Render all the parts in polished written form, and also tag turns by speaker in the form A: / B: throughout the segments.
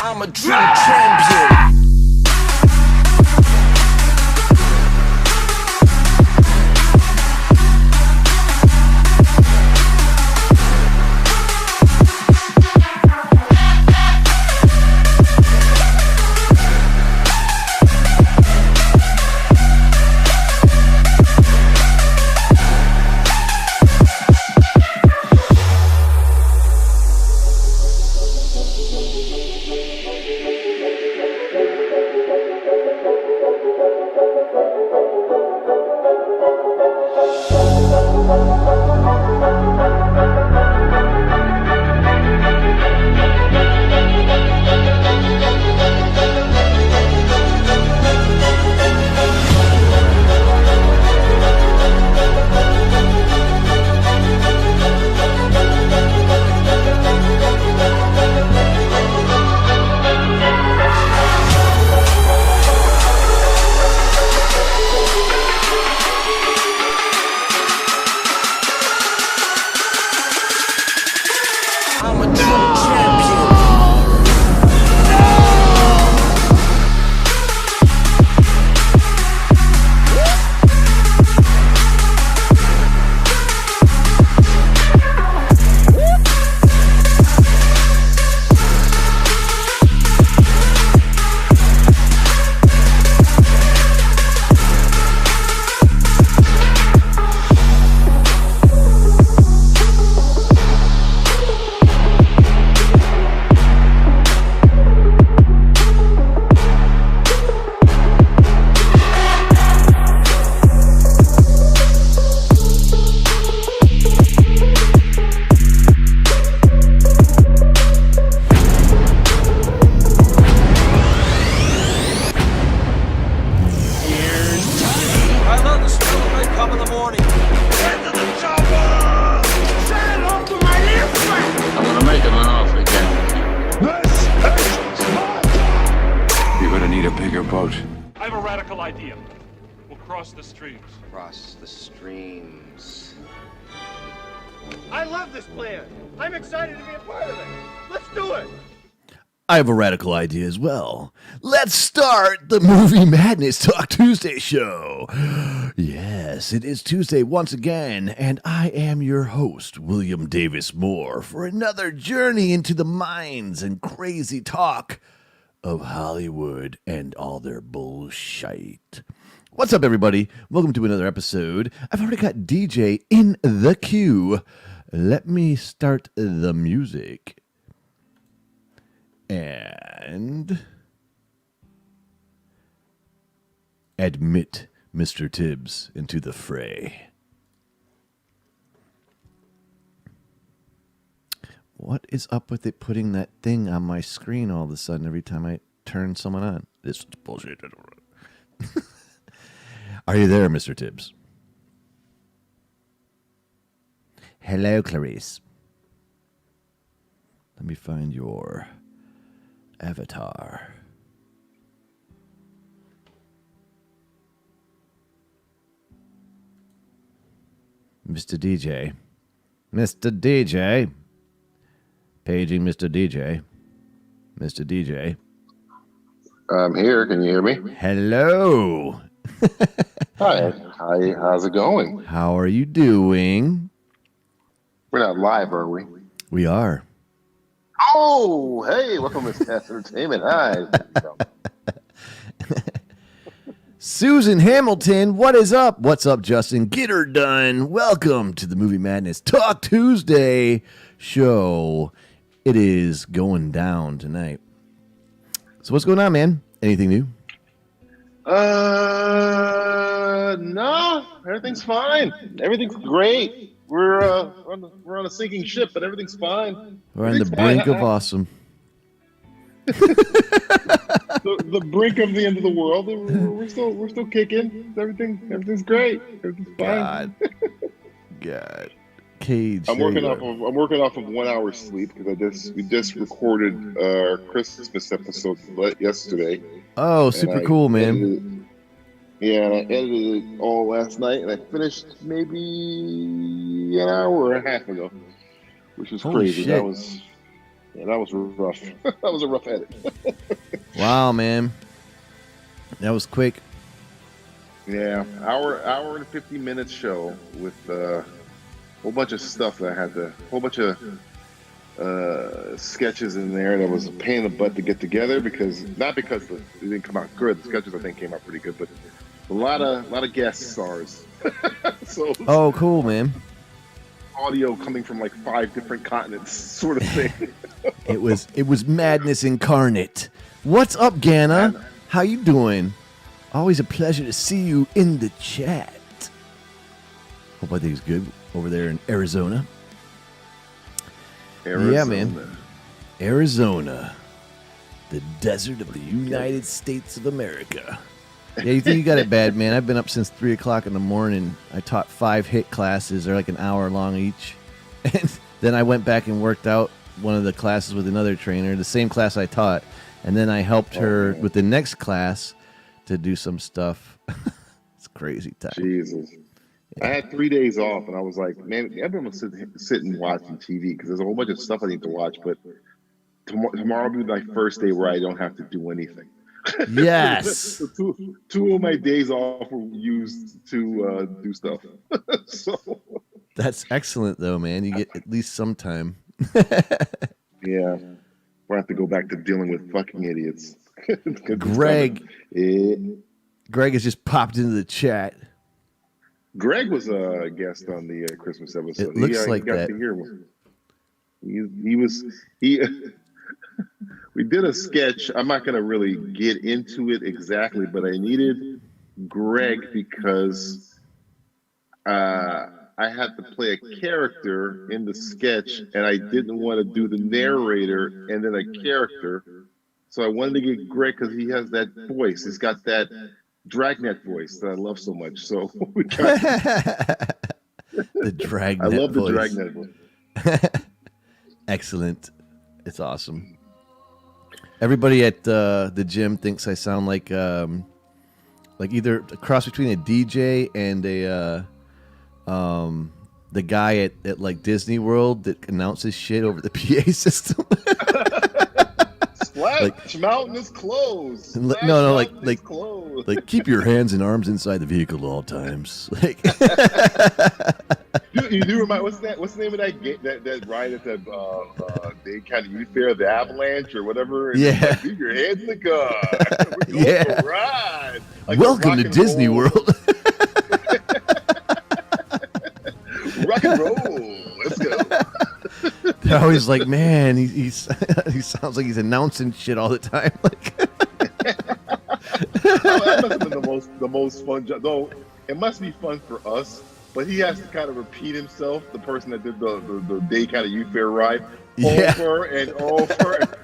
A: I'm a dream champion.
B: Across the streams.
C: I love this plan. I'm excited to be a part of it. Let's do it.
D: I have a radical idea as well. Let's start the Movie Madness Talk Tuesday show. Yes, it is Tuesday once again, and I am your host, William Davis Moore, for another journey into the minds and crazy talk of Hollywood and all their bullshit. What's up, everybody? Welcome to another episode. I've already got DJ in the queue. Let me start the music. And admit Mr. Tibbs into the fray. What is up with it putting that thing on my screen all of a sudden every time I turn someone on? This is bullshit. Are you there, Mr. Tibbs? Hello, Clarice. Let me find your avatar. Mr. DJ. Mr. DJ. Paging Mr. DJ. Mr. DJ.
E: I'm here. Can you hear me?
D: Hello.
E: Hi. How's it going?
D: How are you doing?
E: We're not live, are we?
D: We are.
E: Oh, hey, welcome to Miscast Entertainment. Hi.
D: Susan Hamilton, what is up? What's up, Justin? Get her done. Welcome to the Movie Madness Talk Tuesday show. It is going down tonight. So what's going on, man? Anything new?
E: No, everything's fine. Everything's great. We're on a sinking ship, but everything's fine.
D: We're on the brink of awesome.
E: the brink of the end of the world. We're still kicking. Everything's great. Everything's fine.
D: God. Cage.
E: I'm working off of 1 hour sleep because we just recorded our Christmas episode yesterday.
D: Oh, super cool, man.
E: And I edited it all last night, and I finished maybe an hour and a half ago, which was
D: Holy
E: crazy.
D: Shit.
E: Yeah, that was rough. That was a rough edit.
D: Wow, man. That was quick.
E: Yeah, hour and 50 minutes show with a whole bunch of stuff that I had to, whole bunch of sketches in there that was a pain in the butt to get together not because it didn't come out good. The sketches I think came out pretty good, but a lot of guest stars. So
D: Oh, cool, man.
E: audio coming from like 5 different continents, sort of thing.
D: It was madness incarnate. What's up, Ganna? How you doing? Always a pleasure to see you in the chat. Hope everything's good over there in Arizona. Yeah, man. Arizona. The desert of the United States of America. Yeah, you think you got it bad, man. I've been up since 3 o'clock in the morning. I taught 5 HIT classes. They're like an hour long each. And then I went back and worked out one of the classes with another trainer, the same class I taught. And then I helped her with the next class to do some stuff. It's crazy time.
E: Jesus. I had 3 days off, and I was like, man, everyone's sitting watching TV because there's a whole bunch of stuff I need to watch. But tomorrow will be my first day where I don't have to do anything.
D: Yes.
E: So two of my days off were used to do stuff. So
D: That's excellent, though, man. You get at least some time.
E: yeah, we'll have to go back to dealing with fucking idiots.
D: Greg has just popped into the chat.
E: Greg was a guest on the Christmas episode.
D: It looks like
E: he got
D: that.
E: to hear one. He we did a sketch. I'm not going to really get into it exactly, but I needed Greg because I had to play a character in the sketch, and I didn't want to do the narrator and then a character. So I wanted to get Greg because he has that voice. He's got that Dragnet voice that I love so much. So we got
D: The Dragnet
E: I love the
D: voice.
E: Dragnet voice.
D: Excellent. It's awesome. Everybody at the gym thinks I sound like either a cross between a DJ and the guy at like Disney World that announces shit over the PA system.
E: Splash Mountain is closed.
D: Like keep your hands and arms inside the vehicle at all times. Like
E: you do remind what's the name of that ride at that they kind of youth fair, the Avalanche or whatever? And
D: yeah.
E: like, keep your hands in the car. We're going for a ride. Like
D: welcome to Disney World.
E: Rock and roll. Let's go.
D: They're always like, man, he sounds like he's announcing shit all the time. Like,
E: that must have been the most fun job. Though it must be fun for us, but he has to kind of repeat himself. The person that did the day kind of youth fair ride over and over.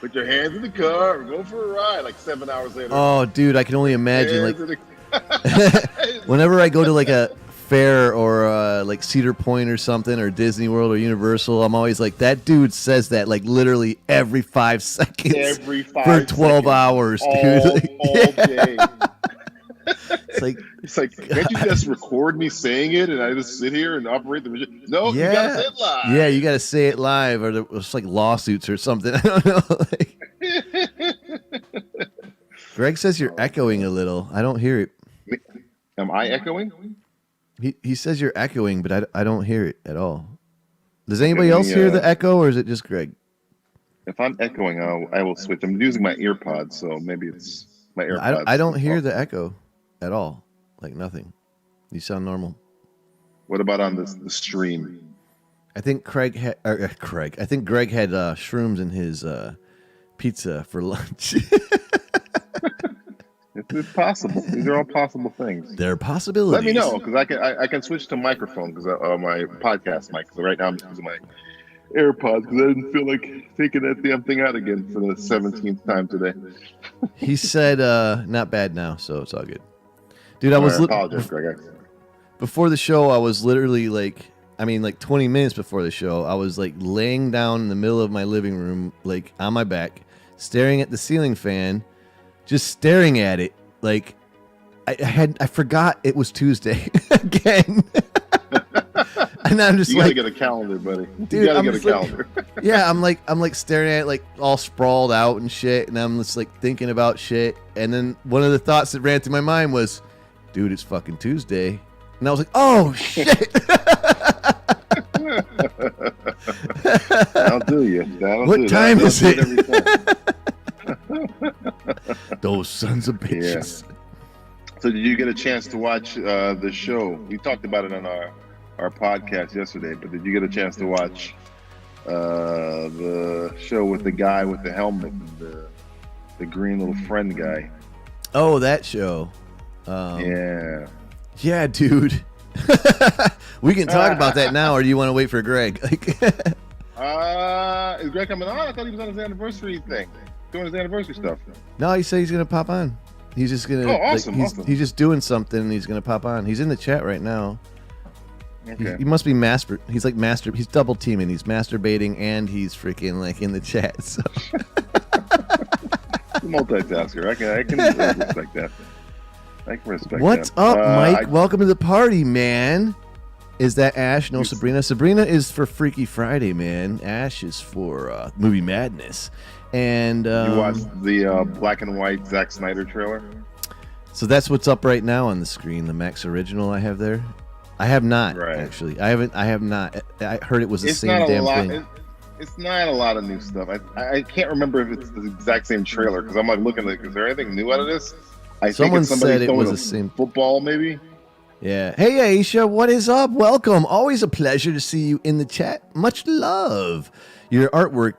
E: Put your hands in the car and go for a ride. Like 7 hours later.
D: Oh, dude, I can only imagine. Whenever I go to like a fair or like Cedar Point or something or Disney World or Universal, I'm always like, that dude says that like literally every 5 seconds for 12 hours, dude.
E: All day.
D: It's like
E: can't you just record me saying it and I just sit here and operate the machine? No, you gotta say it live.
D: Yeah, you gotta say it live, or it's like lawsuits or something. I don't know. Greg says you're echoing a little. I don't hear it.
E: Am I echoing?
D: He says you're echoing, but I don't hear it at all. Does anybody else hear the echo, or is it just Greg?
E: If I'm echoing, I will switch. I'm using my earpods, so maybe it's my AirPods.
D: I don't hear the echo at all. Like nothing. You sound normal.
E: What about on the stream?
D: I think Greg had shrooms in his pizza for lunch.
E: It's possible. These are all possible things.
D: They're possibilities.
E: Let me know because I can switch to microphone because my podcast mic. So right now I'm using my AirPods because I didn't feel like taking that damn thing out again for the 17th time today.
D: He said, "Not bad now," so it's all good. Dude, I
E: apologize, Greg.
D: Before the show, I was literally like 20 minutes before the show, I was like laying down in the middle of my living room, like on my back, staring at the ceiling fan, just staring at it. Like I forgot it was Tuesday again. And I'm just
E: you gotta
D: like,
E: get a calendar, buddy.
D: dude,
E: You gotta
D: I'm
E: get a
D: just like-
E: calendar.
D: yeah, I'm like staring at it, like all sprawled out and shit, and I'm just like thinking about shit. And then one of the thoughts that ran through my mind was, dude, it's fucking Tuesday. And I was like, oh shit.
E: That'll do you.
D: What time is it?
E: Every time.
D: Those sons of bitches.
E: So did you get a chance to watch the show? We talked about it on our podcast yesterday, but did you get a chance to watch the show with the guy with the helmet, and the green little friend guy?
D: Oh, that show. Yeah, dude. We can talk about that now, or do you want to wait for Greg?
E: Is Greg coming on? I thought he was on his anniversary thing, doing his anniversry stuff.
D: No, he said he's gonna pop on. He's just gonna.
E: Oh, awesome, awesome.
D: He's just doing something, and he's gonna pop on. He's in the chat right now.
E: Okay.
D: He must be He's like He's double teaming. He's masturbating and he's freaking like in the chat. So.
E: Multitasker. I can respect that. I can respect
D: What's
E: that.
D: up, Mike? Welcome to the party, man. Is that Ash? No,
E: You-
D: Sabrina. Sabrina is for Freaky Friday, man. Ash is for Movie Madness. And
E: You watched the black and white Zack Snyder trailer?
D: so that's what's up right now on the screen. The Max original I have there. I have not
E: Right.
D: actually. I have not. I heard it was the
E: It's
D: same
E: not a
D: damn
E: lot.
D: thing.
E: It's not a lot of new stuff. I can't remember if it's the exact same trailer because I'm like looking like, is there anything new out of this? I
D: Someone
E: think it's somebody
D: said it
E: throwing
D: was
E: a
D: the same-
E: football, maybe.
D: Yeah. Hey, Aisha, what is up? Welcome. Always a pleasure to see you in the chat. Much love. Your artwork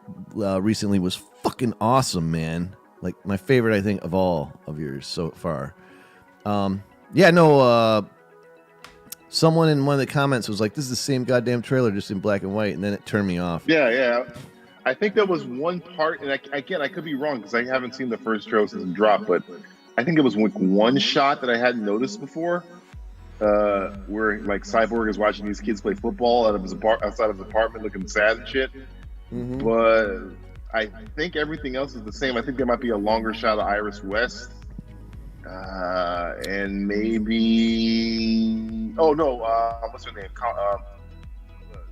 D: recently was fucking awesome, man. Like my favorite, I think, of all of yours so far. Someone in one of the comments was like, this is the same goddamn trailer, just in black and white, and then it turned me off.
E: Yeah. I think there was one part, and I could be wrong because I haven't seen the first trailer since it dropped, but I think it was like one shot that I hadn't noticed before, where like Cyborg is watching these kids play football outside of his apartment, looking sad and shit.
D: Mhm.
E: But I think everything else is the same. I think there might be a longer shot of Iris West, and maybe what's her name?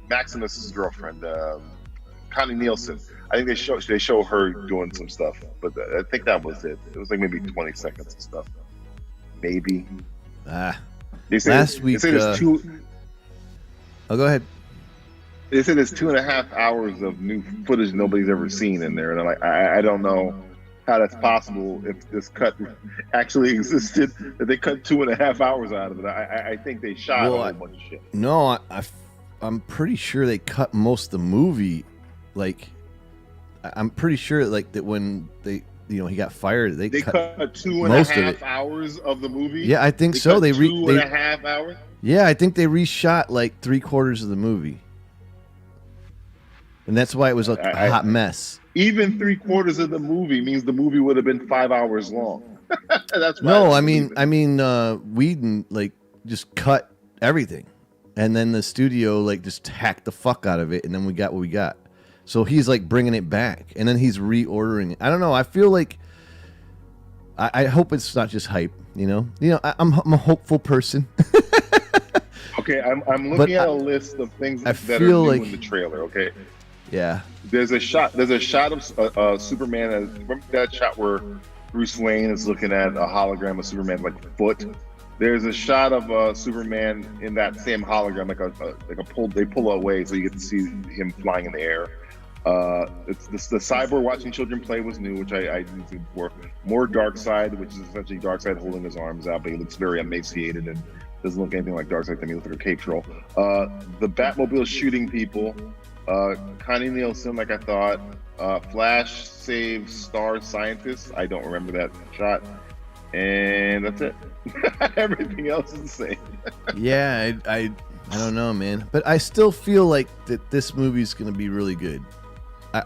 E: Maximus's girlfriend, Connie Nielsen. I think they show her doing some stuff, but I think that was it. It was like maybe 20 seconds of stuff, maybe. They say
D: Last week,
E: They say there's two.
D: Oh, go ahead.
E: They said there's 2.5 hours of new footage nobody's ever seen in there, and I'm like, I don't know how that's possible if this cut actually existed. That they cut 2.5 hours out of it. I think they shot a whole bunch of shit.
D: No, I'm pretty sure they cut most of the movie. Like, I'm pretty sure like that when they, he got fired. They
E: cut
D: most
E: 2.5 hours of the movie.
D: Yeah, I think so.
E: They
D: They
E: cut 2.5 hours.
D: Yeah, I think they reshot like 3/4 of the movie, and that's why it was a hot mess.
E: Even 3/4 of the movie means the movie would have been 5 hours long. That's why
D: No, I mean, Whedon like just cut everything, and then the studio like just hacked the fuck out of it, and then we got what we got. So he's like bringing it back, and then he's reordering it. I don't know. I feel like I hope it's not just hype. I'm a hopeful person.
E: Okay, I'm looking at a list of things that are
D: feel
E: new
D: like-
E: in the trailer. Okay,
D: Yeah.
E: there's a shot of Superman. Remember that shot where Bruce Wayne is looking at a hologram of Superman like foot. There's a shot of Superman in that same hologram, like a pull. They pull away so you get to see him flying in the air. It's the Cyborg watching children play was new, which I used before. More Darkseid, which is essentially Darkseid holding his arms out, but he looks very emaciated and doesn't look anything like Darkseid to me. He looks like a cape troll. The Batmobile shooting people. Connie Nielsen, like I thought. Flash saves Star Scientist. I don't remember that shot. And that's it. Everything else is the same.
D: Yeah, I don't know, man. But I still feel like that this movie's going to be really good.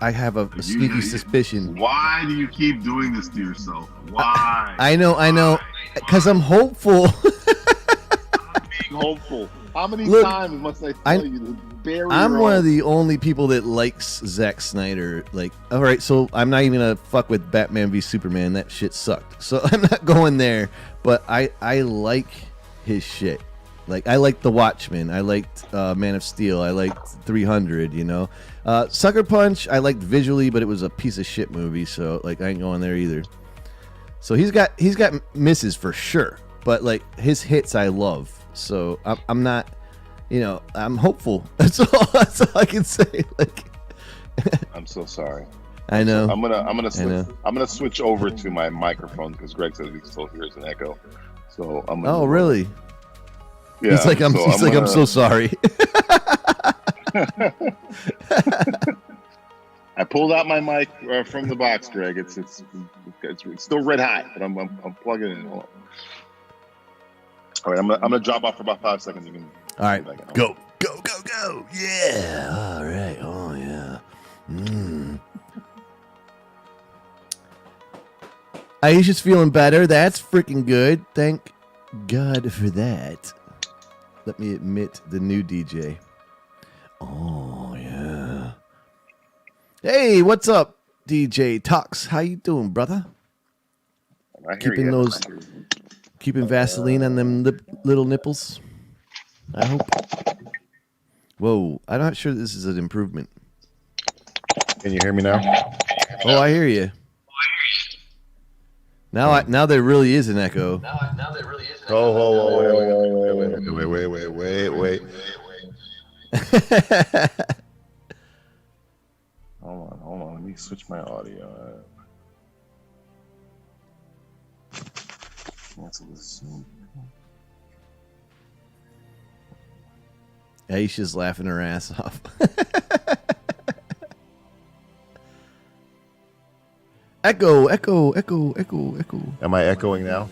D: I have a sneaky suspicion.
E: Why do you keep doing this to yourself? Why?
D: I know. Because I'm hopeful.
E: I'm being hopeful. How many
D: Look,
E: times must I tell you to bury
D: I'm
E: your
D: one
E: own-
D: of the only people that likes Zack Snyder. Like, all right, so I'm not even going to fuck with Batman v Superman. That shit sucked. So I'm not going there. But I like his shit. Like, I liked The Watchmen. I liked Man of Steel. I liked 300, you know. Sucker Punch, I liked visually, but it was a piece of shit movie, so, like, I ain't going there either. So he's got misses for sure, but, like, his hits I love. So I'm not, you know, I'm hopeful. That's all I can say. Like,
E: I'm so sorry.
D: I know.
E: I'm gonna switch over to my microphone because Greg says he still hears an echo. So I'm gonna.
D: Oh, really?
E: Yeah.
D: He's like, I'm so sorry.
E: I pulled out my mic from the box, Greg. It's still red hot, but I'm plugging it in. All right, I'm gonna drop off for about 5 seconds. You can.
D: All right, go. Yeah. All right. Oh yeah. Aisha's feeling better. That's freaking good. Thank God for that. Let me admit the new DJ. Oh yeah. Hey, what's up, DJ Tox? How you doing, brother? Keeping Vaseline on them little nipples. I hope. Whoa, I'm not sure this is an improvement.
F: Can you hear me now?
D: Oh, I hear you. Now there really is an echo.
F: Wait.
E: Hold on. Let me switch my audio. Cancel this Zoom.
D: Aisha's laughing her ass off. Echo.
F: Am I echoing now?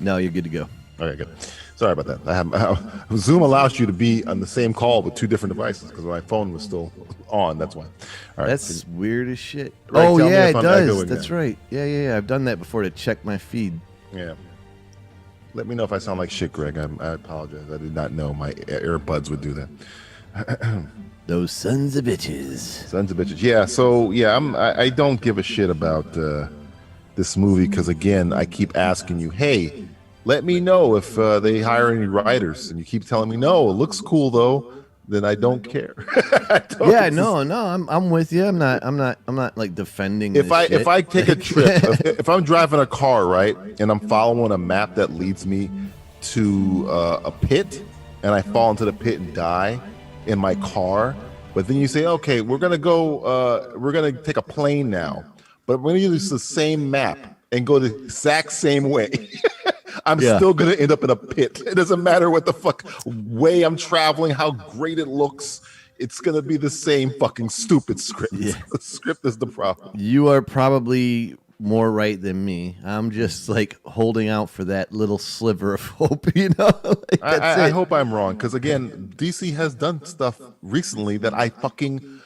D: No, you're good to go.
F: Okay, good. Sorry about that. Zoom allows you to be on the same call with two different devices because my phone was still on. That's why. All right,
D: that's weird as shit.
F: Right,
D: oh yeah, it does.
F: echoing
D: That's
F: now.
D: right. Yeah. I've done that before to check my feed.
F: Yeah. Let me know if I sound like shit, Greg. I apologize. I did not know my earbuds would do that.
D: Those sons of bitches.
F: Sons of bitches. Yeah. So yeah, I don't give a shit about this movie because again, I keep asking you, hey, let me know if they hire any writers, and you keep telling me no. It looks cool though. Then I don't care.
D: I'm with you. I'm not like defending.
F: If I take a trip, if I'm driving a car, right, and I'm following a map that leads me to a pit, and I fall into the pit and die in my car, but then you say, okay, we're gonna take a plane now, but we're gonna use the same map and go the exact same way. I'm still gonna end up in a pit. It doesn't matter what the fuck way I'm traveling, how great it looks. It's gonna be the same fucking stupid script. Yeah. The script is the problem.
D: You are probably more right than me. I'm just like holding out for that little sliver of hope, you know? Like,
F: I hope I'm wrong, because again, DC has done stuff recently that I fucking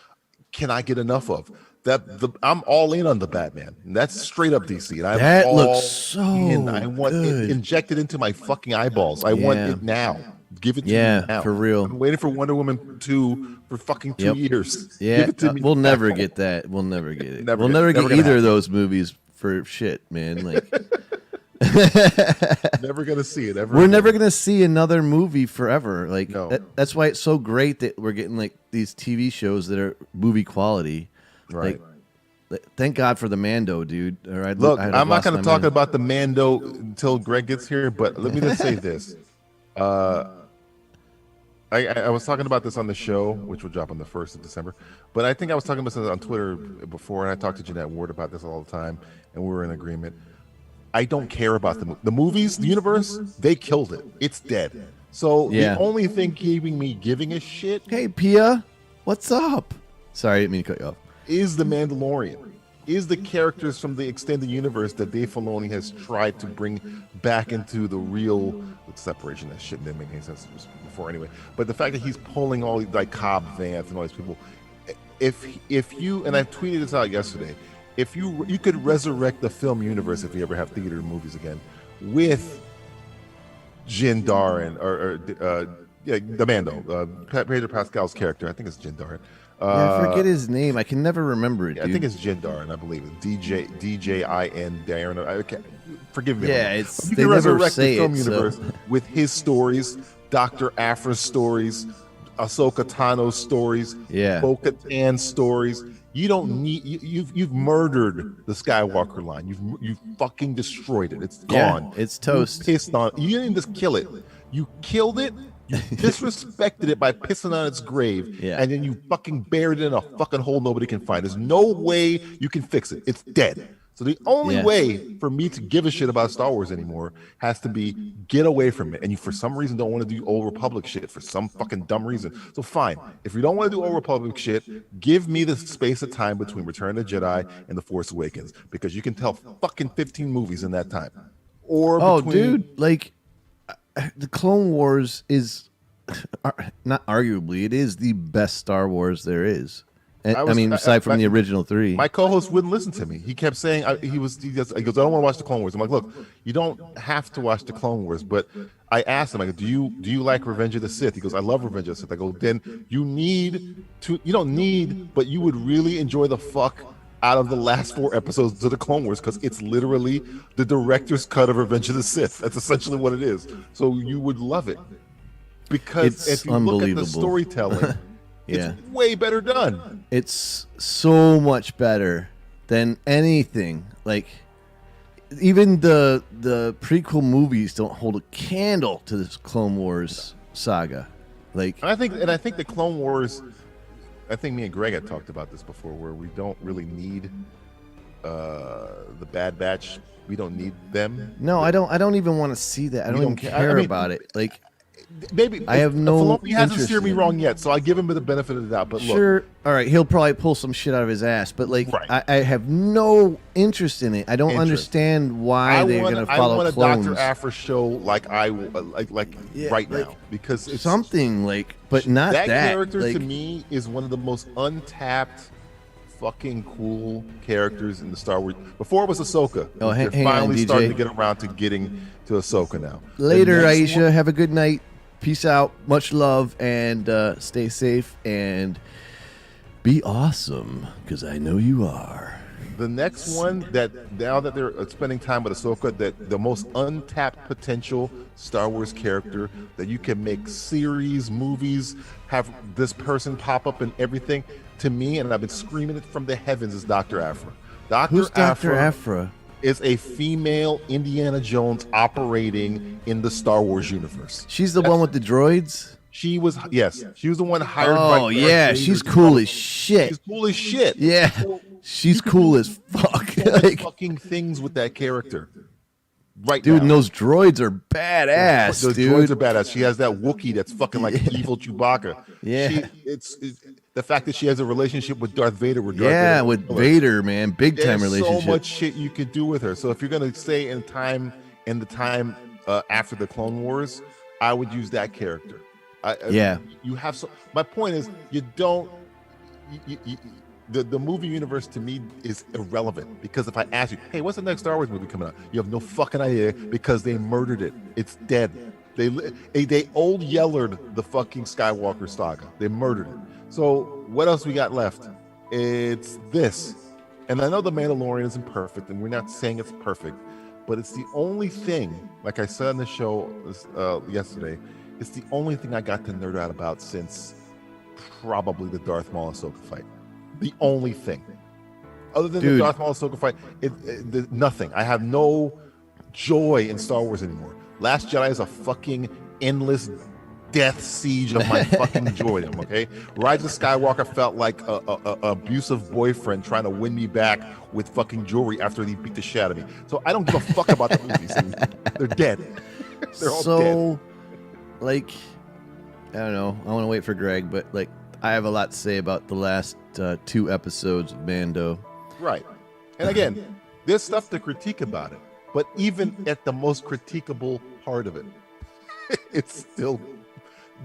F: cannot get enough of. I'm all in on the Batman. And that's straight up DC. And
D: that looks so
F: I want it injected into my fucking eyeballs. I want it now. Give it to me now.
D: For real.
F: I'm waiting for Wonder Woman 2 for fucking 2 years.
D: Yeah,
F: Give it to me
D: we'll
F: now.
D: never get that. We'll never get it.
F: Never
D: we'll
F: get
D: never
F: it.
D: get
F: Never
D: either
F: gonna
D: of those movies for shit, man. Like,
F: never gonna see it ever.
D: We're never gonna see another movie forever. Like,
F: No.
D: that's why it's so great that we're getting like these TV shows that are movie quality.
F: Right.
D: Like, thank God for the Mando, dude.
F: Look, I'm not going to talk about the Mando until Greg gets here, but let me just say this. I was talking about this on the show, which will drop on the 1st of December, but I think I was talking about this on Twitter before, and I talked to Jeanette Ward about this all the time, and we were in agreement. I don't care about the movies, the universe. They killed it. It's dead. So the only thing keeping me giving a shit.
D: Hey, Pia, what's up? Sorry, I didn't mean to cut you off.
F: Is the Mandalorian, is the characters from the extended universe that Dave Filoni has tried to bring back into the real separation. That shit didn't make any sense before anyway. But the fact that he's pulling all these like Cobb Vanth and all these people, if you, and I tweeted this out yesterday, if you could resurrect the film universe if you ever have theater movies again with Jin Darin or the Mando, Pedro Pascal's character, I think it's Jin Darin.
D: I forget his name. I can never remember it.
F: Yeah, I think it's Jin Darin. I believe it's DJIN Darin. Forgive me.
D: Yeah,
F: you can resurrect the film universe with his stories. Dr. Aphra's stories, Ahsoka Tano's stories, Bo-Katan stories. You don't need you've murdered the Skywalker line. You've fucking destroyed it. It's gone.
D: It's toast.
F: You pissed on. You didn't just kill it. You killed it. You disrespected it by pissing on its grave, and then you fucking buried it in a fucking hole nobody can find. There's no way you can fix it. It's dead. So the only way for me to give a shit about Star Wars anymore has to be get away from it. And you, for some reason, don't want to do Old Republic shit for some fucking dumb reason. So fine. If you don't want to do Old Republic shit, give me the space of time between Return of the Jedi and The Force Awakens, because you can tell fucking 15 movies in that time. Or
D: dude, like the Clone Wars is not arguably, it is the best Star Wars there is. I mean, aside from the original 3.
F: My co-host wouldn't listen to me. He kept saying, he goes, I don't want to watch the Clone Wars. I'm like, look, you don't have to watch the Clone Wars. But I asked him, I go, do you like Revenge of the Sith? He goes, I love Revenge of the Sith. I go, then you don't need, but you would really enjoy the fuck out of the last 4 episodes of the Clone Wars, because it's literally the director's cut of Revenge of the Sith. That's essentially what it is. So you would love it. Because if you look at the storytelling, it's way better done.
D: It's so much better than anything. Like, even the prequel movies don't hold a candle to this Clone Wars saga. Like,
F: and I think the Clone Wars, I think me and Greg had talked about this before, where we don't really need the Bad Batch. We don't need them.
D: No, I don't even want to see that. I don't even care about it. Like,
F: maybe
D: I have no.
F: Filoni hasn't steered me wrong yet, so I give him the benefit of the doubt. But
D: sure, all right, he'll probably pull some shit out of his ass, but like, I have no interest in it. I don't understand why they're going to follow clones.
F: I want a Dr. Aphra show like right now, because it's
D: something like, but not that
F: character
D: like,
F: to me is one of the most untapped, fucking cool characters in the Star Wars. Before it was Ahsoka.
D: Oh,
F: they're finally starting to get around to getting to Ahsoka now.
D: Later, Aisha. Have a good night. Peace out. Much love, and stay safe and be awesome, because I know you are.
F: The next one, that now that they're spending time with Ahsoka, that the most untapped potential Star Wars character that you can make series, movies, have this person pop up and everything, to me, and I've been screaming it from the heavens, is Dr. Aphra.
D: Who's Dr. Aphra?
F: Is a female Indiana Jones operating in the Star Wars universe.
D: She's the one with the droids?
F: She was the one hired by
D: Darth Vader. She's cool as shit.
F: She's cool as shit.
D: Yeah, she's cool as fuck.
F: Like, fucking things with that character. Right,
D: dude,
F: now.
D: And those droids are badass.
F: Those droids are badass. She has that Wookiee that's fucking like evil Chewbacca.
D: Yeah,
F: it's the fact that she has a relationship with Darth Vader.
D: With Vader, man, big time relationship.
F: There's so much shit you could do with her. So if you're gonna stay in the time after the Clone Wars, I would use that character. You have so. My point is, you don't. The movie universe to me is irrelevant, because if I ask you, hey, what's the next Star Wars movie coming out? You have no fucking idea, because they murdered it. It's dead. They old yellered the fucking Skywalker saga. They murdered it. So what else we got left? It's this. And I know The Mandalorian isn't perfect, and we're not saying it's perfect, but it's the only thing, like I said on the show yesterday, it's the only thing I got to nerd out about since probably the Darth Maul Ahsoka fight. The only thing, other than the Darth Maul Ahsoka fight, nothing. I have no joy in Star Wars anymore. Last Jedi is a fucking endless death siege of my fucking joy. Okay, Rise of Skywalker felt like a abusive boyfriend trying to win me back with fucking jewelry after he beat the shit out of me. So I don't give a fuck about the movies. They're dead. They're all dead.
D: Like, I don't know. I want to wait for Greg, but like, I have a lot to say about the last 2 episodes of Mando.
F: Right. And again, there's stuff to critique about it, but even at the most critiquable part of it, it's still.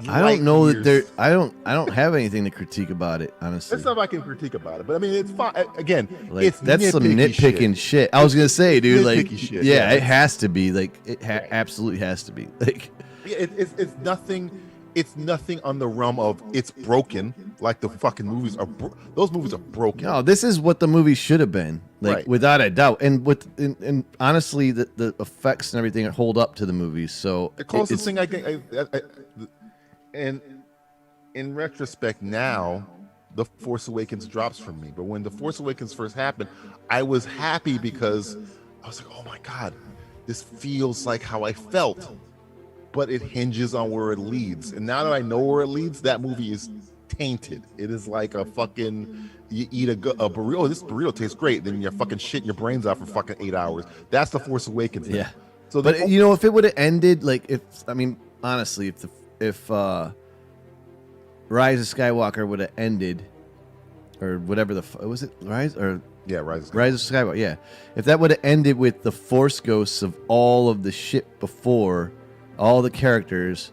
D: I don't know that I don't have anything to critique about it, honestly.
F: That's stuff I can critique about it, but I mean, it's fine. Again,
D: like, that's some nitpicking shit. I was gonna say, dude, like,
F: shit.
D: Yeah, it has to be. Like, it absolutely has to be. Like,
F: it's nothing. It's nothing on the realm of it's broken, like the fucking movies are. Those movies are broken.
D: No, this is what the movie should have been. like
F: Right.
D: without a doubt. And and honestly, the effects and everything hold up to the movies. So
F: The closest thing I can, and in retrospect now, The Force Awakens drops from me. But when The Force Awakens first happened, I was happy because I was like, oh my God, this feels like how I felt. But it hinges on where it leads. And now that I know where it leads, that movie is tainted. It is like a fucking, you eat a burrito, oh, this burrito tastes great. Then you're fucking shitting your brains out for fucking 8 hours. That's The Force Awakens.
D: Yeah.
F: So
D: but you know, if it would have ended, like honestly, if Rise of Skywalker would have ended, or whatever was it Rise or
F: Rise of
D: Skywalker, yeah. If that would have ended with the Force ghosts of all of the shit before, all the characters,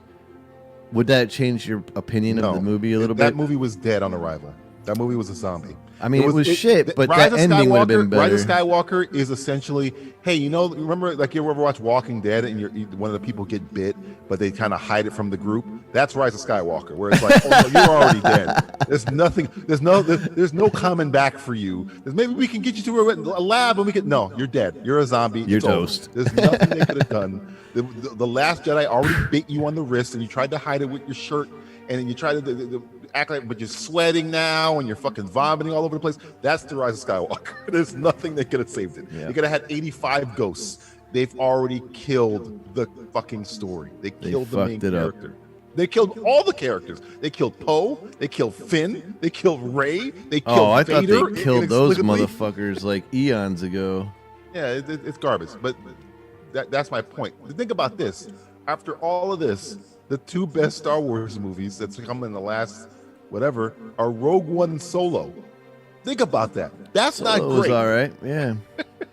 D: would that change your opinion of the movie a little bit?
F: That movie was dead on arrival. That movie was a zombie.
D: I mean, it was shit, but that ending would have been better.
F: Rise of Skywalker is essentially, hey, you know, remember, like, you ever watch Walking Dead and one of the people get bit, but they kind of hide it from the group? That's Rise of Skywalker, where it's like, oh, no, you're already dead. There's nothing, there's no coming back for you. Maybe we can get you to a lab and we can, no, you're dead. You're a zombie.
D: You're toast.
F: There's nothing they could have done. The Last Jedi already bit you on the wrist and you tried to hide it with your shirt and then you tried to act like, but you're sweating now and you're fucking vomiting all over the place. That's the Rise of Skywalker. There's nothing that could have saved it. Yeah. You could have had 85 ghosts. They've already killed the fucking story. They killed the main character. They killed all the characters. They killed Poe. They killed Finn. They killed Rey. They killed
D: I
F: Vader.
D: thought they killed those motherfuckers like eons ago.
F: Yeah, it's garbage. But that's my point. Think about this. After all of this, the two best Star Wars movies that's come in the last whatever are Rogue One and Solo. Think about that. That's not great.
D: Was all right. Yeah.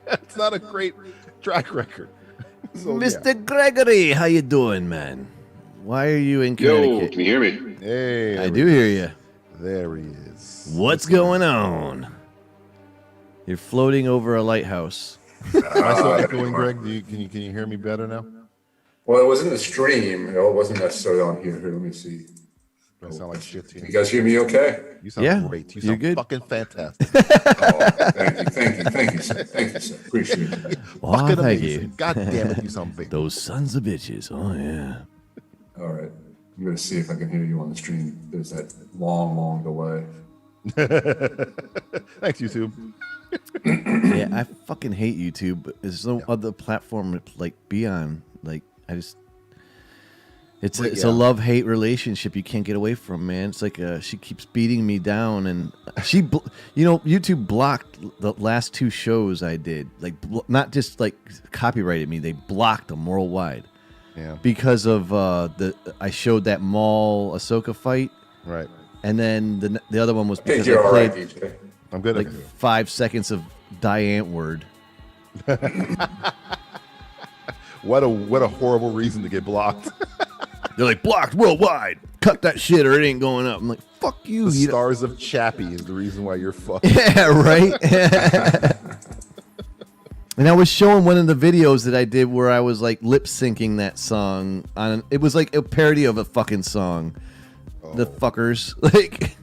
F: That's not a great track record. So,
D: Mr. Gregory, how you doing, man? Why are you in Connecticut?
G: Yo, can you hear me?
F: Hey,
D: I do hear you.
F: There he is.
D: What's going on? You're floating over a lighthouse.
F: Am I still echoing, Greg? Can you hear me better now?
G: Well, it was in the stream. It wasn't necessarily on here. Here, let me see.
F: I sound like shit to you.
G: You guys hear me okay?
F: You sound great. You sound
D: good.
F: Fucking fantastic.
G: Thank you, sir. Appreciate it.
D: Well,
F: fucking
D: thank
F: amazing.
D: you.
F: God damn it, you sound big.
D: Those sons of bitches. Oh, yeah.
G: All right. I'm going to see if I can hear you on the stream. There's that long delay.
F: Thanks, YouTube.
D: Yeah, I fucking hate YouTube, but there's no other platform to, like, be on. Like, it's a love-hate relationship you can't get away from, man. It's like she keeps beating me down, and YouTube blocked the last two shows I did. Like, not just like copyrighted me, they blocked them worldwide.
F: Yeah.
D: Because of I showed that Maul Ahsoka fight,
F: right?
D: And then the other one was because
G: you're
D: I played
G: all right, DJ.
F: I'm good.
D: Like 5 seconds of Diane word.
F: What a horrible reason to get blocked.
D: They're like, blocked worldwide. Cut that shit or it ain't going up. I'm like, fuck you.
F: The stars of Chappie is the reason why you're fucked.
D: Yeah, right. And I was showing one of the videos that I did where I was like lip syncing that song on. It was like a parody of a fucking song. The fuckers. Like,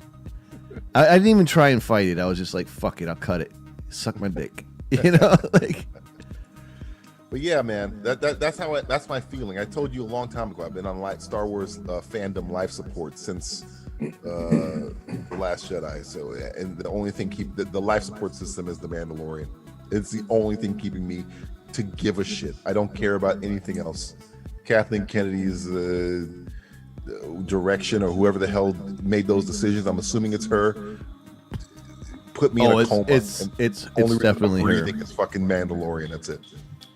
D: I didn't even try and fight it. I was just like, fuck it, I'll cut it. Suck my dick. You know, like.
F: But yeah, man, that's my feeling. I told you a long time ago. I've been on Star Wars fandom life support since The Last Jedi. So, and the only thing the life support system is The Mandalorian. It's the only thing keeping me to give a shit. I don't care about anything else. Kathleen Kennedy's direction, or whoever the hell made those decisions, I'm assuming it's her. Put me in a coma.
D: It's definitely her.
F: I think it's fucking Mandalorian. That's it.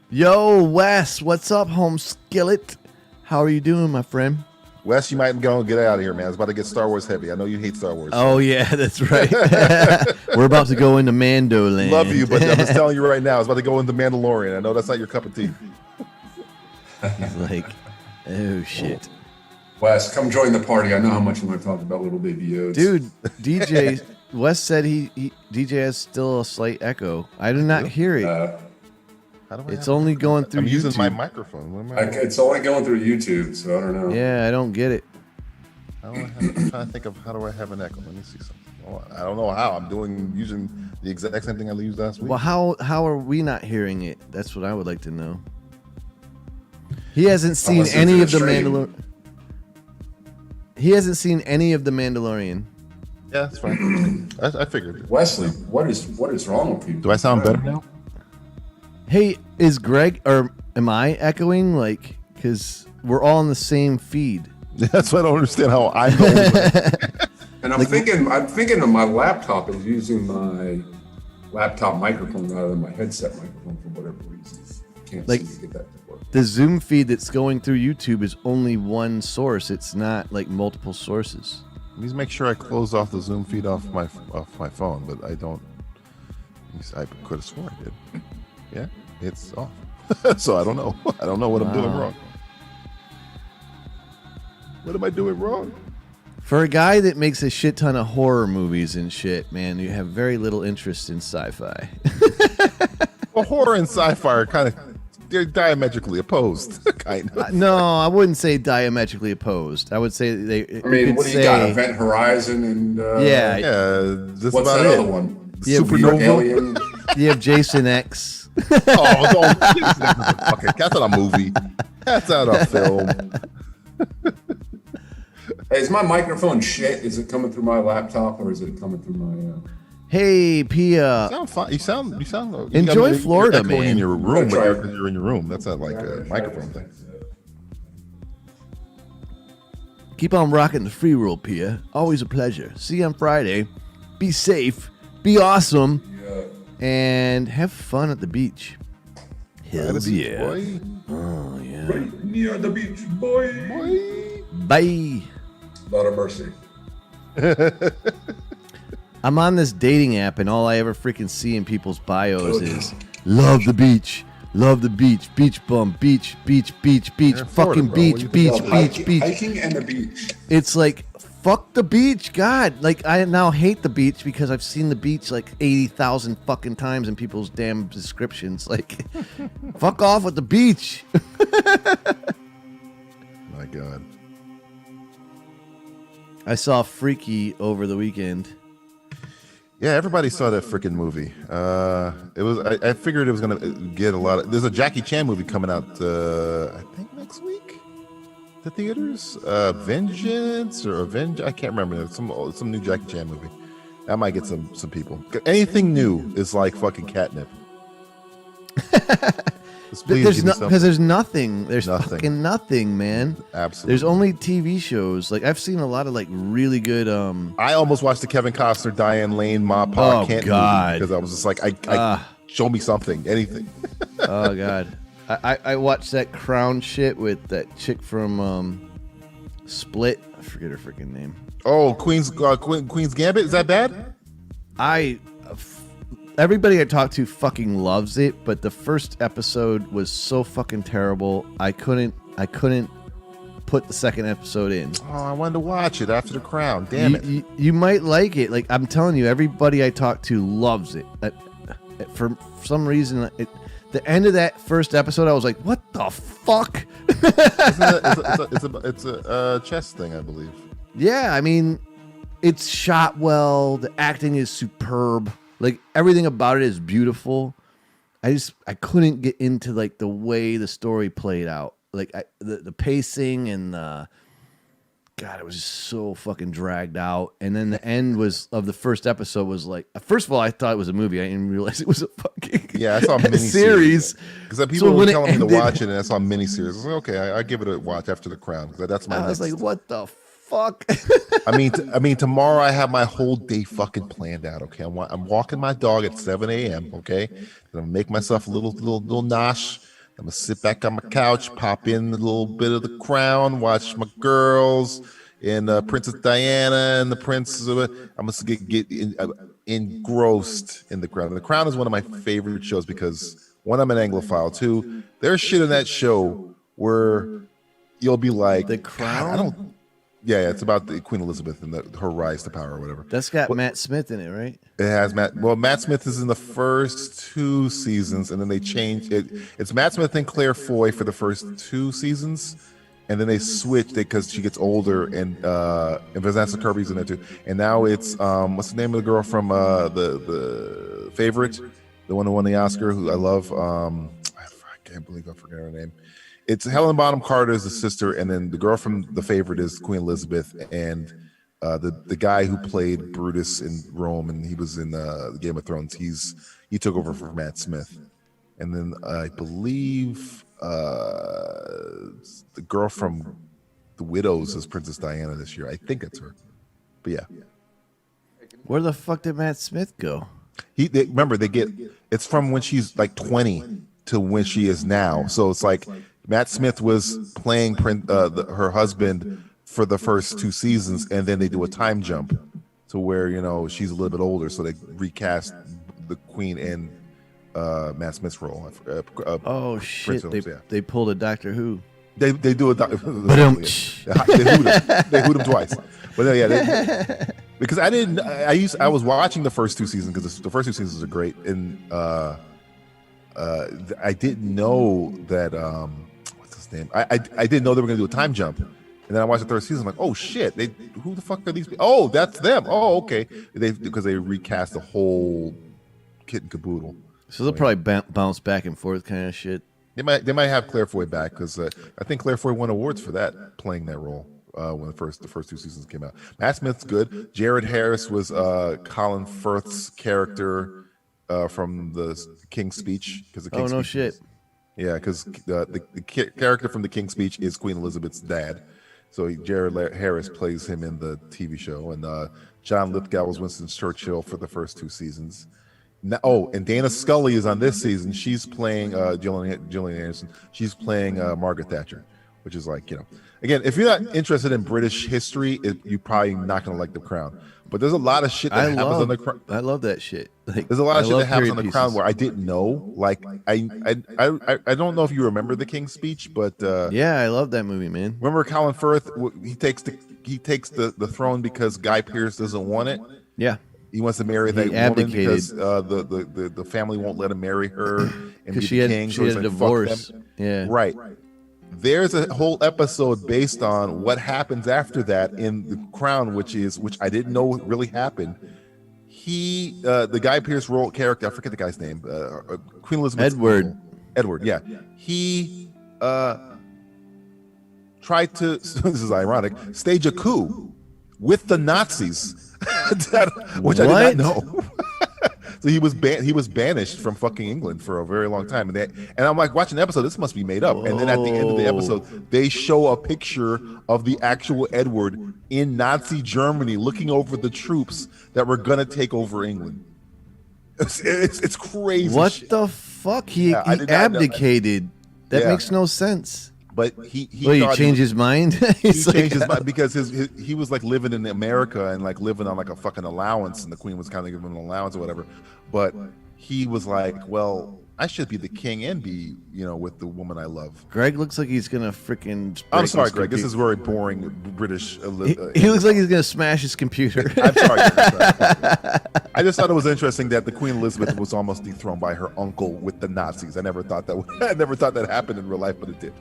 D: Yo, Wes, what's up, home skillet? How are you doing, my friend?
F: Wes, you might go and get out of here, man. It's about to get Star Wars heavy. I know you hate Star Wars.
D: Oh, yeah, that's right. We're about to go into Mando land.
F: Love you, but I'm just telling you right now, it's about to go into Mandalorian. I know that's not your cup of tea.
D: He's like, oh, shit.
G: Wes, come join the party. I know how much you want to talk about little baby Yoda.
D: Dude, DJ, Wes said DJ has still a slight echo. I do not hear it. It's only going through
F: I'm
D: YouTube.
F: using my microphone.
G: It's only going through YouTube, so I don't know.
D: Yeah, I don't get it.
F: I'm trying to think of how do I have an echo. Let me see something. Oh, I don't know how. I'm using the exact same thing I used last week.
D: Well, how are we not hearing it? That's what I would like to know. He hasn't seen any of the Mandalorian. He hasn't seen any of the Mandalorian.
F: Yeah, that's fine. I figured.
G: Wesley, what is wrong with you?
F: Do I sound better now?
D: Hey, is Greg or am I echoing? Like, because we're all on the same feed.
F: That's why I don't understand how I know.
G: And I'm thinking of my laptop is using my laptop microphone rather than my headset microphone for whatever reasons. Can't seem to get that to work.
D: The Zoom feed that's going through YouTube is only one source. It's not like multiple sources.
F: Please make sure I close off the Zoom feed off my phone, but I don't. I could have sworn I did. Yeah, it's off. So I don't know. I don't know what I'm doing wrong. What am I doing wrong?
D: For a guy that makes a shit ton of horror movies and shit, man, you have very little interest in sci-fi.
F: Well, horror and sci-fi are they're diametrically opposed, kind of.
D: No, I wouldn't say diametrically opposed. I would say they.
G: I mean, what do you got? Event Horizon and
D: yeah.
F: That's
G: what's
F: about
G: that
F: it.
G: other one?
F: Supernova.
G: Alien.
D: You have Jason X.
F: That's not a movie. That's not a film.
G: Hey, is my microphone shit? Is it coming through my laptop or is it coming through my?
D: Hey, Pia.
F: You sound fine. You sound.
D: Enjoy Florida,
F: you're
D: man.
F: In your room, but you're in your room. That's not like a microphone thing.
D: Keep on rocking the free roll, Pia. Always a pleasure. See you on Friday. Be safe. Be awesome. And have fun at the beach. Hells yeah.
F: Boy.
D: Oh, yeah.
G: Right near the beach, boy.
D: Bye.
G: Lot of mercy.
D: I'm on this dating app, and all I ever freaking see in people's bios is love the beach, beach bum, beach, fucking beach, beach.
G: Hiking and the beach.
D: It's like, fuck the beach, God. Like, I now hate the beach because I've seen the beach like 80,000 fucking times in people's damn descriptions. Like, fuck off with the beach.
F: My God.
D: I saw Freaky over the weekend.
F: Yeah, everybody saw that freaking movie. It was. I figured it was gonna get a lot of. There's a Jackie Chan movie coming out. I think next week. The theaters. Vengeance or Avenge. I can't remember. Some new Jackie Chan movie. That might get some people. Anything new is like fucking catnip.
D: There's nothing. There's fucking nothing, man.
F: Absolutely.
D: There's only TV shows. Like, I've seen a lot of like really good.
F: I almost watched the Kevin Costner, Diane Lane, Ma Pa Kent movie because I was just like, show me something, anything.
D: Oh God, I watched that Crown shit with that chick from Split. I forget her freaking name.
F: Oh, Queen's Gambit. Is that bad?
D: Everybody I talked to fucking loves it, but the first episode was so fucking terrible. I couldn't put the second episode in.
F: Oh, I wanted to watch it after The Crown. Damn it.
D: You might like it. Like, I'm telling you, everybody I talked to loves it. For some reason, the end of that first episode, I was like, what the fuck?
F: It's a chess thing, I believe.
D: Yeah, I mean, it's shot well. The acting is superb. Like, everything about it is beautiful. I couldn't get into like the way the story played out. Like, the pacing and God, it was just so fucking dragged out. And then the end of the first episode was like, first of all, I thought it was a movie. I didn't realize it was a fucking
F: I saw a mini
D: series.
F: Because people were telling me to watch it, and I saw a mini series. I was like, okay, I give it a watch after The Crown. That's my.
D: I was like, what the fuck?
F: I mean, tomorrow I have my whole day fucking planned out. Okay, I'm walking my dog at 7 a.m. Okay, I'm gonna make myself a little nosh. I'm gonna sit back on my couch, pop in a little bit of The Crown, watch my girls and Princess Diana and the Prince. I'm gonna get engrossed in The Crown. And The Crown is one of my favorite shows because one, I'm an Anglophile. Two, there's shit in that show where you'll be like,
D: The Crown.
F: I don't. Yeah, it's about the Queen Elizabeth and her rise to power or whatever.
D: That's got Matt Smith in it, right?
F: It has Matt. Well, Matt Smith is in the first 2 seasons, and then they changed it. It's Matt Smith and Claire Foy for the first 2 seasons, and then they switch because she gets older, and Vanessa Kirby's in there too. And now it's what's the name of the girl from the Favorite, the one who won the Oscar, who I love. I can't believe I forgot her name. It's Helen Bonham Carter is the sister, and then the girl from The Favorite is Queen Elizabeth, and the guy who played Brutus in Rome, and he was in Game of Thrones. He took over for Matt Smith, and then I believe the girl from The Widows is Princess Diana this year. I think it's her, but yeah.
D: Where the fuck did Matt Smith go?
F: Remember they get it's from when she's like 20 to when she is now, so it's like. Matt Smith was playing her husband for the first 2 seasons, and then they do a time jump to where she's a little bit older, so they recast the Queen in Matt Smith's role.
D: Oh shit! They pulled a Doctor Who.
F: They do
D: But
F: they hoot him twice. But yeah, because I was watching the first 2 seasons because the first 2 seasons are great, and I didn't know that. Name. I didn't know they were going to do a time jump, and then I watched the 3rd season. I'm like, oh shit, who the fuck are these people? Oh, that's them. Oh, okay. Because they recast the whole kit and caboodle.
D: So they'll probably bounce back and forth kind of shit.
F: They might have Claire Foy back because I think Claire Foy won awards for that, playing that role when the first 2 seasons came out. Matt Smith's good. Jared Harris was Colin Firth's character from the King's Speech because the King's Speech
D: shit.
F: Yeah, because the character from The King's Speech is Queen Elizabeth's dad. So Jared Harris plays him in the TV show. And John Lithgow was Winston Churchill for the first 2 seasons. And Dana Scully is on this season. She's playing Gillian Anderson. She's playing Margaret Thatcher, which is like, Again, if you're not interested in British history, you're probably not going to like The Crown. But there's a lot of shit that happens on The Crown.
D: I love that shit.
F: There's a lot of shit that happens on The Crown where I didn't know. Like I don't know if you remember The King's Speech, but
D: yeah, I love that movie, man.
F: Remember Colin Firth? He takes the throne because Guy Pearce doesn't want it.
D: Yeah,
F: he wants to marry that woman because the family won't let him marry her and be the king.
D: She had a divorce. Yeah,
F: right. There's a whole episode based on what happens after that in The Crown, which I didn't know really happened. The Guy Pearce role character, I forget the guy's name, Queen Elizabeth. Edward, yeah. He tried to, this is ironic, stage a coup with the Nazis, which I did not know. So he was banished from fucking England for a very long time, and I'm like watching the episode. This must be made up. Whoa. And then at the end of the episode, they show a picture of the actual Edward in Nazi Germany, looking over the troops that were gonna take over England. It's crazy.
D: What
F: shit.
D: the fuck? He abdicated. That makes no sense.
F: But he
D: changed his mind.
F: He changed his mind because he was like living in America and like living on like a fucking allowance, and the Queen was kind of giving him an allowance or whatever. But he was like, well, I should be the king and be, with the woman I love.
D: Greg looks like he's gonna freaking.
F: I'm sorry, Greg. This is very boring British.
D: He looks like he's gonna smash his computer.
F: I'm sorry. I just thought it was interesting that the Queen Elizabeth was almost dethroned by her uncle with the Nazis. I never thought that happened in real life, but it did.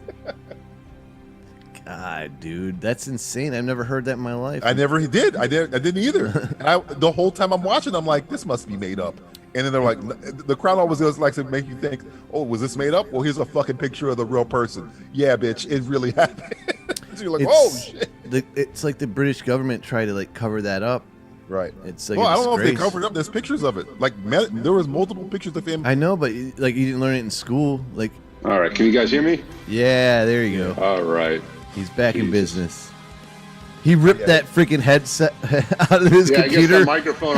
D: God, dude, that's insane. I've never heard that in my life.
F: I didn't either. And the whole time I'm watching, I'm like, this must be made up. And then they're like, the crowd always likes to make you think, oh, was this made up? Well, here's a fucking picture of the real person. Yeah, bitch, it really happened. So you're like, oh shit.
D: It's like the British government tried to like cover that up.
F: Right.
D: It's like
F: I don't know if they covered it up. There's pictures of it. Like there was multiple pictures of him.
D: I know, but like you didn't learn it in school. Like.
B: All right, can you guys hear me?
D: Yeah, there you go.
B: All right.
D: He's back in business. He ripped that freaking headset out of his computer.
B: I guess the microphone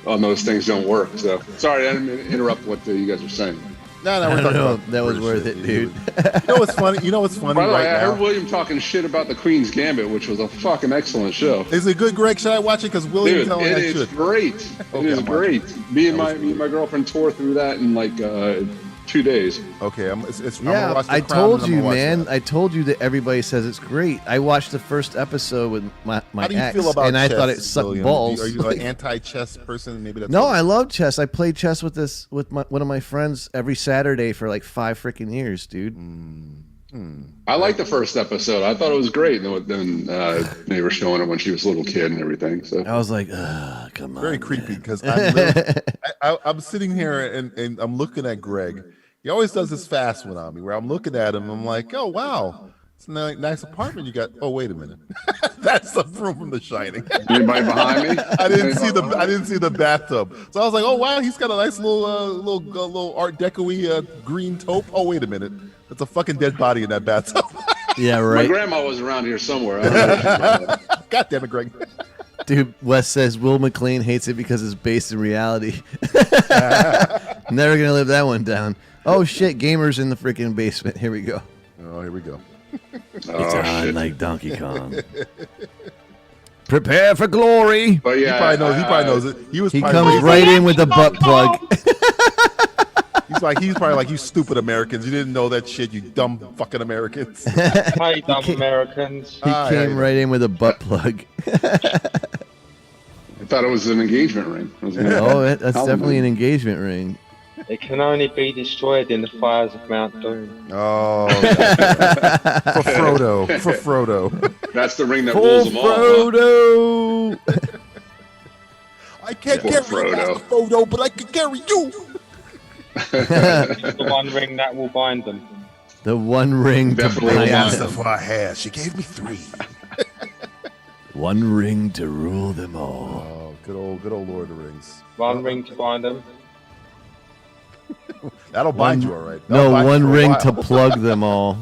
B: on those things don't work. So sorry, I didn't mean to interrupt what you guys were saying.
F: No,
D: we're talking about that was worth it, dude.
F: You know what's funny?
B: By the way, I heard William talking shit about the Queen's Gambit, which was a fucking excellent show.
F: Is it good, Greg? Should I watch it? Because William telling me I should.
B: It is great. It is great. Me and my girlfriend tore through that in like 2 days.
F: Okay,
D: I told you, man. I told you that everybody says it's great. I watched the first episode with my
F: How do you
D: ex,
F: feel about
D: and
F: chess,
D: I thought it sucked
F: William?
D: balls.
F: Are you an anti-chess person? Maybe that's
D: no. I love chess. I played chess with one of my friends every Saturday for like 5 freaking years, dude.
B: I liked the first episode. I thought it was great. And then they were showing it when she was a little kid and everything. So
D: I was like, come on.
F: Very creepy because I'm sitting here and I'm looking at Greg. He always does this fast one on me where I'm looking at him. I'm like, oh, wow. It's a nice apartment you got. Oh, wait a minute. That's the room from The Shining.
B: Anybody behind me?
F: I didn't see the bathtub. So I was like, oh, wow, he's got a nice little Art Deco-y green taupe. Oh, wait a minute. That's a fucking dead body in that bathtub.
D: Yeah,
B: My
D: right.
B: grandma was around here somewhere. I don't know.
F: God damn it, Greg.
D: Dude, Wes says Will McLean hates it because it's based in reality. Never gonna live that one down. Oh shit, gamers in the freaking basement. Here we go.
F: Oh, here we go.
D: It's
B: Oh,
D: on
B: shit.
D: like Donkey Kong. Prepare for glory.
B: But yeah,
F: He probably knows it.
D: He comes right in with the butt plug.
F: He's probably like, you stupid Americans. You didn't know that shit, you dumb fucking Americans.
H: Hey, dumb Americans.
D: He came right in with a butt plug.
B: I thought it was an engagement ring.
D: Oh, that's definitely an engagement ring.
H: It can only be destroyed in the fires of Mount Doom.
F: Oh, for Frodo.
B: That's the ring that
D: For
B: rules them all. Huh?
D: Frodo.
F: I can't
B: Poor
F: carry
B: Frodo.
F: Master Frodo, but I can carry you.
H: The one ring that will bind them.
D: The one ring
B: Definitely
D: to
B: will
D: bind
B: bind
D: them.
F: For her hair. She gave me 3.
D: One ring to rule them all.
F: Oh, good old Lord of the Rings.
H: One ring to bind them.
F: That'll bind you, all right.
D: No,
F: That'll bind you
D: one
F: for a
D: ring
F: while.
D: to plug them all.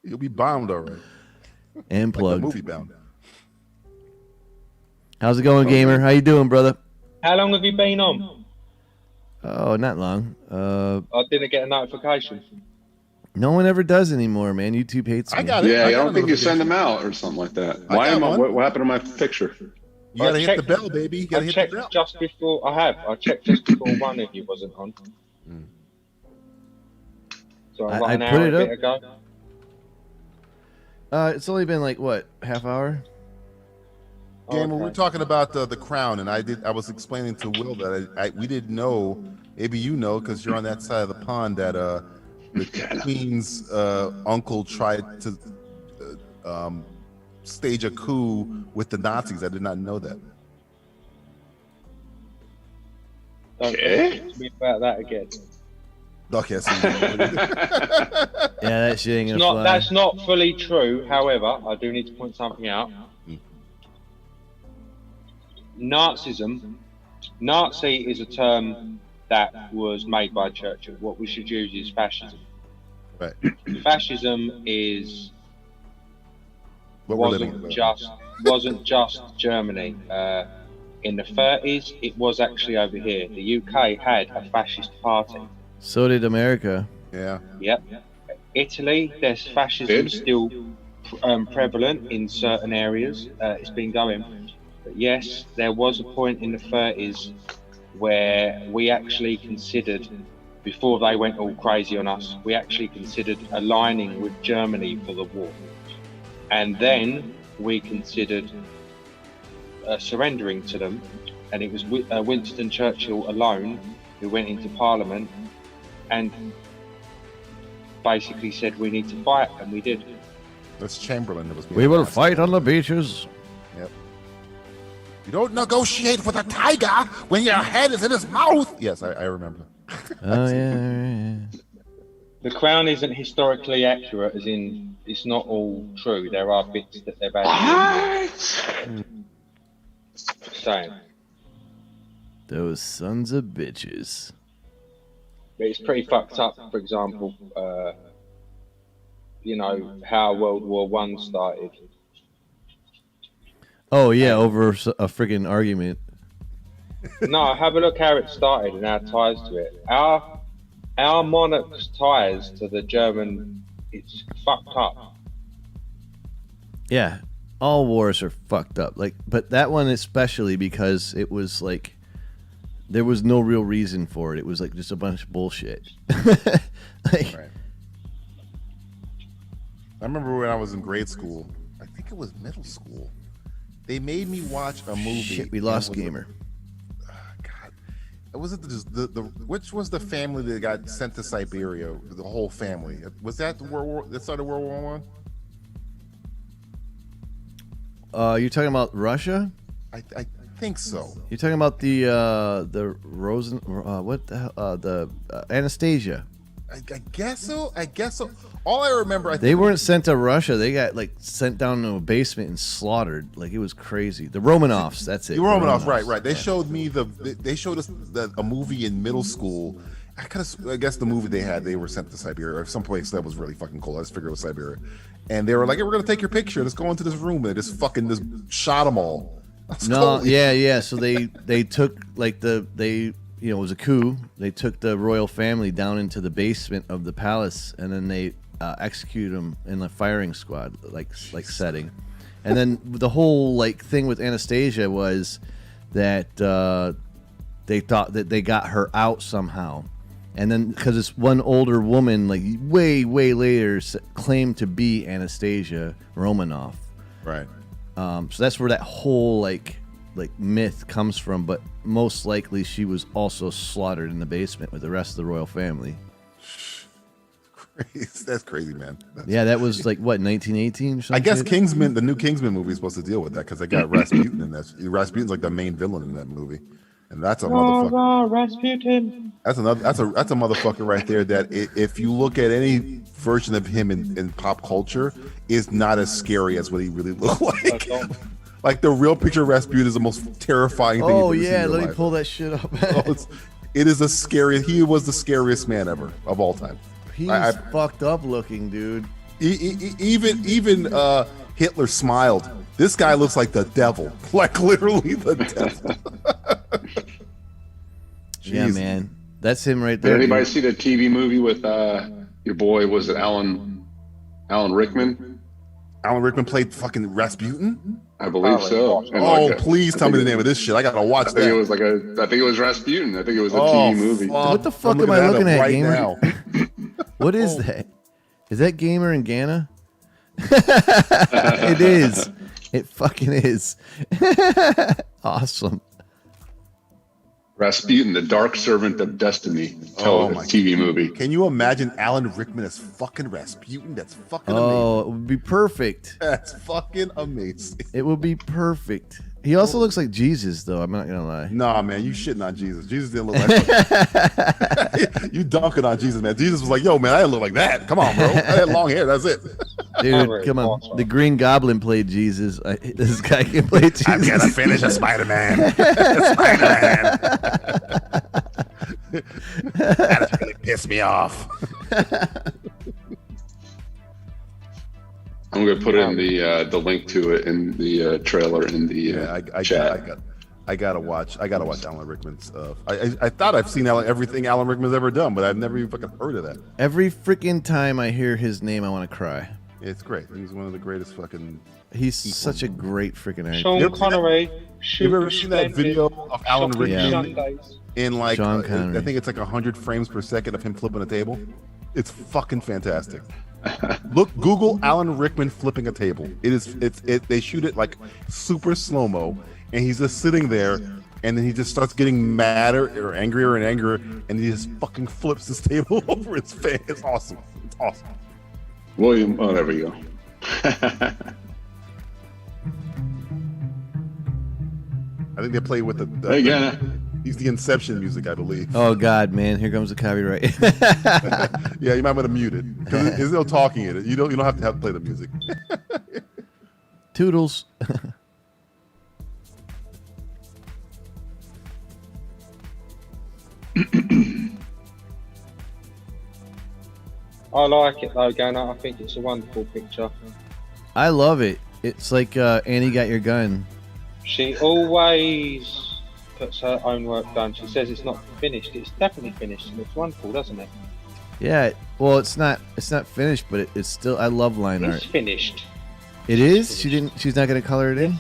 F: You'll be bound, all right.
D: And
F: Like the
D: plugged.
F: movie bound.
D: How's it going, gamer? How you doing, brother?
H: How long have you been on?
D: Oh, not long.
H: I didn't get a notification.
D: No one ever does anymore, man. YouTube hates me.
F: I got it.
B: Yeah, I
F: got
B: don't think you
F: notification.
B: send them out or something like that.
F: I
B: Why
F: got
B: am I?
F: one.
B: What happened to my picture?
F: You gotta
H: I
F: hit
H: checked-
F: the bell, baby. You gotta
H: I
F: hit
H: checked
F: the bell.
H: just before. I checked just before one of you wasn't on. So
D: I
H: about an
D: put
H: hour
D: it
H: a bit
D: up.
H: ago.
D: It's only been like what, half hour?
F: Gamer,
H: okay.
F: we're talking about the crown, and I was explaining to Will that we didn't know. Maybe you know because you're on that side of the pond that the Queen's uncle tried to stage a coup with the Nazis. I did not know that.
H: Don't
B: Okay.
H: talk to me about that again.
F: Okay, so
D: Yeah, that shit ain't gonna fly.
H: That's not fully true. However, I do need to point something out. Nazism. Nazi is a term that was made by Churchill. What we should use is fascism.
F: right.
H: Fascism is
F: What we're living
H: wasn't just Germany. In the 30s, it was actually over here. The UK had a fascist party.
D: So did America.
F: Yeah.
H: Yep. Italy, there's fascism still prevalent in certain areas. It's been going. But yes, there was a point in the 30s where we actually considered, before they went all crazy on us, we actually considered aligning with Germany for the war. And then we considered surrendering to them. And it was Winston Churchill alone who went into Parliament and basically said we need to fight, and we did.
F: That's Chamberlain that was.
D: We will fight on the beaches.
F: Yep. You don't negotiate with a tiger when your head is in his mouth. Yes, I remember.
D: Oh yeah.
H: The Crown isn't historically accurate, as in it's not all true. There are bits that they've added. Just saying.
D: Those sons of bitches.
H: But it's pretty fucked up. For example, you know how World War One started.
D: Oh yeah, over a friggin' argument.
H: No, have a look how it started and our ties to it. Our monarch's ties to the German, it's fucked up.
D: Yeah, all wars are fucked up. Like, but that one especially because it was like there was no real reason for it. It was like just a bunch of bullshit. Like,
F: Right. I remember when I was in grade school. I think it was middle school. They made me watch a movie.
D: shit, we
F: and
D: lost
F: it was
D: gamer.
F: God. Was it the which was the family that got sent to Siberia? The whole family. Was that the that started World War I?
D: You're talking about Russia?
F: I think so.
D: You're talking about the Anastasia.
F: I guess so. I guess so. All I remember,
D: They weren't sent to Russia. They got like sent down to a basement and slaughtered. Like it was crazy. The Romanovs. That's it.
F: The Romanovs, right. They showed me they showed us a movie in middle school. I guess the movie they were sent to Siberia or someplace that was really fucking cold. I just figured it was Siberia, and they were like, "Hey, we're gonna take your picture. Let's go into this room." And they just shot them all.
D: Yeah. So they took like it was a coup. They took the royal family down into the basement of the palace, and then they executed them in the firing squad like setting. And then the whole like thing with Anastasia was that they thought that they got her out somehow, and then because this one older woman like way later claimed to be Anastasia Romanov.
F: Right.
D: So that's where that whole like myth comes from, but most likely she was also slaughtered in the basement with the rest of the royal family.
F: That's crazy, man.
D: That was like what, 1918
F: I guess Kingsman, the new Kingsman movie is supposed to deal with that because they got Rasputin in that. Rasputin's like the main villain in that movie, and that's a motherfucker.
H: Rasputin.
F: That's a motherfucker right there. That if you look at any version of him in pop culture, is not as scary as what he really looked like. Like the real picture of Rasputin is the most terrifying thing.
D: Oh yeah, let me pull that shit up.
F: It is a scary. He was the scariest man ever of all time.
D: He's fucked up looking, dude.
F: Even Hitler smiled. This guy looks like the devil, like literally the devil.
D: Yeah, man, that's him right there.
B: Did anybody
D: dude.
B: see the TV movie with your boy? Was it Alan Rickman?
F: Alan Rickman played fucking Rasputin.
B: I believe so.
F: And please tell me the name of this shit. I gotta watch that.
B: I think it was Rasputin. I think it was a TV movie.
D: What the fuck am I looking at,
F: right
D: gamer?
F: now?
D: What is that? Is that Gamer in Ghana? It is. It fucking is. Awesome.
B: Rasputin, the Dark Servant of Destiny. TV movie.
F: Can you imagine Alan Rickman as fucking Rasputin? That's fucking amazing.
D: Oh, it would be perfect.
F: That's fucking amazing.
D: It would be perfect. He also looks like Jesus, though. I'm not gonna lie.
F: Nah, man, you shitting on Jesus. Jesus didn't look like you dunking on Jesus, man. Jesus was like, yo, man, I didn't look like that. Come on, bro. I had long hair. That's it.
D: Dude, come on. The Green Goblin played Jesus. This guy can play Jesus.
F: I'm gonna finish a Spider-Man. Spider-Man. That just really pissed me off.
B: I'm gonna put in the link to it in the trailer in the chat.
F: I gotta watch Alan Rickman's stuff. I thought I've seen everything Alan Rickman's ever done, but I've never even fucking heard of that.
D: Every freaking time I hear his name, I want to cry.
F: It's great. He's one of the greatest fucking.
D: He's such a great freaking actor.
H: Sean Connery.
F: You ever seen that video of Alan Rickman in like
D: Sean Connery.
F: I think it's like 100 frames per second of him flipping a table? It's fucking fantastic. Google Alan Rickman flipping a table. They shoot it like super slow-mo, and he's just sitting there, and then he just starts getting madder or angrier and angrier, and he just fucking flips his table over his face. It's awesome. It's awesome.
B: William, oh, there we go.
F: I think they play with he's the Inception music, I believe.
D: Oh God, man! Here comes the copyright.
F: Yeah, you might want to mute it because there's no talking in it. You don't have to play the music.
D: Toodles.
H: I like it though, Ghana. I think it's a wonderful picture.
D: I love it. It's like Annie Got Your Gun.
H: She always puts her own work done. She says it's not finished. It's definitely finished, and it's wonderful, doesn't it?
D: Yeah. Well, it's not finished, but it's still. I love line art.
H: It's finished.
D: It is. She's not gonna color it in.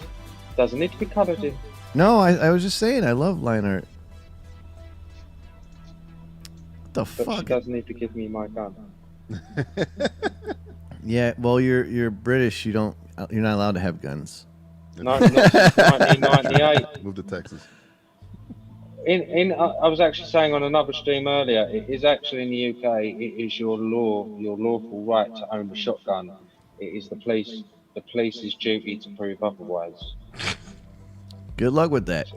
H: Doesn't need to be coloured in.
D: No, I was just saying. I love line art. What the
H: But
D: fuck?
H: she doesn't need to give me my gun.
D: Yeah. Well, you're British. You're not allowed to have guns.
H: 1998.
F: Move to Texas.
H: I was actually saying on another stream earlier, it is actually in the UK, it is your lawful right to own a shotgun. It is the police's duty to prove otherwise.
D: Good luck with that.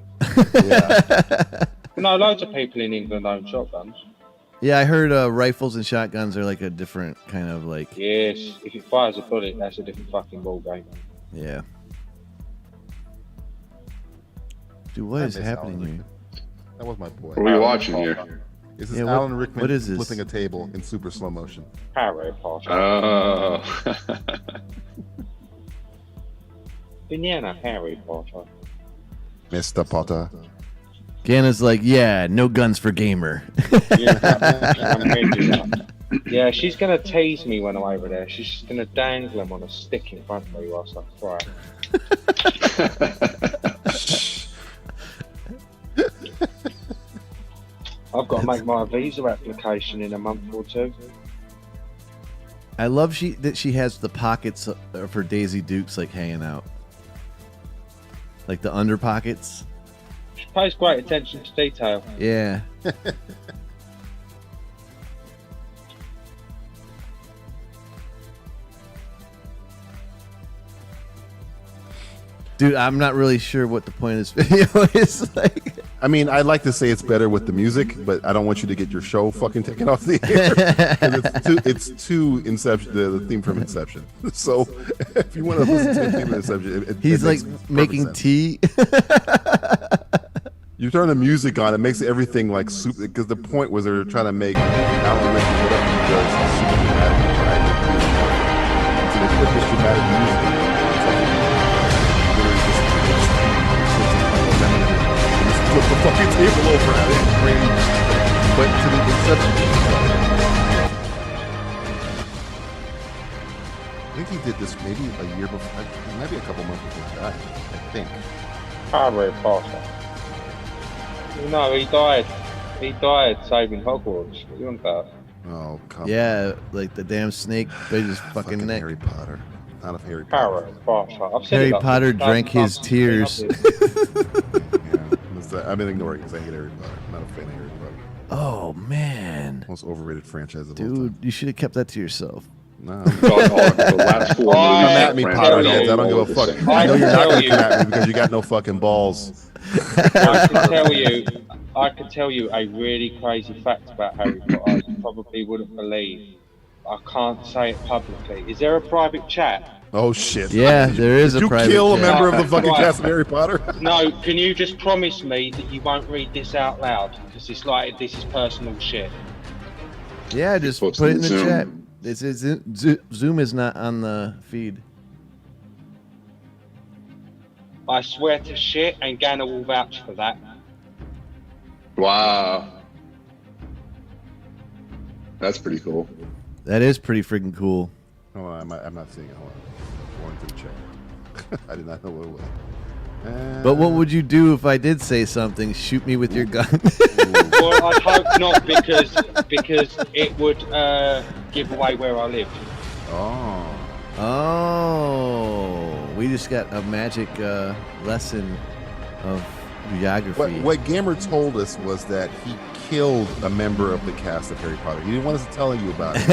H: No, loads of people in England own shotguns.
D: Yeah, I heard rifles and shotguns are like a different kind of like.
H: Yes, if it fires a bullet, that's a different fucking ball game.
D: Yeah. Dude, what is happening here?
F: That was my boy.
B: What are we watching here?
F: This is
D: Yeah,
F: Alan Rickman
D: what is this?
F: flipping a table in super slow motion.
H: Harry Potter.
B: Oh.
H: Banana Harry Potter.
F: Mr. Potter.
D: Ganna's like, yeah, no guns for gamer.
H: Yeah, she's gonna tease me when I'm over there. She's just gonna dangle him on a stick in front of me whilst I cry. I've got to make my visa application in a month or two.
D: I love that she has the pockets of her Daisy Dukes like hanging out, like the under pockets.
H: She pays great attention to detail.
D: Yeah. Dude, I'm not really sure what the point of this video is. Like,
F: I mean, I'd like to say it's better with the music, but I don't want you to get your show fucking taken off the air. it's too Inception, the theme from Inception. So if you want to listen to the theme of Inception,
D: he's
F: it
D: like
F: makes
D: making
F: sense.
D: tea.
F: You turn the music on, it makes everything like super. Because the point was they were trying to make Alan Rickman whatever he does super dramatic, right? So they put this dramatic music. Flip the fucking table over at it, crazy. But to the Inception. I think he did this maybe a year before, maybe a couple months before he died. I think.
H: Harry Potter. No, he died. He died saving Hogwarts. What do you want about?
F: Oh, come
D: Yeah, like the damn snake bit his
F: on.
D: fucking neck.
F: Harry Potter. Not of Harry Potter.
H: Harry Potter. I've said
D: Harry
H: it like
D: Potter
H: 6,000
D: drank his
H: times.
D: tears.
F: I've been ignoring because I hate Harry Potter. I'm not a fan of Harry Potter.
D: Oh man,
F: Most overrated franchise of all
D: dude,
F: time.
D: you should have kept that to yourself.
F: No.
B: The last four
H: Oh,
B: movies
F: Come at me,
B: franchise
F: Potter
B: are
F: heads. I don't give a
B: all the
F: fuck.
B: same.
F: I know you're not
H: tell
F: going to
H: you.
F: come at me because you got no fucking balls.
H: I can tell you a really crazy fact about Harry Potter you probably wouldn't believe. I can't say it publicly. Is there a private chat?
F: Oh shit.
D: Yeah, there is
F: Did
D: a
F: you
D: private
F: kill a
D: chat.
F: member of the fucking
H: Right.
F: cast of Harry Potter?
H: No, can you just promise me that you won't read this out loud? Because it's like, this is personal shit.
D: Yeah, just
B: Post
D: put it in the
B: Zoom.
D: chat. Zoom is not on the feed.
H: I swear to shit, and Ganna will vouch for that.
B: Wow. That's pretty cool.
D: That is pretty freaking cool.
F: Hold on, I'm not seeing it. Hold on. Going to the chat. I did not know what it was.
D: But what would you do if I did say something? Shoot me with your gun.
H: Well, I hope not, because it would give away where I live.
F: Oh.
D: Oh, we just got a magic lesson of geography.
F: What Gamer told us was that he killed a member of the cast of Harry Potter. He didn't want us to tell you about it,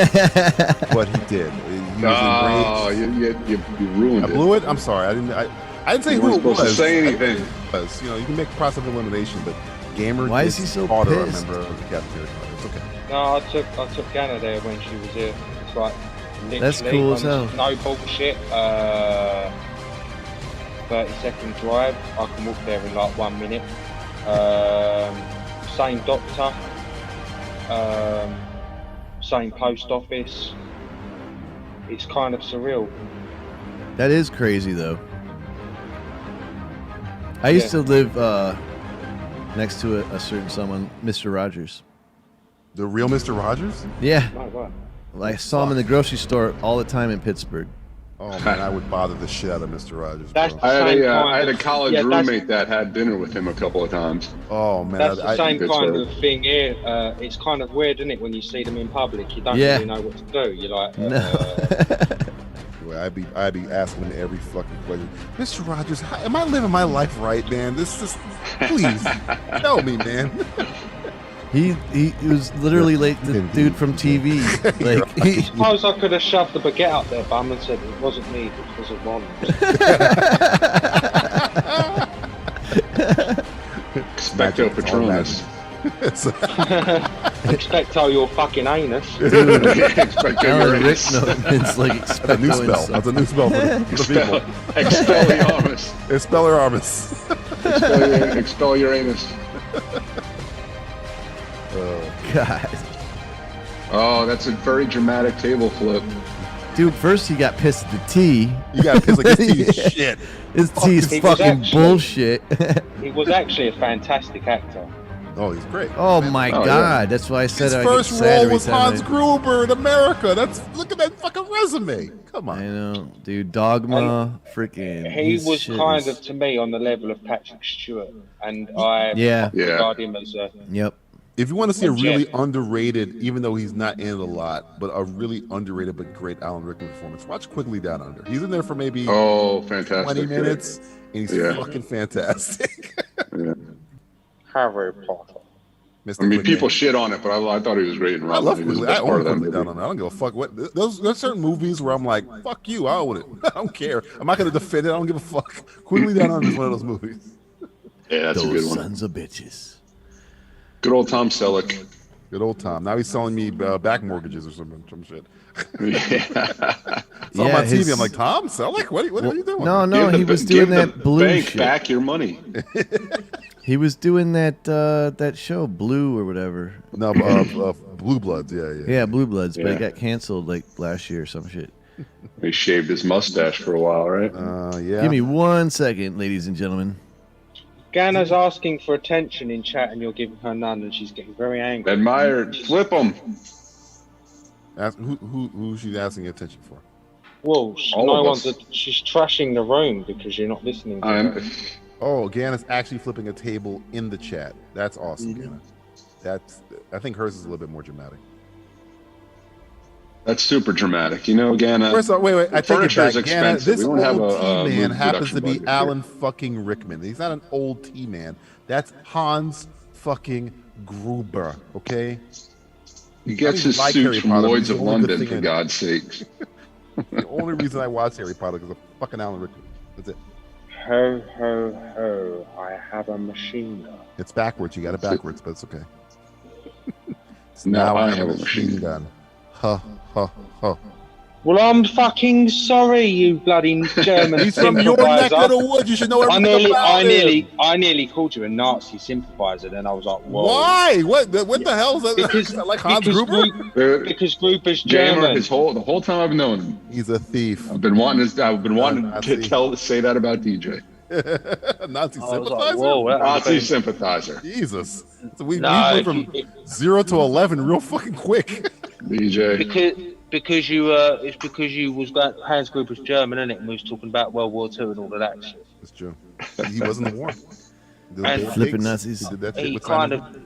F: but he did. He was
B: Oh,
F: enraged.
B: you ruined
F: I
B: it.
F: blew it. I'm sorry. I didn't say
B: You
F: who
B: weren't
F: it was.
B: supposed to say anything.
F: You know, you can make process of elimination, but Gamer.
D: Why
F: did
D: is he so
F: harder a
D: pissed?
F: member of the cast of Harry Potter. It's okay.
H: No, I took Ganna there when she was here. It's like, literally,
D: That's cool as hell.
H: No bullshit. 30-second drive. I can walk there in like 1 minute. Same doctor. Same post office. It's kind of surreal.
D: That is crazy, though. I used to live next to a certain someone, Mr. Rogers.
F: The real Mr. Rogers?
D: Yeah,
H: No, right.
D: I saw him in the grocery store all the time in Pittsburgh.
F: Oh man, I would bother the shit out of Mr. Rogers.
H: That's
F: Bro.
B: I had
H: Same
B: a
H: kind
B: I had a
H: of-
B: college
H: yeah, that's-
B: roommate that had dinner with him a couple of times.
F: Oh man,
H: That's the same
B: it's
H: kind
B: a-
H: of thing here. It's kind of weird, isn't it, when you see them in public? You don't
D: Yeah.
H: really know what to do. You're like,
D: No.
F: way. I'd be asking him every fucking question. Mr. Rogers, am I living my life right, man? Please tell me, man.
D: He was literally like the dude from TV. Like,
H: I suppose I could have shoved the baguette up their bum and said it wasn't me, it was Ron.
B: Expecto Patronus.
H: Expecto your fucking anus.
B: Expecto Uranus.
D: It's like
F: That's a new spell. That's a new spell for the people.
B: Expelliarmus.
F: Expelliarmus.
B: Expel Uranus.
F: Oh.
D: God.
B: Oh, that's a very dramatic table flip.
D: Dude, first he got pissed at the tea.
F: You got pissed like his tea's shit.
D: His tea's
H: He was
D: fucking
H: actually-
D: bullshit.
H: He was actually a fantastic actor.
F: Oh, he's great.
D: Oh my
B: Oh,
D: God. That's why I said
F: His
D: I
F: first
D: get sad
F: role
D: every
F: was
D: time
F: Hans
D: I-
F: Gruber in America. Look at that fucking resume. Come
D: I
F: on.
D: know, dude. Dogma, freaking.
H: He
D: his
H: was
D: shit
H: kind
D: is-
H: of, to me, on the level of Patrick Stewart, and I
D: Yeah.
H: regard him as a.
D: Yep.
F: If you want to see a really
H: Yeah.
F: underrated, even though he's not in it a lot, but a really underrated but great Alan Rickman performance, watch Quickly Down Under. He's in there for maybe
B: Oh, fantastic.
F: 20 minutes, and he's
B: Yeah.
F: fucking fantastic.
B: Yeah.
H: Harry Potter.
F: Mr.
B: I mean,
F: Quickly.
B: people shit on it, but I thought he was great in
F: I
B: Robin.
F: love
B: He was the
F: Quickly. I
B: best part
F: own
B: of that
F: Quickly Down
B: movie.
F: Under. I don't give a fuck what. There's certain movies where I'm like, fuck you, I own it. I don't care. I'm not going to defend it. I don't give a fuck. Quickly Down Under is one of those movies.
B: Yeah, that's a
D: Those
B: good one.
D: sons of bitches.
B: Good old Tom Selleck.
F: Good old Tom. Now he's selling me back mortgages or some shit.
B: Yeah.
F: It's on my
D: his-
F: TV. I'm like, Tom Selleck? What are you doing?
D: No,
B: Give
D: he
B: the-
D: was
B: give
D: doing that
B: the
D: blue
B: bank
D: shit.
B: back your money.
D: He was doing that show, Blue or whatever.
F: No, Blue Bloods. Yeah.
D: Yeah, Blue Bloods, but
B: Yeah.
D: it got canceled like last year or some shit.
B: He shaved his mustache for a while, right?
F: Yeah.
D: Give me 1 second, ladies and gentlemen.
H: Ganna's asking for attention in chat, and you're giving her none, and she's getting very angry.
B: Admire, flip him.
F: Ask, who she's asking attention for?
H: Well,
B: All
H: no
B: of
H: one's.
B: us.
H: She's trashing the room because you're not listening to her.
F: Oh, Ganna's actually flipping a table in the chat. That's awesome, Ganna. I think hers is a little bit more dramatic.
B: That's super dramatic. You know, again,
F: First of all, wait, I take it
B: furniture
F: back.
B: is
F: Ganna,
B: expensive.
F: this
B: We
F: old
B: don't have a
F: T-man
B: movie
F: happens
B: production
F: to be
B: budget.
F: Alan fucking Rickman. He's not an old T-man. That's Hans fucking Gruber, okay?
B: he gets
F: I
B: his
F: like Harry
B: suits from
F: Potter,
B: Lloyd's
F: but
B: of
F: the only good
B: London,
F: thing
B: for
F: in it-
B: God's sake.
F: The only reason I watch Harry Potter is because of fucking Alan Rickman. That's it.
H: Ho, ho, ho, I have a machine gun.
F: It's backwards. You got it backwards, but it's okay. It's
B: Now I have a machine
F: gun. Ha, ha, ha.
H: Well, I'm fucking sorry, you bloody German
F: He's from your neck
H: sympathiser.
F: of the woods. You should know everything about him.
H: I nearly called you a Nazi sympathizer. Then I was like, whoa.
F: Why? What the hell is that?
H: Because,
F: Is that like Hans
H: because
F: Gruber?
H: because Gruber's
B: Gamer,
H: German.
B: the whole time I've known him,
F: He's a thief.
B: I've been wanting to
F: Nazi.
B: say that about DJ.
F: Nazi
H: I was like,
F: sympathizer?
H: whoa, that was
B: Nazi sympathizer.
F: Jesus. So we
H: No,
F: went from 0 to 11 real fucking quick.
B: DJ.
H: because you it's because you was going Hans Gruber's German, innit? And we was talking about World War II and all of that shit.
F: That's true. He wasn't in the war. He did
H: And
F: the
D: flipping
F: pigs.
D: Nazis.
F: He did that shit
H: He
F: with
H: kind
F: Simon.
H: of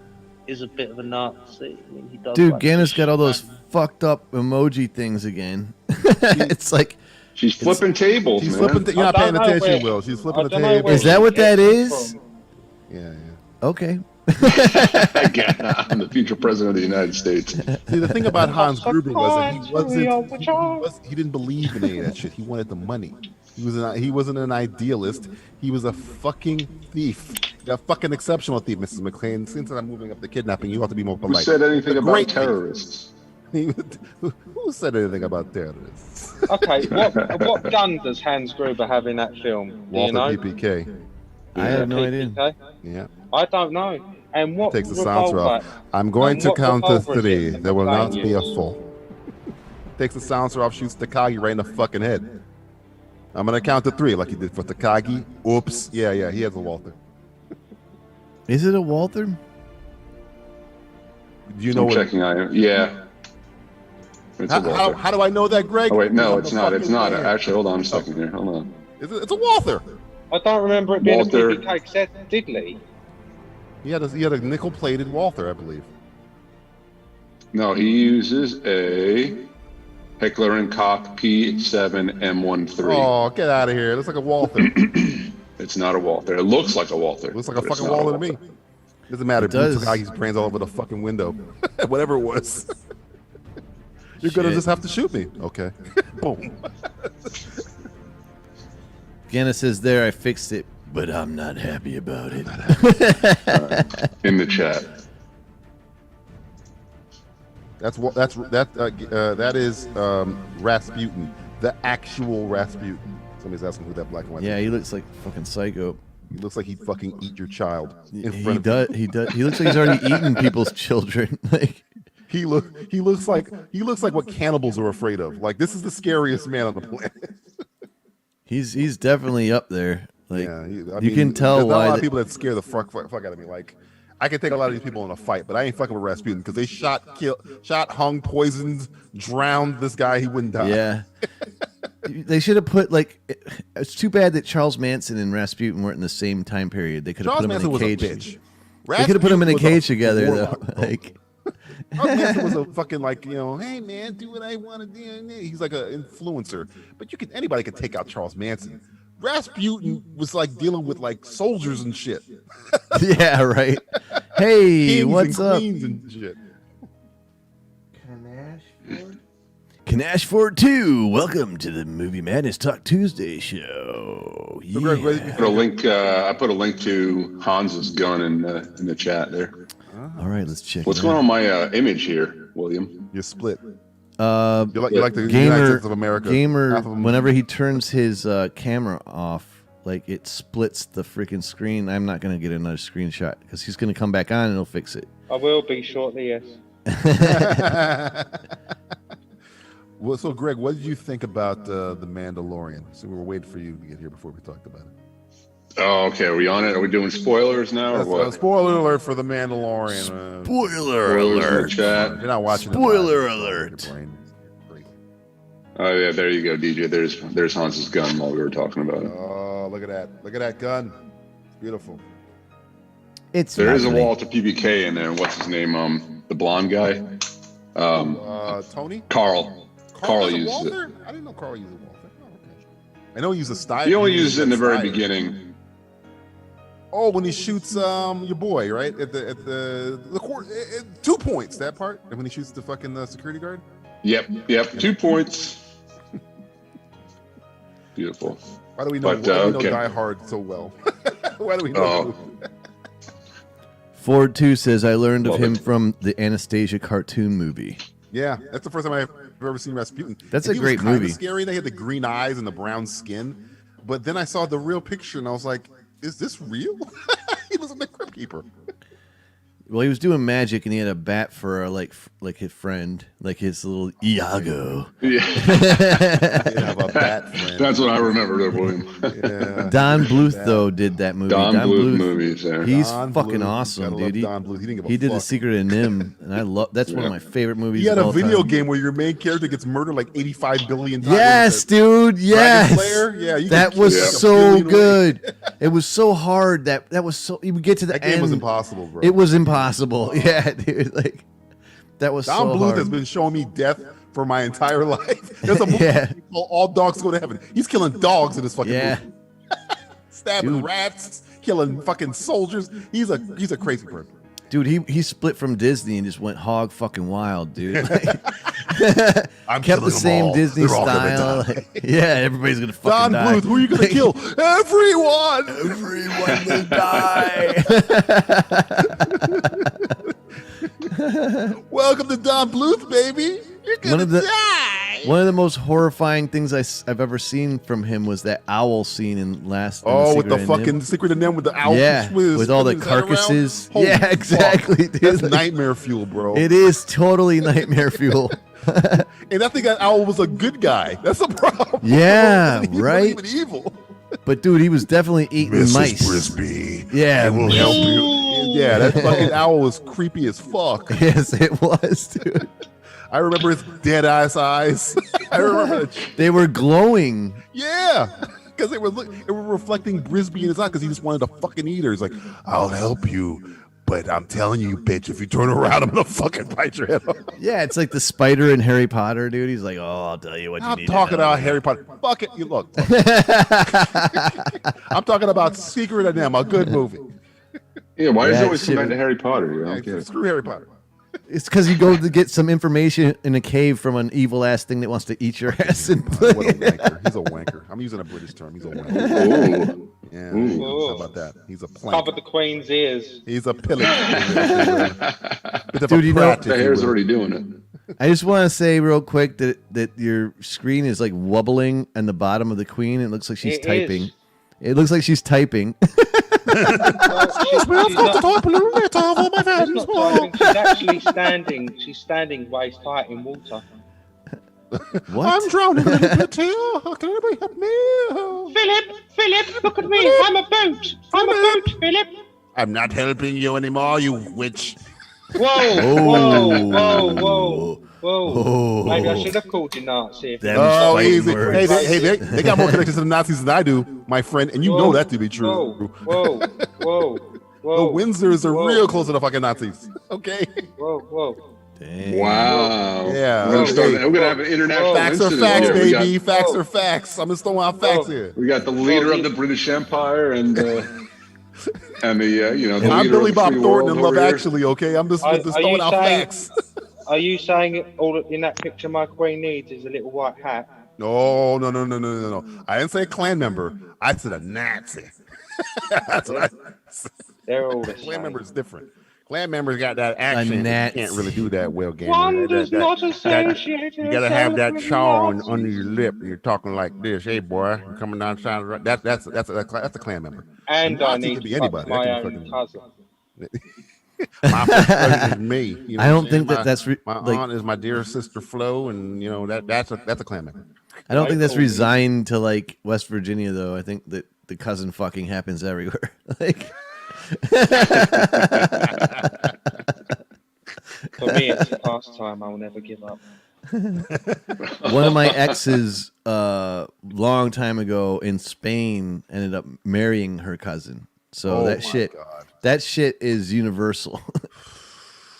H: is a bit of a Nazi. I mean, he does
D: Dude,
H: like
D: Ganna's got all
H: shit.
D: those fucked up emoji things again. It's like,
B: She's flipping tables,
F: She's
B: man.
F: flipping. You're
H: I
F: not paying
H: don't know
F: attention,
H: where-
F: Will. She's
H: I
F: flipping the
H: don't know
F: table.
H: where
D: Is that
H: she
D: what that
H: gets it
D: is?
H: from.
F: Yeah.
D: okay.
B: Again, I'm the future president of the United States.
F: See, the thing about Hans Gruber was that
H: Country
F: he didn't believe in any of that shit. He wanted the money. He wasn't an idealist. He was a fucking thief. A fucking exceptional thief, Mrs. McLean. Since I'm moving up the kidnapping, you have to be more
B: Who
F: polite.
B: said anything
F: A
B: about
F: great thief.
B: terrorists?
F: Who said anything about terrorists?
H: Okay, what gun does Hans Gruber have in that film? Do you
F: Walter
H: know?
F: PPK.
D: I have no idea.
H: PPK?
F: Yeah.
H: I don't know. And what
F: Takes the silencer off.
H: revolver?
F: I'm going
H: And
F: to
H: what
F: count to
H: revolver is
F: 3.
H: it?
F: There will not
H: Thank
F: be
H: you.
F: a full. Takes the silencer off, shoots Takagi right in the fucking head. I'm gonna count to 3 like he did for Takagi. Oops. Yeah, he has a Walther.
D: Is it a Walther?
F: Do you know
B: I'm
F: what?
B: checking on you. Yeah. It's a Walther.
F: How do I know that, Greg?
B: Oh wait, no,
F: Because
B: it's
F: I'm a
B: not. It's
F: fucking
B: not.
F: man.
B: Actually, hold on a second here. Hold on.
F: It's a Walther.
H: I don't remember it being
B: Walter.
H: a PPK. 'Cause that Diddley.
F: He had a nickel-plated Walther, I believe.
B: No, he uses a. Heckler and Koch P7M13.
F: Oh, get out of here! It looks like a Walther.
B: It's not a Walther. It looks like a Walther.
F: Looks like a
B: but it's
F: fucking
B: not a
F: Walther to me. Doesn't matter.
D: It does.
F: Took Aggie's brains all over the fucking window. Whatever it was. You're gonna
D: Shit.
F: just have to shoot me. Okay. Boom.
D: Ganna says there, I fixed it, but I'm not happy about it.
B: In the chat.
F: That is Rasputin, the actual Rasputin. Somebody's asking who that black and white.
D: Yeah, he looks like fucking psycho.
F: He looks like he'd fucking eat your child in
D: He
F: front of
D: does.
F: you.
D: He does. He looks like he's already eaten people's children. Like
F: He looks like what cannibals are afraid of. Like, this is the scariest man on the planet.
D: he's definitely up there. Like
F: Yeah,
D: you can tell
F: there's not
D: why.
F: a lot of people that scare the fuck out of me. Like, I can take a lot of these people in a fight, but I ain't fucking with Rasputin because they shot, hung, poisoned, drowned this guy. He wouldn't die.
D: Yeah. They should have put like. It's too bad that Charles Manson and Rasputin weren't in the same time period. They could have
F: Charles
D: put them
F: Manson
D: in a
F: was a
D: cage.
F: bitch.
D: They could have put them in a
F: Rasputin was
D: cage together though.
F: warlock, bro.
D: Like
F: Charles Manson was a fucking hey man, do what I want to do. He's like an influencer, but anybody could take out Charles Manson. Rasputin was like dealing with like soldiers and shit.
D: yeah, right. Hey,
F: Kings
D: what's
F: and
D: up?
F: queens and shit.
D: Canashford 2, welcome to the Movie Madness Talk Tuesday show.
F: So, Greg, what did
D: Yeah.
F: you
B: I put a link to Hans's gun in the chat there.
D: All right, let's check.
B: What's
D: it
B: going
D: out.
B: on my image here, William?
F: You're split.
D: You're
F: You're like the United
D: gamer.
F: States of America.
D: Gamer.
F: Half of them-
D: Whenever he turns his camera off, like it splits the freaking screen. I'm not gonna get another screenshot because he's gonna come back on and he'll fix it.
H: I will be shortly, yes.
F: Well, so Greg, what did you think about the Mandalorian? So we were waiting for you to get here before we talked about it.
B: Oh, okay. Are we on it? Are we doing spoilers now or
F: That's,
B: what?
F: spoiler alert for the Mandalorian.
D: Spoiler
B: Spoilers in the
D: alert!
B: chat.
F: If you're not watching.
D: Spoiler
F: it,
D: alert.
F: your brain is crazy.
B: Oh yeah, there you go, DJ. There's Hans's gun while we were talking about it.
F: Oh, look at that! Look at that gun. It's beautiful.
D: It's
B: There is a
D: lovely.
B: Walter PBK in there. What's his name? The blonde guy.
F: Tony.
B: Carl. Carl
F: uses
B: uses it.
F: Walther? I didn't know Carl used a Walther. Oh, okay. I know he used a style.
B: He only uses it in the very
F: Steyer.
B: beginning.
F: Oh, when he shoots your boy, right? At the court, 2 points, that part. And when he shoots the fucking security guard.
B: Yep. 2 points. Beautiful.
F: Why do we know,
B: okay.
F: Die Hard so well? Why do we know?
B: Oh.
D: Ford 2 says I learned of
B: Love
D: him
B: it.
D: from the Anastasia cartoon movie.
F: Yeah, that's the first time I've ever seen Rasputin.
D: That's
F: And
D: a
F: he was
D: great
F: kinda
D: movie.
F: Scary. They had the green eyes and the brown skin, but then I saw the real picture and I was like, "Is this real?" He was the Crypt Keeper.
D: Well, he was doing magic and he had a bat for like his friend, like his little Iago.
B: Yeah.
F: You have a bat friend.
B: That's what I remember there, William.
F: Yeah.
D: Don Bluth though did that movie.
B: Don Bluth movies there.
D: He's
F: Don
D: fucking
F: Bluth.
D: awesome,
F: Gotta
D: dude.
F: love Don Bluth. He didn't give a
D: He did
F: fuck.
D: The Secret of Nim, and I love. That's one of my favorite movies.
F: He had
D: of
F: a
D: all
F: video
D: time.
F: game where your main character gets murdered like 85 billion times.
D: Yes, dude. Yes.
F: Slayer? Yeah, you
D: that
F: can
D: was
F: kill like a
D: so
F: billion
D: good. It was so hard that was so. You would get to the
F: That
D: end.
F: game was impossible, bro.
D: It was impossible. Yeah, dude. Like that was
F: Don
D: so
F: Bluth
D: hard.
F: has been showing me death for my entire life. There's a movie
D: Yeah.
F: called All Dogs Go to Heaven. He's killing dogs in this fucking
D: Yeah.
F: movie. Stabbing
D: Dude.
F: rats, killing fucking soldiers. He's a crazy person.
D: Dude, he split from Disney and just went hog fucking wild, dude. Like,
F: I'm
D: kept
F: killing
D: the
F: them
D: same
F: all.
D: Disney
F: They're all gonna
D: style.
F: die.
D: Like, yeah, everybody's gonna fucking
F: Don
D: die.
F: Bluth, who are you gonna kill? Everyone.
D: Everyone will die.
F: Welcome to Don Bluth, baby. You're gonna
D: One of the-
F: die.
D: One of the most horrifying things I've ever seen from him was that owl scene in last. in
F: Oh, with the
D: Secret of
F: fucking
D: Nim.
F: Secret of Nim with the owl.
D: Yeah, with all the
F: spinning his head around.
D: carcasses.
F: Holy
D: Yeah,
F: fuck.
D: exactly, dude.
F: That's
D: Like,
F: nightmare fuel, bro.
D: it is totally nightmare fuel.
F: And I think that owl was a good guy. That's the problem.
D: Yeah,
F: He wasn't
D: right?
F: even evil.
D: But dude, he was definitely eating mice.
F: Brisby,
D: Yeah,
F: will help you. Yeah, that fucking owl was creepy as fuck.
D: Yes, it was, dude.
F: I remember his dead ass eyes. I remember that.
D: They were glowing.
F: Yeah, because it were reflecting Brisby in his eye because he just wanted to fucking eat her. He's like, I'll help you, But I'm telling you, bitch, if you turn around, I'm gonna fucking bite your head off.
D: Yeah, it's like the spider in Harry Potter, dude. He's like, oh, I'll tell you what you
F: I'm
D: need.
F: talking about Harry Potter. Fuck it, you look. I'm talking about Secret of Them, a good movie.
B: Yeah, why does
D: Yeah,
B: it always come
D: shit.
B: back to Harry Potter? You know? I don't
F: Yeah,
B: get it.
F: screw Harry Potter.
D: It's because you go to get some information in a cave from an evil ass thing that wants to eat your ass. And
F: What a wanker. He's a wanker. I'm using a British term. He's a wanker.
B: Ooh.
F: Yeah.
B: Ooh.
F: How about that? He's a plank.
H: Cover the Queen's ears.
F: He's a pillage. Bit of
D: Dude,
F: a
D: you know-
F: prat,
B: The
F: if you
B: hair's
F: will.
B: already doing it.
D: I just want to say real quick that your screen is like wobbling on the bottom of the Queen. It looks like she's
H: It
D: typing.
H: is.
D: It looks like she's typing.
H: She's not typing. She's actually standing. She's standing waist height in water.
D: What?
F: I'm drowning a little bit here. Can anybody help me?
H: Philip, look at me. I'm a boat. Philip.
F: I'm not helping you anymore, you witch.
H: Whoa.
D: Oh.
H: Maybe I should have called you Nazi.
D: Them
F: Oh,
D: fighting
F: easy.
D: words.
F: Hey, they got more connections to the Nazis than I do, my friend, and you know that to be true.
H: Whoa.
F: The Windsors are real close to the fucking Nazis. Okay.
H: Whoa.
D: Damn.
B: Wow.
F: Yeah.
B: We're gonna have an international
F: Facts are
B: incident
F: facts,
B: here.
F: baby. Facts are facts. I'm just throwing out facts here.
B: We got the leader of the British Empire and the
F: And
B: leader
F: I'm Billy
B: of the
F: Bob
B: free
F: Thornton
B: world
F: in Love
B: over here.
F: Actually, okay? I'm just
H: Are
F: throwing
H: you
F: out
H: saying-
F: facts.
H: Are you saying all in that picture my Queen needs is a little white hat?
F: No. I didn't say a Klan member. I said a Nazi. That's what I said.
H: They're all the
F: Klan
H: same.
F: member is different. Clan members got that accent.
D: Nazi.
F: You can't really do that well, gamer.
H: One does not
F: You
H: associate
F: gotta have that
H: yourself
F: chaw
H: with
F: under your lip, and you're talking like this. Hey, boy, you're coming down south. That's a Klan member.
H: And
F: A
H: I
F: Nazi
H: need
F: could be
H: to
F: anybody.
H: fuck my
F: That could
H: own
F: be
H: cousin.
F: My first cousin is me. You know
D: I
F: what
D: don't
F: I'm
D: think
F: saying?
D: that's
F: my
D: like.
F: aunt is my dear sister Flo, and you know that's a Klan member.
D: I don't think that's resigned to like West Virginia though. I think that the cousin fucking happens everywhere. Like.
H: For me, it's a pastime I'll never give up.
D: One of my exes, long time ago in Spain, ended up marrying her cousin. So
F: Oh
D: that
F: my
D: shit,
F: God.
D: that shit is universal.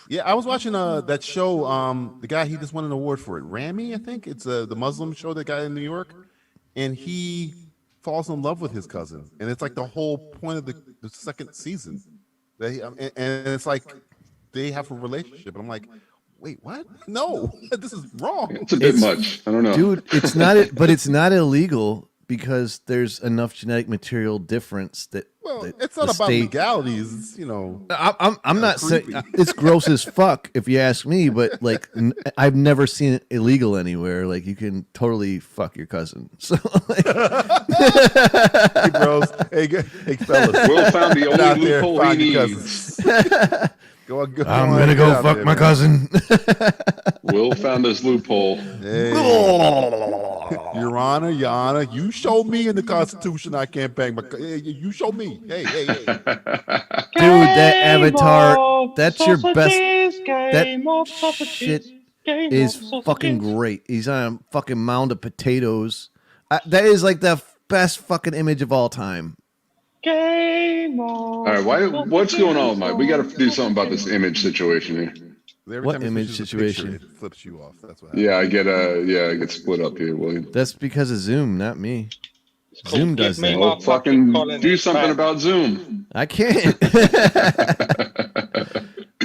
F: Yeah, I was watching that show. The guy, he just won an award for it. Rami, I think it's the Muslim show. That guy in New York, and he falls in love with his cousin, and it's like the whole point of the second season. That and it's like they have a relationship, and I'm like, wait, what? No, this is wrong.
B: It's a bit much. I don't know.
D: Dude, it's not, but it's not illegal because there's enough genetic material difference that.
F: Well,
D: that
F: it's not
D: the
F: about
D: state-
F: legalities. It's,
D: I'm not saying
F: creepy.
D: it's gross as fuck if you ask me, but like I've never seen it illegal anywhere. Like you can totally fuck your cousin. So like,
F: Hey, bros. Hey, fellas.
B: Will found the
F: Get out
B: only
F: there,
B: loophole
F: find
B: he
F: your
B: needs.
F: Go on,
D: I'm
F: on,
D: gonna
F: get
D: go
F: out
D: fuck
F: there,
D: my
F: man.
D: cousin.
B: Will found this loophole.
F: Hey. Your Honor, you show me in the Constitution I can't bang my. You show me. Hey.
D: Dude, that Avatar, that's your best. That shit is fucking great. He's on a fucking mound of potatoes. That is like the best fucking image of all time.
B: All right, what's going on, Mike? We got to do something about this image situation here.
F: Every
D: What
F: time it
D: image
F: switches a picture,
D: situation?
F: it flips you off. That's what happens.
B: Yeah, I get split up here, William.
D: That's because of Zoom, not me. Zoom does that.
B: Well, fucking do something about Zoom.
D: I can't.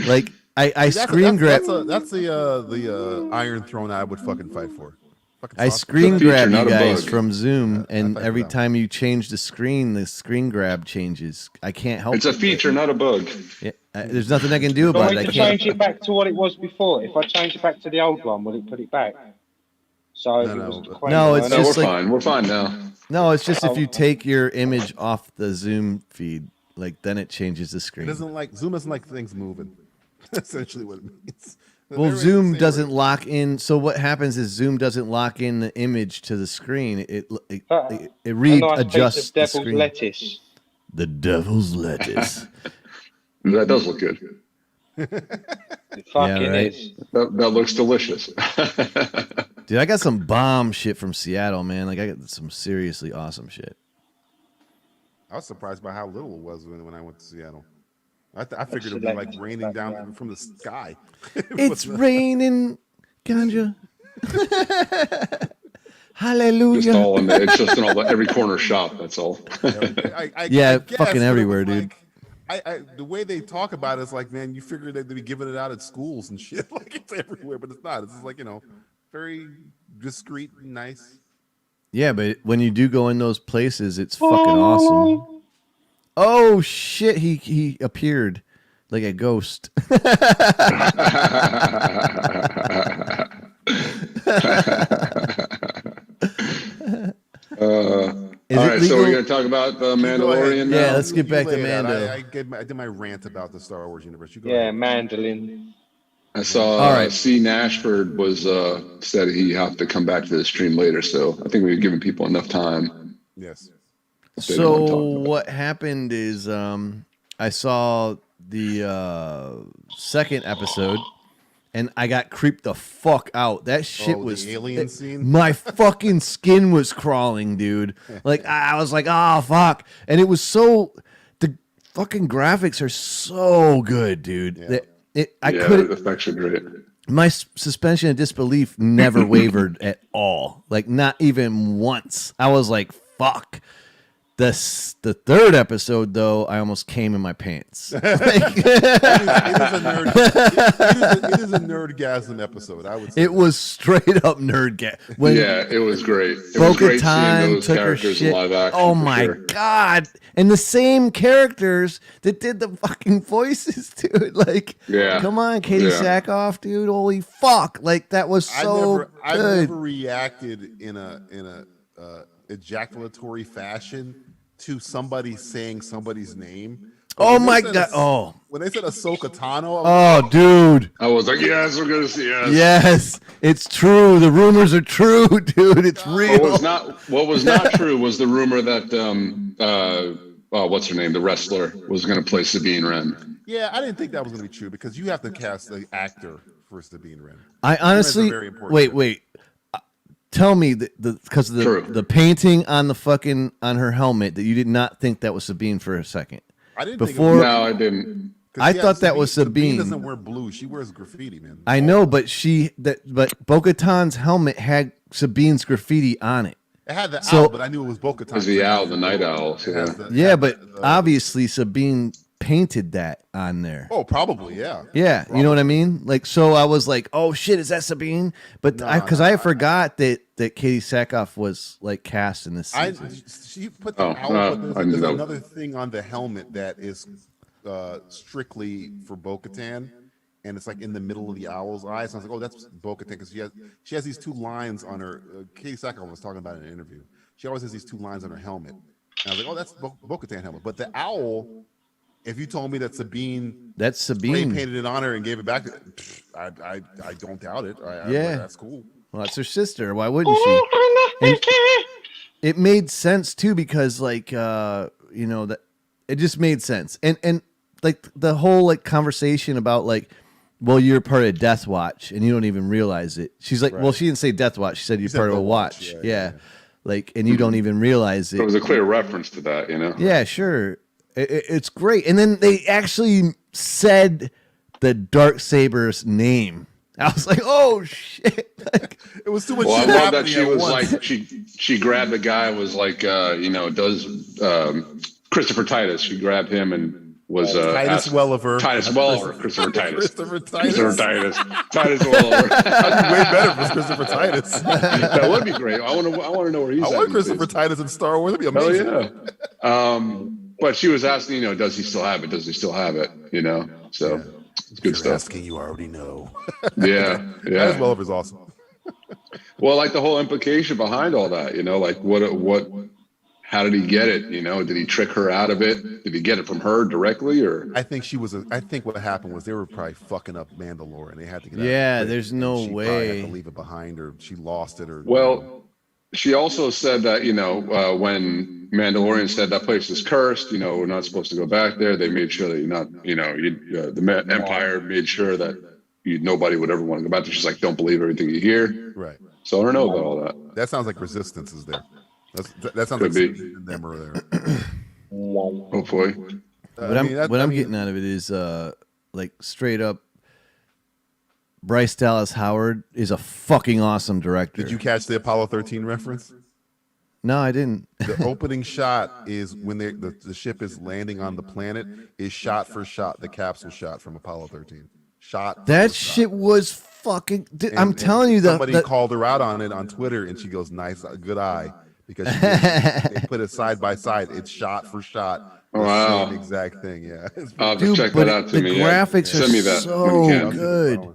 D: Like I
F: See,
D: screen grab.
F: That's the Iron Throne I would fucking fight for. Fucking
D: I
F: sausage.
D: screen
B: It's a feature,
D: grab you
B: not a
D: guys
B: bug.
D: from Zoom, and
F: thought
D: every
F: that.
D: time you change the screen grab changes. I can't help
B: It's a
D: it.
B: feature, not a bug.
D: Yeah, there's nothing I can do
H: Do I
D: about it. I
H: need to
D: can't.
H: change it back to what it was before? If I change it back to the old one, will it put it back? So
F: No,
H: it
F: no,
H: was
F: but-
D: No, it's
B: No,
D: just
B: we're
D: like-
B: fine. We're fine now.
D: No, it's just if you take your image off the Zoom feed, like then it changes the
F: It
D: screen.
F: doesn't like Zoom doesn't like things moving. That's essentially what it means.
D: Well,
F: They're in
D: Zoom
F: the same
D: doesn't
F: range.
D: lock in. So what happens is Zoom doesn't lock in the image to the screen. It
H: a
D: readjusts
H: nice piece
D: the
H: of devil's
D: screen.
H: lettuce.
D: The devil's lettuce.
B: That does look good.
H: It fucking
D: right.
H: is.
B: That looks delicious.
D: Dude, I got some bomb shit from Seattle, man. Like I got some seriously awesome shit.
F: I was surprised by how little it was when I went to Seattle. I figured it'd be like raining down from the sky.
D: It's raining, ganja. Hallelujah.
B: Just all in it's just in every corner shop. That's all.
F: I
D: Fucking
F: but
D: everywhere,
F: it was
D: dude.
F: like, the way they talk about it is like, man, you figure they'd be giving it out at schools and shit. Like it's everywhere, but it's not. It's just like, very discreet and nice.
D: Yeah, but when you do go in those places, it's fucking awesome. Oh shit, he appeared like a ghost.
B: All right, so we're going to talk about the Mandalorian now?
D: Yeah, let's get back to Mando.
F: I did my rant about the Star Wars universe.
H: mandolin.
B: I saw C. Nashford was said he have to come back to the stream later, so I think we've given people enough time.
F: Yes.
D: So what happened is I saw the second episode and I got creeped the fuck out. That shit was
F: the alien scene.
D: My fucking skin was crawling, dude. Like I was like, oh fuck. And it was the fucking graphics are so good, dude.
B: Yeah.
D: The
B: effects are great.
D: My suspension of disbelief never wavered at all. Like not even once. I was like, fuck. The third episode, though, I almost came in my pants.
F: It is a nerdgasm episode, I would say.
D: It was straight up nerdgasm.
B: Yeah, it was great. It was great seeing those characters in live action.
D: Oh my god! And the same characters that did the fucking voices, dude. Like, come on, Katie Sackhoff, dude. Holy fuck! Like that was so good.
F: I never reacted in a ejaculatory fashion to somebody saying somebody's name.
D: Oh my god! Oh,
F: when they said Ahsoka Tano,
D: oh dude,
B: I was like, yes, we're gonna see.
D: Yes, it's true. The rumors are true, dude. It's real.
B: What was not true was the rumor that what's her name, the wrestler, was gonna play Sabine Wren.
F: Yeah, I didn't think that was gonna be true because you have to cast the actor for Sabine Wren.
D: I honestly wait. Tell me because of the painting on the fucking on her helmet that you did not think that was Sabine for a second.
F: I didn't
D: before.
B: No, I didn't.
D: I thought that was Sabine.
F: Sabine doesn't wear blue. She wears graffiti, man.
D: I know, but Bo-Katan's helmet had Sabine's graffiti on it.
F: It had the owl, but I knew it was Bo-Katan.
B: It was the owl, the night owl.
D: Yeah, but obviously Sabine painted that on there.
F: Oh, probably, yeah.
D: Yeah, probably. You know what I mean? Like, so I was like, oh shit, is that Sabine? But I forgot that Katie Sackhoff was like cast in this season.
F: She put the owl, but there's another thing on the helmet that is strictly for Bo-Katan, and it's like in the middle of the owl's eyes. And I was like, oh, that's Bo-Katan, because she has these two lines on her. Katie Sackhoff was talking about it in an interview. She always has these two lines on her helmet. And I was like, oh, that's Bo-Katan helmet. But the owl, if you told me that Sabine painted it on her and gave it back, I don't doubt it.
D: Yeah,
F: that's cool.
D: Well, that's her sister. Why wouldn't she? And it made sense too because that it just made sense. And like the whole like conversation about like, well, you're part of Death Watch and you don't even realize it. She's like, well, she didn't say Death Watch. She said you're part of a watch. Yeah. Like, and you don't even realize it.
B: It was a clear reference to that,
D: Yeah, sure. It's great. And then they actually said the Darksaber's name. I was like, oh shit. Like,
F: it was too much.
B: Well, I love that she was like, she grabbed the guy, was like, does Christopher Titus. She grabbed him and was
F: Titus Welliver.
B: Christopher Titus.
F: Titus
B: Welliver.
F: That'd be way better for Christopher Titus.
B: That would be great. I want to know where he's at.
F: I want Christopher Titus in Star Wars. That'd be amazing.
B: Hell yeah. But she was asking, does he still have it? Does he still have it? So it's good stuff.
F: Asking, you already know.
B: Yeah.
F: Titus Welliver's awesome.
B: Well, like the whole implication behind all that, like how did he get it? Did he trick her out of it? Did he get it from her directly, or?
F: I think I think what happened was they were probably fucking up Mandalore, and they had to get out.
D: Yeah, there's no
F: she
D: way.
F: Had to leave it behind, or she lost it, or.
B: Well, she also said that when Mandalorian said that place is cursed, we're not supposed to go back there. They made sure that you're not, the Empire made sure that nobody would ever want to go back there. She's like, don't believe everything you hear.
F: Right.
B: So I don't know about all that.
F: That sounds like Resistance is there. That sounds
B: Could
F: like
B: be.
F: them are there.
B: Hopefully.
D: What I'm getting out of it is like straight up. Bryce Dallas Howard is a fucking awesome director.
F: Did you catch the Apollo 13 reference?
D: No, I didn't.
F: The opening shot is when the ship is landing on the planet is shot for shot the capsule shot from Apollo 13. That
D: shit was fucking. I'm telling you,
F: somebody called her out on it on Twitter, and she goes, "Nice, good eye," because they put it side by side. It's shot for shot.
B: Wow,
F: same exact thing. Yeah,
B: I'll have to check that out to me.
D: The graphics
B: Send me
D: are
B: that
D: so good.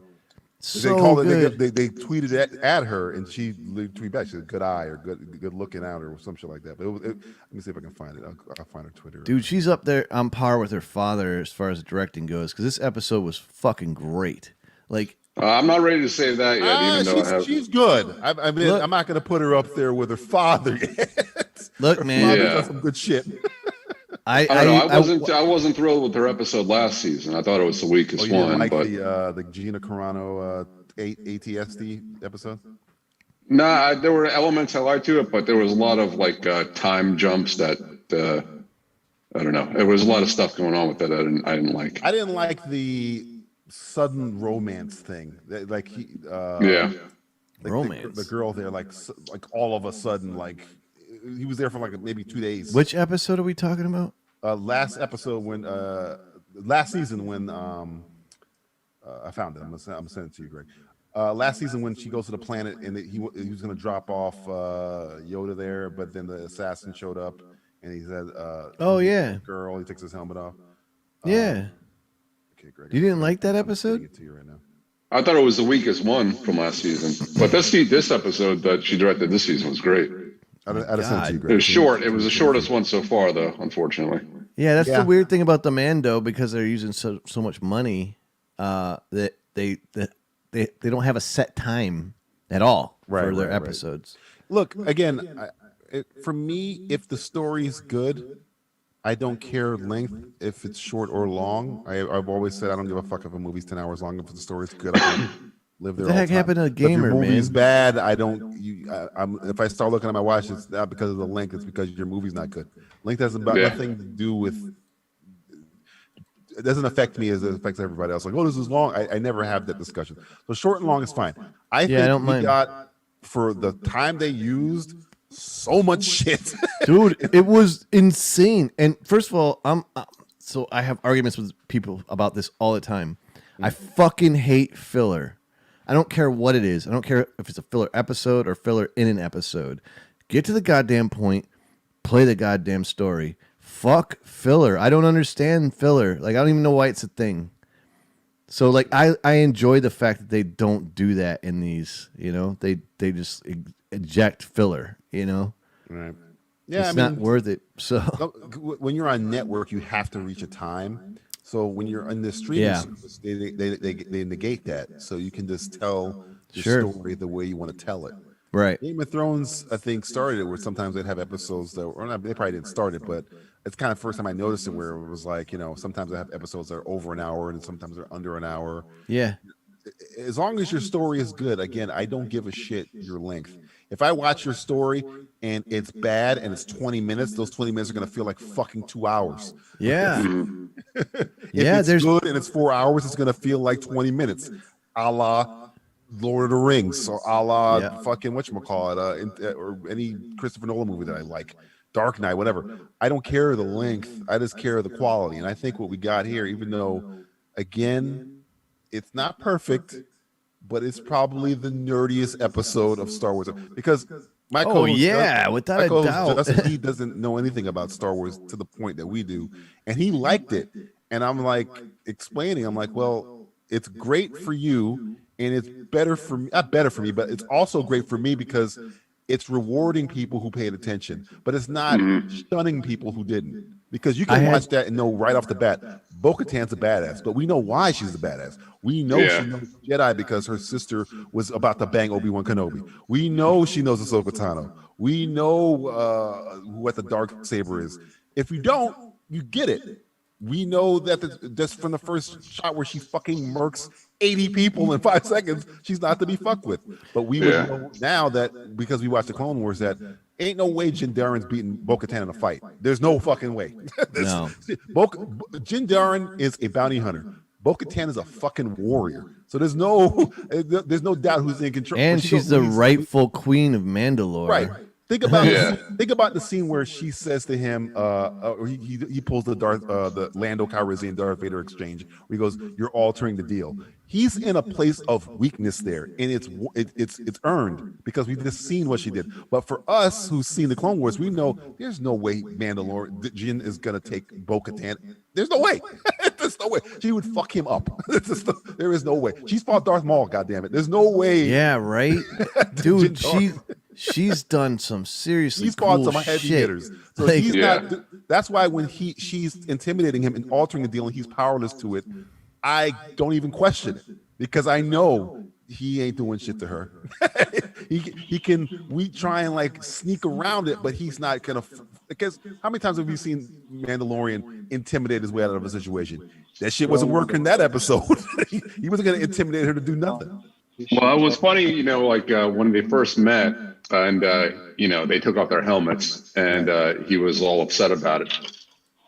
D: So good.
F: They tweeted at her, and she tweeted back. She said, "Good eye," or "good looking out," or some shit like that. But let me see if I can find it. I'll find her Twitter.
D: Dude, she's up there on par with her father as far as directing goes. Because this episode was fucking great. Like,
B: I'm not ready to say that yet. Even though
F: she's good. I mean, I'm not going to put her up there with her father yet.
D: Look, man,
F: does some good shit.
B: I don't know. I wasn't thrilled with her episode last season. I thought it was the weakest one.
F: Like
B: but
F: the Gina Carano ATSD episode.
B: Nah, there were elements I liked to it, but there was a lot of like time jumps that I don't know. There was a lot of stuff going on with that. I didn't like.
F: I didn't like the sudden romance thing. Like
D: romance.
F: The girl there, like all of a sudden, like. He was there for like maybe 2 days.
D: Which episode are we talking about?
F: Last season when I found it. I'm gonna send it to you, Greg. Last season when she goes to the planet and he was gonna drop off Yoda there, but then the assassin showed up and he said,
D: "Oh yeah,
F: girl." He takes his helmet off.
D: Yeah.
F: Okay, Greg.
D: You didn't like that episode?
F: It to you right now.
B: I thought it was the weakest one from last season, but this episode that she directed this season was great.
F: It
B: was short. It was the shortest one so far, though, unfortunately.
D: Yeah, that's the weird thing about the Mando, because they're using so much money that they don't have a set time at all for their episodes.
F: Look, again, for me, if the story's good, I don't care length if it's short or long. I've always said I don't give a fuck if a movie's 10 hours long. If the story's good, I can live there.
D: What the heck happened to a gamer, man?
F: If your movie's bad, I don't. If I start looking at my watch, it's not because of the length. It's because your movie's not good. Length has nothing to do with. It doesn't affect me as it affects everybody else. Like, oh, this is long. I never have that discussion. So short and long is fine. I think we got, for the time they used, so much shit.
D: Dude, it was insane. And first of all, so I have arguments with people about this all the time. I fucking hate filler. I don't care what it is. I don't care if it's a filler episode or filler in an episode. Get to the goddamn point. Play the goddamn story. Fuck filler. I don't understand filler. Like, I don't even know why it's a thing. So, like, I enjoy the fact that they don't do that in these. You know, they just eject filler. You know,
F: right? Yeah,
D: it's not worth it. So
F: when you're on network, you have to reach a time. So when you're on the streaming service, they negate that. So you can just tell the story the way you want to tell it.
D: Right.
F: Game of Thrones, I think, started it where sometimes they'd have episodes that were not, they probably didn't start it, but it's kind of the first time I noticed it where it was like, you know, sometimes I have episodes that are over an hour and sometimes they're under an hour.
D: Yeah.
F: As long as your story is good, again, I don't give a shit your length. If I watch your story and it's bad and it's 20 minutes, those 20 minutes are going to feel like fucking 2 hours.
D: Yeah.
F: If it's good and it's 4 hours, it's going to feel like 20 minutes, a la Lord of the Rings, or a la fucking whatchamacallit, or any Christopher Nolan movie that I like, Dark Knight, whatever. I don't care the length. I just care the quality. And I think what we got here, even though, again, it's not perfect, but it's probably the nerdiest episode of Star Wars. Because my co-host,
D: without a doubt,
F: he doesn't know anything about Star Wars to the point that we do, and he liked it. And I'm like explaining, I'm like, well, it's great for you, and it's better for me, not better for me, but it's also great for me because it's rewarding people who paid attention, but it's not shunning people who didn't. Because you can watch that and know right off the bat, Bo-Katan's a badass, but we know why she's a badass. We know she knows Jedi because her sister was about to bang Obi-Wan Kenobi. We know she knows Ahsoka Tano. We know what the dark saber is. If you don't, you get it. We know that just from the first shot where she fucking murks 80 people in 5 seconds, she's not to be fucked with. But we would know now that because we watched the Clone Wars that ain't no way Jin Darin's beating Bo-Katan in a fight. There's no fucking way.
D: No.
F: Jin Darin is a bounty hunter. Bo-Katan is a fucking warrior. So there's no doubt who's in control.
D: And she's the rightful queen of Mandalore.
F: Right. Think about the scene where she says to him, or he pulls the Lando Calrissian Darth Vader exchange, where he goes, "You're altering the deal." He's in a place of weakness there, and it's earned because we've just seen what she did. But for us who've seen the Clone Wars, we know there's no way Jin is gonna take Bo-Katan. There's no way. There's no way. She would fuck him up. There is no way. She's fought Darth Maul. Goddammit. There's no way.
D: Yeah, right, dude. She's done some seriously
F: fought
D: cool
F: some heavy
D: shit.
F: hitters. So he's not. That's why when she's intimidating him and altering the deal, and he's powerless to it, I don't even question it because I know he ain't doing shit to her. he can. We try and like sneak around it, but he's not gonna. Because how many times have we seen Mandalorian intimidate his way out of a situation? That shit wasn't working that episode. He wasn't gonna intimidate her to do nothing.
B: Well, it was funny, you know, like when they first met and, you know, they took off their helmets and he was all upset about it.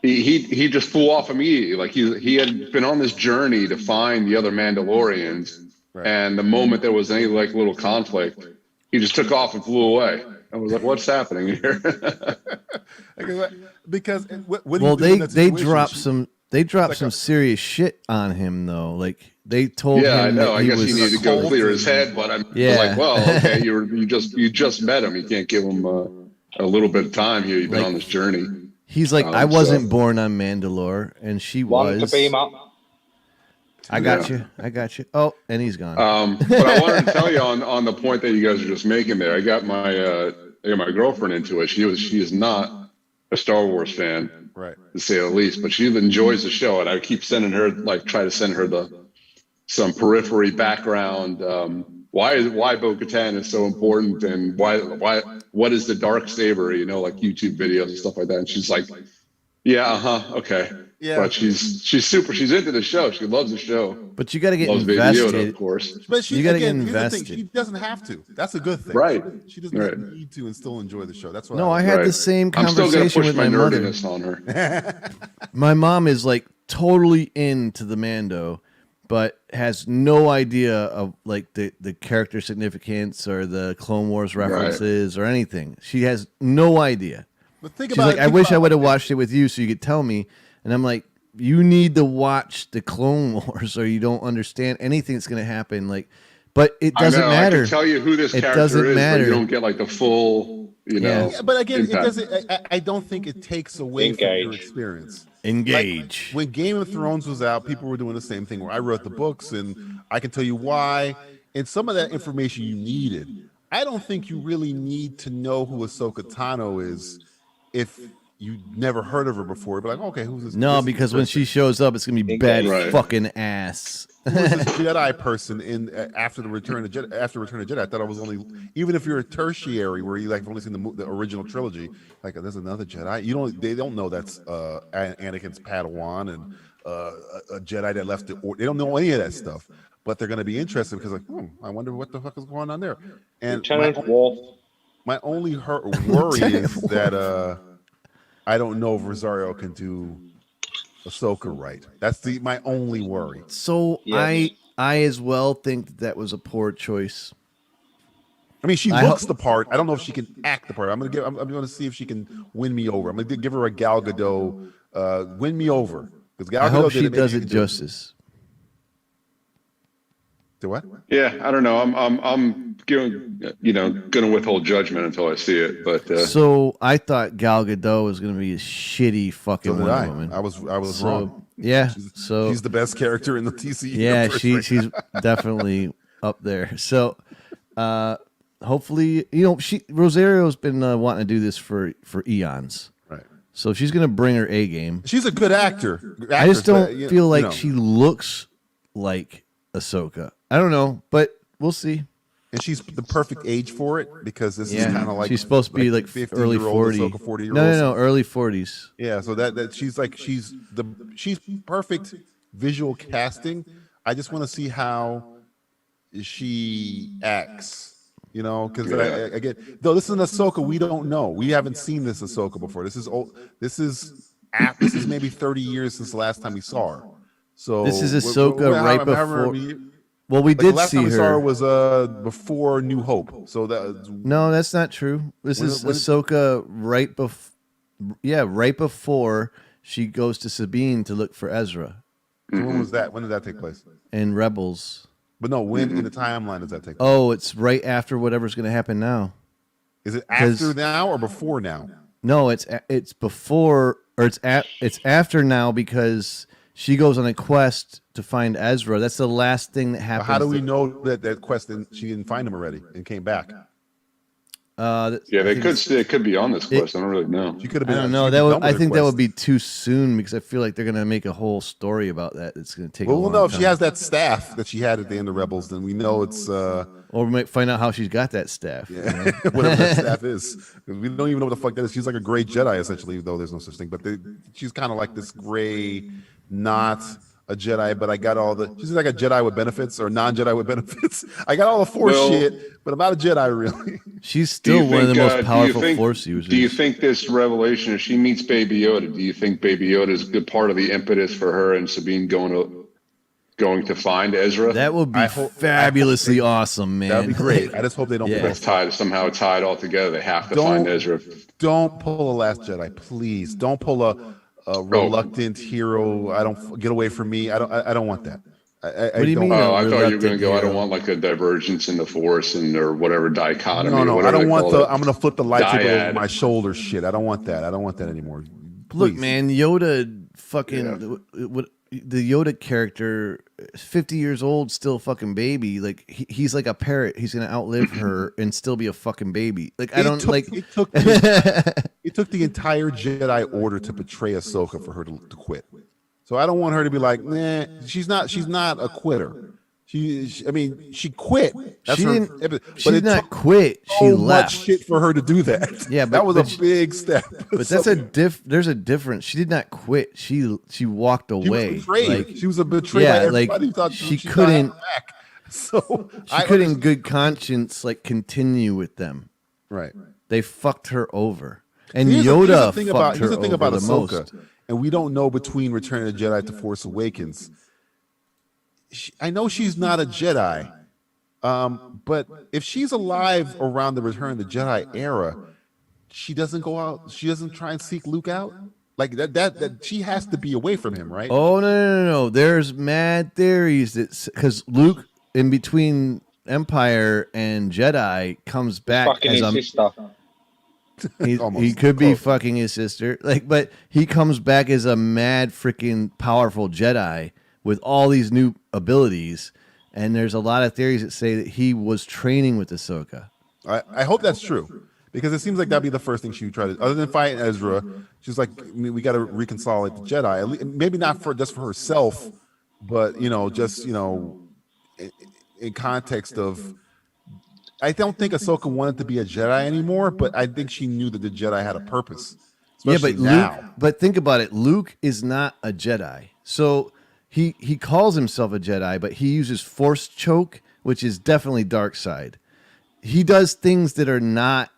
B: He just flew off immediately. Like he had been on this journey to find the other Mandalorians. Right. And the moment there was any like little conflict, he just took off and flew away. I was like, what's happening here?
F: Because
D: they dropped some serious shit on him though. Like they told him.
B: I know. I guess he needed to go clear his head, but I'm like, well, okay, you just met him. You can't give him a little bit of time here. You've been on this journey.
D: He's like, I wasn't born on Mandalore, and she was.
H: To beam up.
D: I got you. Oh, and he's gone.
B: But I wanted to tell you on the point that you guys are just making there. I got my girlfriend into it. She is not a Star Wars fan,
F: right,
B: to say the least, but she enjoys the show, and I keep sending her try to send her some periphery background. Why Bo-Katan is so important, and what is the dark saber? You know, like YouTube videos and stuff like that. And she's like, okay. Yeah, but she's into the show. She loves the show.
D: But you got to get invested,
B: Yoda, of course.
F: But
D: you got to get invested.
F: She doesn't have to. That's a good thing,
B: right?
F: She doesn't need to and still enjoy the show. That's what.
D: No, I had the same conversation with my mother.
B: On her.
D: My mom is like totally into the Mando, but has no idea of like the character significance or the Clone Wars references or anything. She has no idea.
F: But she's
D: like, I wish I would have watched it with you so you could tell me. And I'm like, you need to watch the Clone Wars or you don't understand anything that's going to happen. Like, but it doesn't matter.
B: I can tell you who this character is, but you don't get like the full, you know.
F: Yeah, but again, it doesn't. I don't think it takes away from your experience.
D: Engage.
F: Like, when Game of Thrones was out, people were doing the same thing where I wrote the books and I can tell you why. And some of that information you needed. I don't think you really need to know who Ahsoka Tano is if you never heard of her before. But like, okay, who's this?
D: No, because when she shows up, it's gonna be bad fucking ass.
F: Who's this Jedi person in after Return of Jedi? I thought I was only, even if you're a tertiary where you like only seen the original trilogy, like there's another Jedi. They don't know that's Anakin's Padawan and a Jedi that left the. They don't know any of that stuff, but they're gonna be interested because like, I wonder what the fuck is going on there. And my only worry is that I don't know if Rosario can do Ahsoka right. That's my only worry.
D: So I as well think that was a poor choice.
F: I mean, she looks the part. I don't know if she can act the part. I'm gonna see if she can win me over. I'm gonna give her a Gal Gadot win me over because Gal Gadot.
D: I hope she does it justice.
F: Do what?
B: Yeah, I don't know. I'm gonna withhold judgment until I see it. But
D: so I thought Gal Gadot was gonna be a shitty fucking Wonder Woman.
F: I was wrong.
D: Yeah,
F: she's the best character in the TCU.
D: Yeah, she's definitely up there. So hopefully, Rosario's been wanting to do this for eons.
F: Right.
D: So she's gonna bring her A game.
F: She's a good actor.
D: I just don't feel like she looks like Ahsoka. I don't know, but we'll see.
F: And she's the perfect age for it because this is kind of like
D: she's supposed to be like early 40.
F: 40
D: No, early 40s.
F: Yeah, so that she's perfect visual casting. I just want to see how she acts. You know, because again, though this is an Ahsoka we don't know. We haven't seen this Ahsoka before. This is old. This is maybe 30 years since the last time we saw her. So
D: this is Ahsoka right before. Well, we did
F: last
D: see
F: time we
D: her.
F: saw her was before New Hope. So
D: no, that's not true. This is Ahsoka right before. Yeah, right before she goes to Sabine to look for Ezra.
F: So when was that? When did that take place?
D: In Rebels.
F: But no, when in the timeline does that take place?
D: Oh, it's right after whatever's going to happen now.
F: Is it after now or before now?
D: No, it's before, or it's after now, because she goes on a quest to find Ezra. That's the last thing that happens.
F: How do we know that quest she didn't find him already and came back?
B: It could be on this quest. I don't really know.
F: She could have been.
D: I don't know. I think that would be too soon, because I feel like they're gonna make a whole story about that. It's gonna take.
F: Well, we'll know if she has that staff that she had at the end of Rebels. Then we know it's.
D: Or we might find out how she's got that staff.
F: Yeah, you know? Whatever that staff is. We don't even know what the fuck that is. She's like a gray Jedi, essentially, though there's no such thing. But she's kind of like this gray, not a Jedi, but I got all the. She's like a Jedi with benefits or non-Jedi with benefits. I got all the Force shit, but I'm not a Jedi really.
D: She's still one of the most powerful Force users.
B: Do you think this revelation, if she meets Baby Yoda, do you think Baby Yoda is a good part of the impetus for her and Sabine going to find Ezra?
D: That would be fabulously awesome, man.
F: That'd be great. I just hope they don't.
B: It's somehow tied all together. They have to find Ezra.
F: Don't pull a Last Jedi, please. Don't pull a reluctant hero. I don't get away from me. I don't want that.
D: What do you mean?
B: I thought you were going to go. I don't want like a divergence in the Force or whatever dichotomy.
F: No. I don't want I'm going to flip the lightsaber over my shoulder. Shit. I don't want that. I don't want that anymore. Please.
D: Look, man, Yoda, fucking the Yoda character, 50 years old, still fucking baby. Like he's like a parrot. He's going to outlive her and still be a fucking baby. Like I don't like.
F: It took the entire Jedi Order to betray Ahsoka for her to quit. So I don't want her to be like, nah, she's not a quitter. She quit. That's
D: she did not quit. She
F: so
D: left.
F: Much shit for her to do that.
D: Yeah,
F: that was a big step.
D: But that's there's a difference. She did not quit. She walked away.
F: She was betrayed. Yeah,
D: everybody thought she couldn't.
F: So
D: she couldn't, in good conscience, continue with them.
F: Right.
D: They fucked her over. And Yoda fucked her over the most.
F: And we don't know between Return of the Jedi to Force Awakens. I know she's not a Jedi, but if she's alive around the Return of the Jedi era, she doesn't go out. She doesn't try and seek Luke out. Like that she has to be away from him, right?
D: Oh no! There's mad theories that because Luke, in between Empire and Jedi, comes back as a sister. He could be fucking his sister, but he comes back as a mad freaking powerful Jedi with all these new abilities, and there's a lot of theories that say that he was training with Ahsoka.
F: I hope that's true, because it seems like that'd be the first thing she would try to, other than fighting Ezra. She's like, we got to reconcile the Jedi, maybe not just for herself, but just in context of. I don't think Ahsoka wanted to be a Jedi anymore, but I think she knew that the Jedi had a purpose.
D: Yeah, but Luke, but think about it. Luke is not a Jedi. So he calls himself a Jedi, but he uses Force choke, which is definitely dark side. He does things that are not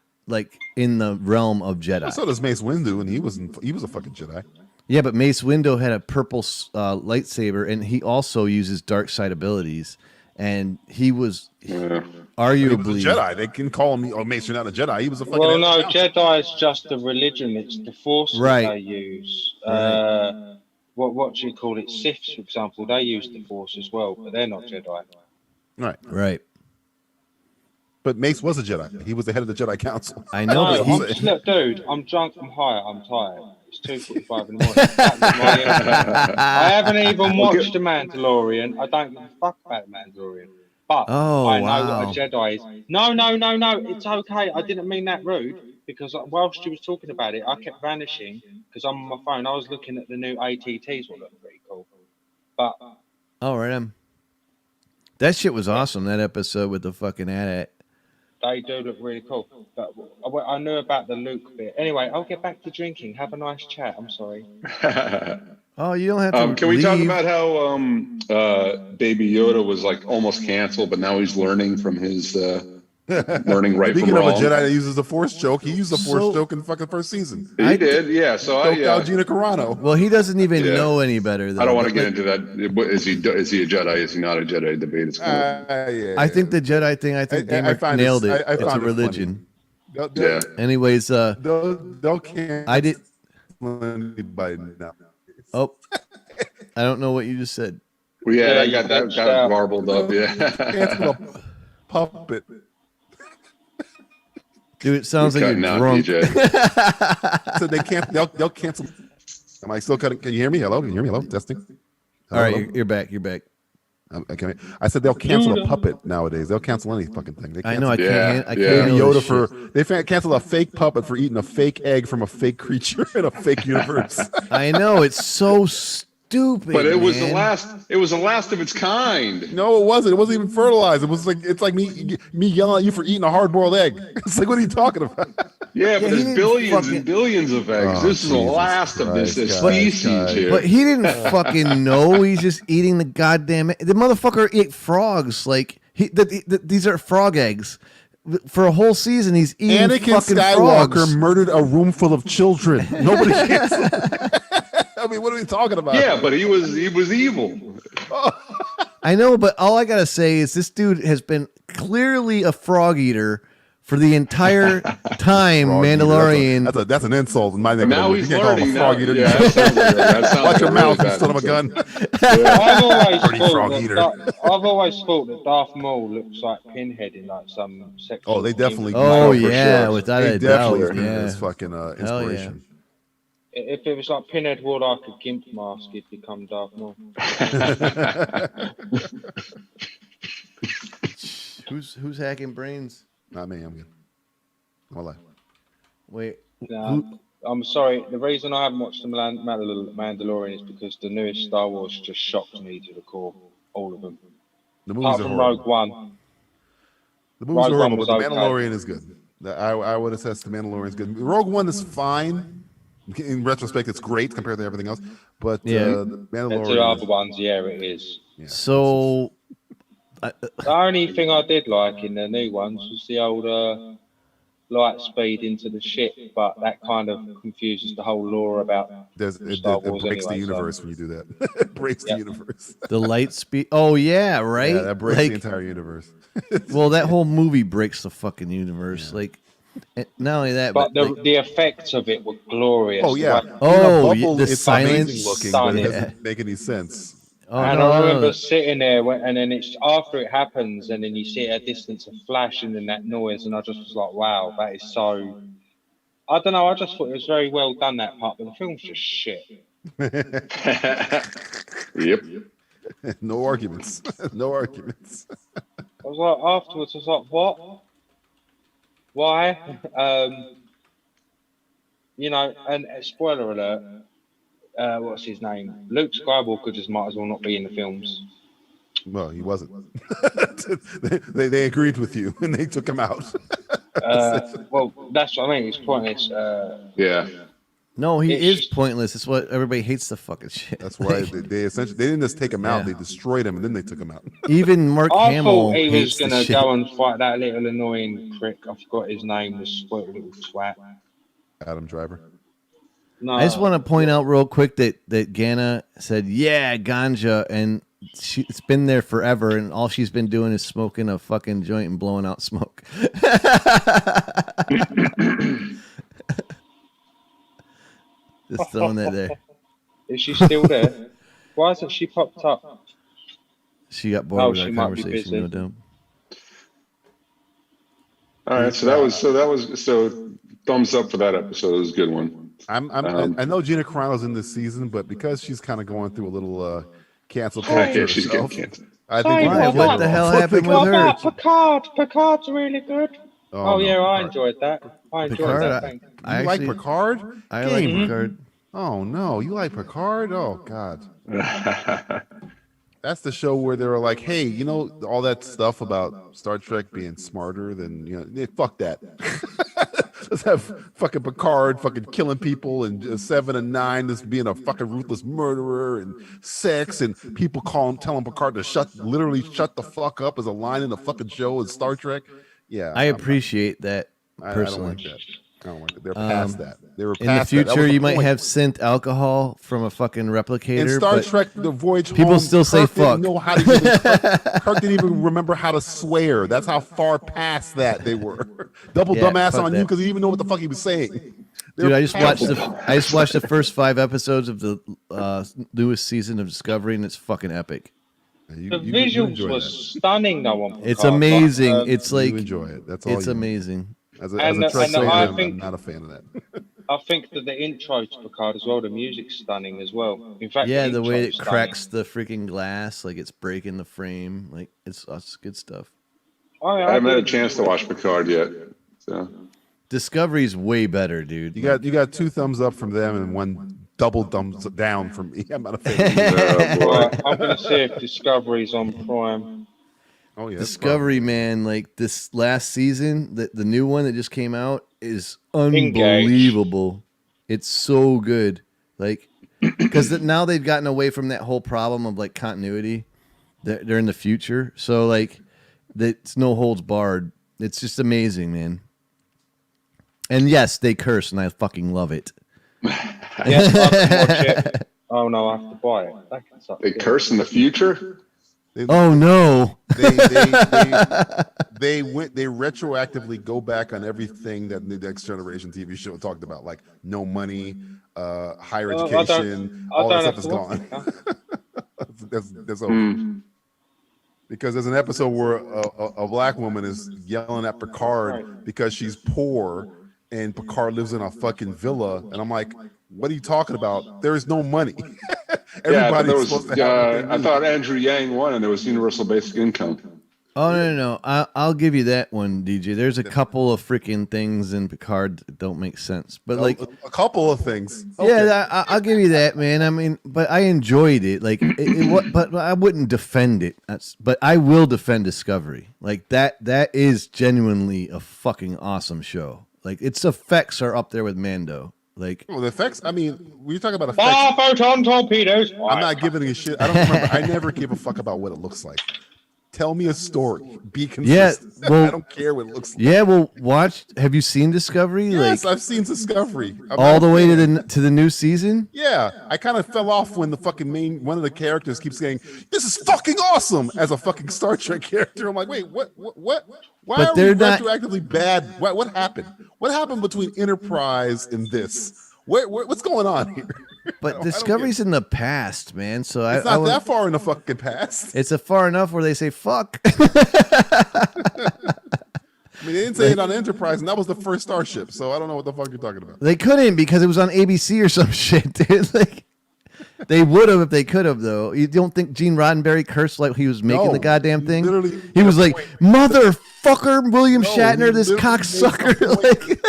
D: in the realm of Jedi.
F: So does Mace Windu, and he was a fucking Jedi.
D: Yeah, but Mace Windu had a purple lightsaber, and he also uses dark side abilities. And he was arguably
F: he was a Jedi. They can call him, Mace, you're not a Jedi. He was a fucking.
H: Well, no, Jedi is just a religion. It's the Force that they use. Right. What do you call it? Siths, for example, they use the Force as well, but they're not Jedi.
D: Right.
F: But Mace was a Jedi. He was the head of the Jedi Council.
D: I know.
H: Look, dude, I'm drunk. I'm high. I'm tired. It's 2:45 in the morning. I haven't even watched The Mandalorian. I don't give a fuck about The Mandalorian. But I know what a Jedi is. No. It's okay. I didn't mean that rude, because whilst you was talking about it, I kept vanishing because I'm on my phone. I was looking at the new ATTs, what looked pretty cool. But
D: that shit was awesome. That episode with the fucking AT-AT.
H: They do look really cool. But I knew about the Luke bit. Anyway, I'll get back to drinking. Have a nice chat. I'm sorry.
D: Oh, you don't have to.
B: Can we talk
D: leave.
B: about how Baby Yoda was like almost canceled, but now he's learning from his learning right
F: Speaking
B: from
F: of
B: wrong?
F: a Jedi that uses the Force choke, he used the Force
D: So-
F: choke in the fucking first season.
B: He did, yeah. So
F: Choked out Gina Carano.
D: Well, he doesn't even
B: Yeah.
D: know any better. Though.
B: I don't want to
D: But,
B: get
D: like,
B: into that. Is he a Jedi? Is he not a Jedi? Debate is kind of.
F: Yeah,
D: I think the Jedi thing. I think Gamer
F: find
D: nailed it.
F: I
D: It's a
F: found it
D: religion.
F: funny.
B: Yeah.
D: Anyways,
F: They'll cancel
D: I did.
F: anybody now.
D: Oh, I don't know what you just said.
B: Well, yeah,
H: Yeah,
B: I
H: you
B: got that
H: glitched
B: got
H: out.
B: warbled up. Yeah.
F: Cancel a puppet.
D: Dude, it sounds like
B: Cutting
D: you're
B: out,
D: drunk.
B: PJ.
F: So they can't. They'll cancel. Am I still cutting? Can you hear me? Hello. Can you hear me? Hello. Testing.
D: All
F: Hello,
D: right,
F: hello?
D: you're back. You're back.
F: Okay. I said they'll cancel a puppet nowadays. They'll cancel any fucking thing. They
D: I know. I
F: canceled
D: can't. I
B: Yeah.
D: can't.
F: Baby
D: handle
F: Yoda
D: this
F: for
D: shit.
F: they canceled a fake puppet for eating a fake egg from a fake creature in a fake universe.
D: I know. It's so stupid.
B: But it was the
D: man.
B: last. It was the last of its kind.
F: No, it wasn't. It wasn't even fertilized. It was like it's like me yelling at you for eating a hard boiled egg. It's like, what are you talking about?
B: Yeah, but
D: he
B: there's
D: didn't
B: billions
D: fucking-
B: and billions of eggs.
F: Oh,
B: This is the
F: Jesus
B: last of this
F: Christ, guys,
B: species here.
D: But he didn't fucking know. He's just eating the goddamn. The motherfucker ate frogs. Like these are frog eggs. For a whole season, he's eating
F: Anakin
D: fucking
F: Skywalker
D: frogs.
F: murdered a room full of children. Nobody canceled. I mean, what are we talking about?
B: Yeah, but he was evil.
D: I know, but all I gotta say is this dude has been clearly a frog eater for the entire time.
F: Frog eater.
D: Mandalorian.
F: That's an insult in my neck.
B: Now
F: You
B: he's
F: can't call him
B: learning.
F: a frog
B: Now.
F: eater.
B: Yeah, that sounds like that sounds
F: Watch
B: like
F: your
B: a
F: mouth,
B: really
F: you
B: bad
F: son of a
B: insult.
F: gun.
H: I've always
F: Dirty
H: thought
F: frog
H: that
F: eater.
H: I've always thought that Darth Maul looks like Pinhead in like some sexual.
F: Oh, they definitely.
D: Oh
B: for
D: yeah,
B: sure.
D: without
F: They
D: a
F: definitely
D: doubt.
F: use
D: Yeah.
F: this fucking inspiration.
H: If it was like Pinhead wore like a gimp mask, he'd become Darth Maul.
D: Who's hacking brains?
F: Not me. I'm good. I'm alive.
D: Wait.
H: Nah, I'm sorry. The reason I haven't watched the Mandalorian is because the newest Star Wars just shocked me to the core. All of them.
F: The movies
H: Apart
F: are
H: from
F: horrible.
H: Rogue One.
F: The movies
H: Rogue
F: are
H: One
F: horrible,
H: was
F: but The
H: okay.
F: Mandalorian is good. I would assess The Mandalorian is good. Rogue One is fine. In retrospect, it's great compared to everything else. But
D: Yeah.
F: The
H: The two
F: Mandalorian.
H: other ones, yeah, it is.
D: So
H: The only thing I did like in the new ones was the old light speed into the ship, but that kind of confuses the whole lore about
F: It
H: Star Wars
F: breaks the
H: anyway, so-
F: universe when you do that. It breaks the
H: Yeah.
F: universe.
D: the light speed. Oh yeah, right.
F: Yeah, that breaks
D: Like,
F: the entire universe.
D: well, that whole movie breaks the fucking universe. Like, not only that,
H: But
D: but like,
H: the effects of it were glorious.
F: Oh yeah.
H: The way-
D: Oh,
F: In a bubble,
D: the
F: it's
D: silence.
F: amazing looking, but it
H: Stunning.
F: doesn't make any sense.
D: oh,
H: and
D: no,
H: I
D: no,
H: remember
D: no.
H: sitting there, and then it's after it happens, and then you see at a distance a flash and then that noise, and I just was like, wow, that is so. I don't know. I just thought it was very well done, that part, but the film's just shit.
B: Yep.
F: No arguments. No arguments.
H: I was like, afterwards, I was like, what? Why? You know, and spoiler alert. What's his name? Luke Skywalker just might as well not be in the films.
F: Well, he wasn't. they agreed with you and they took him out.
H: Well, that's what I mean. It's pointless.
B: Yeah.
D: No, he
H: It's
D: is
H: just-
D: pointless. It's what everybody hates the fucking shit.
F: That's why they essentially they didn't just take him out;
D: Yeah.
F: they destroyed him and then they took him out.
D: Even Mark
H: I
D: Hamill
H: thought he was
D: hates the
H: gonna
D: shit.
H: go and fight that little annoying prick. I forgot his name. The spoiled little twat.
F: Adam Driver.
H: No,
D: I just want to point out real quick that Gana said, "Yeah, ganja," and it's been there forever, and all she's been doing is smoking a fucking joint and blowing out smoke. Just throwing that there.
H: Is she still there? Why hasn't she popped up?
D: She got bored
H: Oh,
D: with
H: she
D: our
H: might be
D: conversation,
H: busy.
D: no doubt.
B: All right. So thumbs up for that episode. It was a good one.
F: I know Gina Carano's in this season, but because she's kind of going through a little cancel
B: Yeah,
F: culture
B: she's getting
F: herself,
B: canceled.
F: I think
H: Hey,
D: Why?
H: what
D: What the hell happened with
H: What
D: her?
H: about Picard? Picard's really good. Oh,
F: no,
H: yeah, I
F: Picard.
H: enjoyed that. I enjoyed
D: Picard,
H: that. Thank you.
D: I
F: You like
D: actually-
F: Picard?
D: I like
F: Game.
D: Picard.
F: Oh no, you like Picard? Oh God. That's the show where they were like, hey, you know, all that stuff about Star Trek being smarter than, fuck that. Let's have fucking Picard fucking killing people, and 7 and 9 just being a fucking ruthless murderer, and sex, and people telling Picard to literally shut the fuck up as a line in the fucking show in Star Trek. Yeah,
D: I appreciate that personally.
F: I don't like that. I don't like it. They're past that. They were past
D: in the future. You might
F: point.
D: have synth alcohol from a fucking replicator.
F: In Star
D: but
F: Trek: The Voyage
D: people
F: Home,
D: still say
F: Kirk didn't
D: fuck.
F: know how to Kirk didn't even remember how to swear. That's how far past that they were. Double dumbass
D: fuck
F: on
D: that.
F: you because he didn't even know what the fuck he was saying.
D: Dude, I just watched the first 5 episodes of the newest season of Discovery, and it's fucking epic.
H: The visuals were stunning, though. On
D: It's amazing. It's like
F: you enjoy it. That's all.
D: It's amazing.
F: As a Trek fan, I'm not a fan of that.
H: I think that the intro to Picard as well, the music's stunning as well. In fact,
D: Yeah, the way it cracks the freaking glass, like it's breaking the frame, like it's good stuff.
B: I haven't had a chance to watch Picard yet. So
D: Discovery's way better, dude.
F: You got 2 thumbs up from them and 1 double thumbs down from me. I'm not a fan.
H: I'm gonna see if Discovery's on Prime.
F: Oh yeah,
D: Discovery, man, like this last season, the new one that just came out is unbelievable. It's so good, like because now they've gotten away from that whole problem of like continuity. They're in the future, so like it's no holds barred. It's just amazing, man. And yes, they curse, and I fucking love it.
H: Yeah, I can watch it. Oh no, I have to buy it. That can suck.
B: They curse in the future?
D: Oh no!
F: They retroactively go back on everything that the Next Generation TV show talked about, like no money, higher education, all that stuff is gone. That's over. Because there's an episode where a black woman is yelling at Picard because she's poor, and Picard lives in a fucking villa, and I'm like, what are you talking about? There is no money. Everybody's supposed to have
B: I thought Andrew Yang won, and there was universal basic income.
D: Oh no! I'll give you that one, DJ. There's a couple of freaking things in Picard that don't make sense, but like
F: a couple of things.
D: Yeah, I'll give you that, man. I mean, but I enjoyed it. Like, but I wouldn't defend it. But I will defend Discovery. Like that is genuinely a fucking awesome show. Like its effects are up there with Mando. Like
F: the effects. I mean, we're talking about effects.
H: Photon torpedoes.
F: I'm not giving a shit. I don't remember. I never give a fuck about what it looks like. Tell me a story. Be consistent.
D: Yeah, well,
F: I don't care what it looks like.
D: Yeah, well, watch. Have you seen Discovery?
F: Yes,
D: like,
F: I've seen Discovery.
D: All the way to the new season?
F: Yeah, I kind of fell off when the fucking one of the characters keeps saying, "This is fucking awesome" as a fucking Star Trek character. I'm like, wait, what? Why
D: but
F: are
D: they're
F: we
D: not
F: retroactively bad? What happened? What happened between Enterprise and this? What's going on here?
D: But Discovery's in the past, man. So
F: it's not that far in the fucking past.
D: It's a far enough where they say fuck.
F: I mean, they didn't say it on Enterprise, and that was the first Starship. So I don't know what the fuck you're talking about.
D: They couldn't because it was on ABC or some shit, dude. Like they would have if they could have, though. You don't think Gene Roddenberry cursed like he was making the goddamn thing? He was like, "Motherfucker, William Shatner, this cocksucker." Like,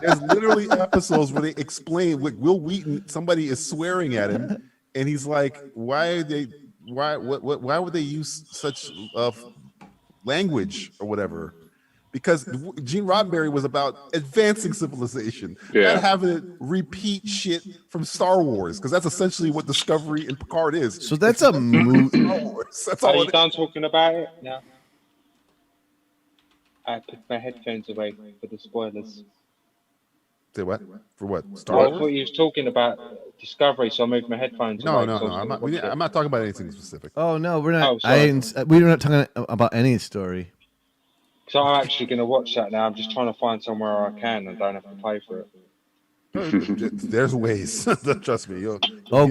F: there's literally episodes where they explain, like Will Wheaton, somebody is swearing at him, and he's like, "Why would they use such language or whatever?" Because Gene Roddenberry was about advancing civilization, not having it repeat shit from Star Wars, because that's essentially what Discovery and Picard is.
D: So that's a movie.
F: That's
H: Are
F: all
H: you done talking about it? No. I put my headphones away for the spoilers.
F: Say what? For what? Star
H: I
F: Wars?
H: thought you was talking about Discovery, so I moved my headphones away.
F: No. I'm not talking about anything specific.
D: Oh no, we're not.
H: Oh,
D: we're not talking about any story.
H: So I'm actually going to watch that now. I'm just trying to find somewhere I can and don't have to pay for it.
F: There's ways. Trust me. You'll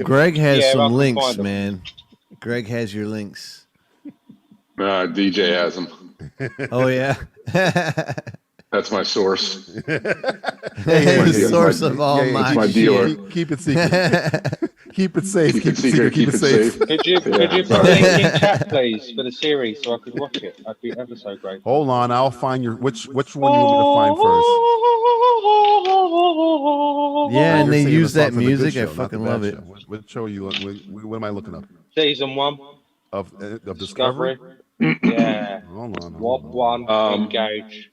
D: Greg has
H: I
D: some
H: can
D: links,
H: find 'em.
D: man. Greg has your links.
B: DJ has them.
D: Oh yeah.
B: That's my source.
D: The source of all my
B: my dealer.
F: Keep it secret. Keep it safe. Keep it secret. Keep it safe.
H: Could you put the link in chat, please, for the series so I could watch it? I'd be ever so grateful.
F: Hold on, I'll find your which one you want me to find first.
D: Yeah, and they
F: You're
D: use
F: saying
D: that
F: the
D: music.
F: show,
D: I
F: not
D: fucking
F: the
D: love
F: bad
D: it.
F: show. What show are you? What am I looking up?
H: Season 1
F: Of Discovery?
H: Yeah.
F: Hold on.
H: One engage.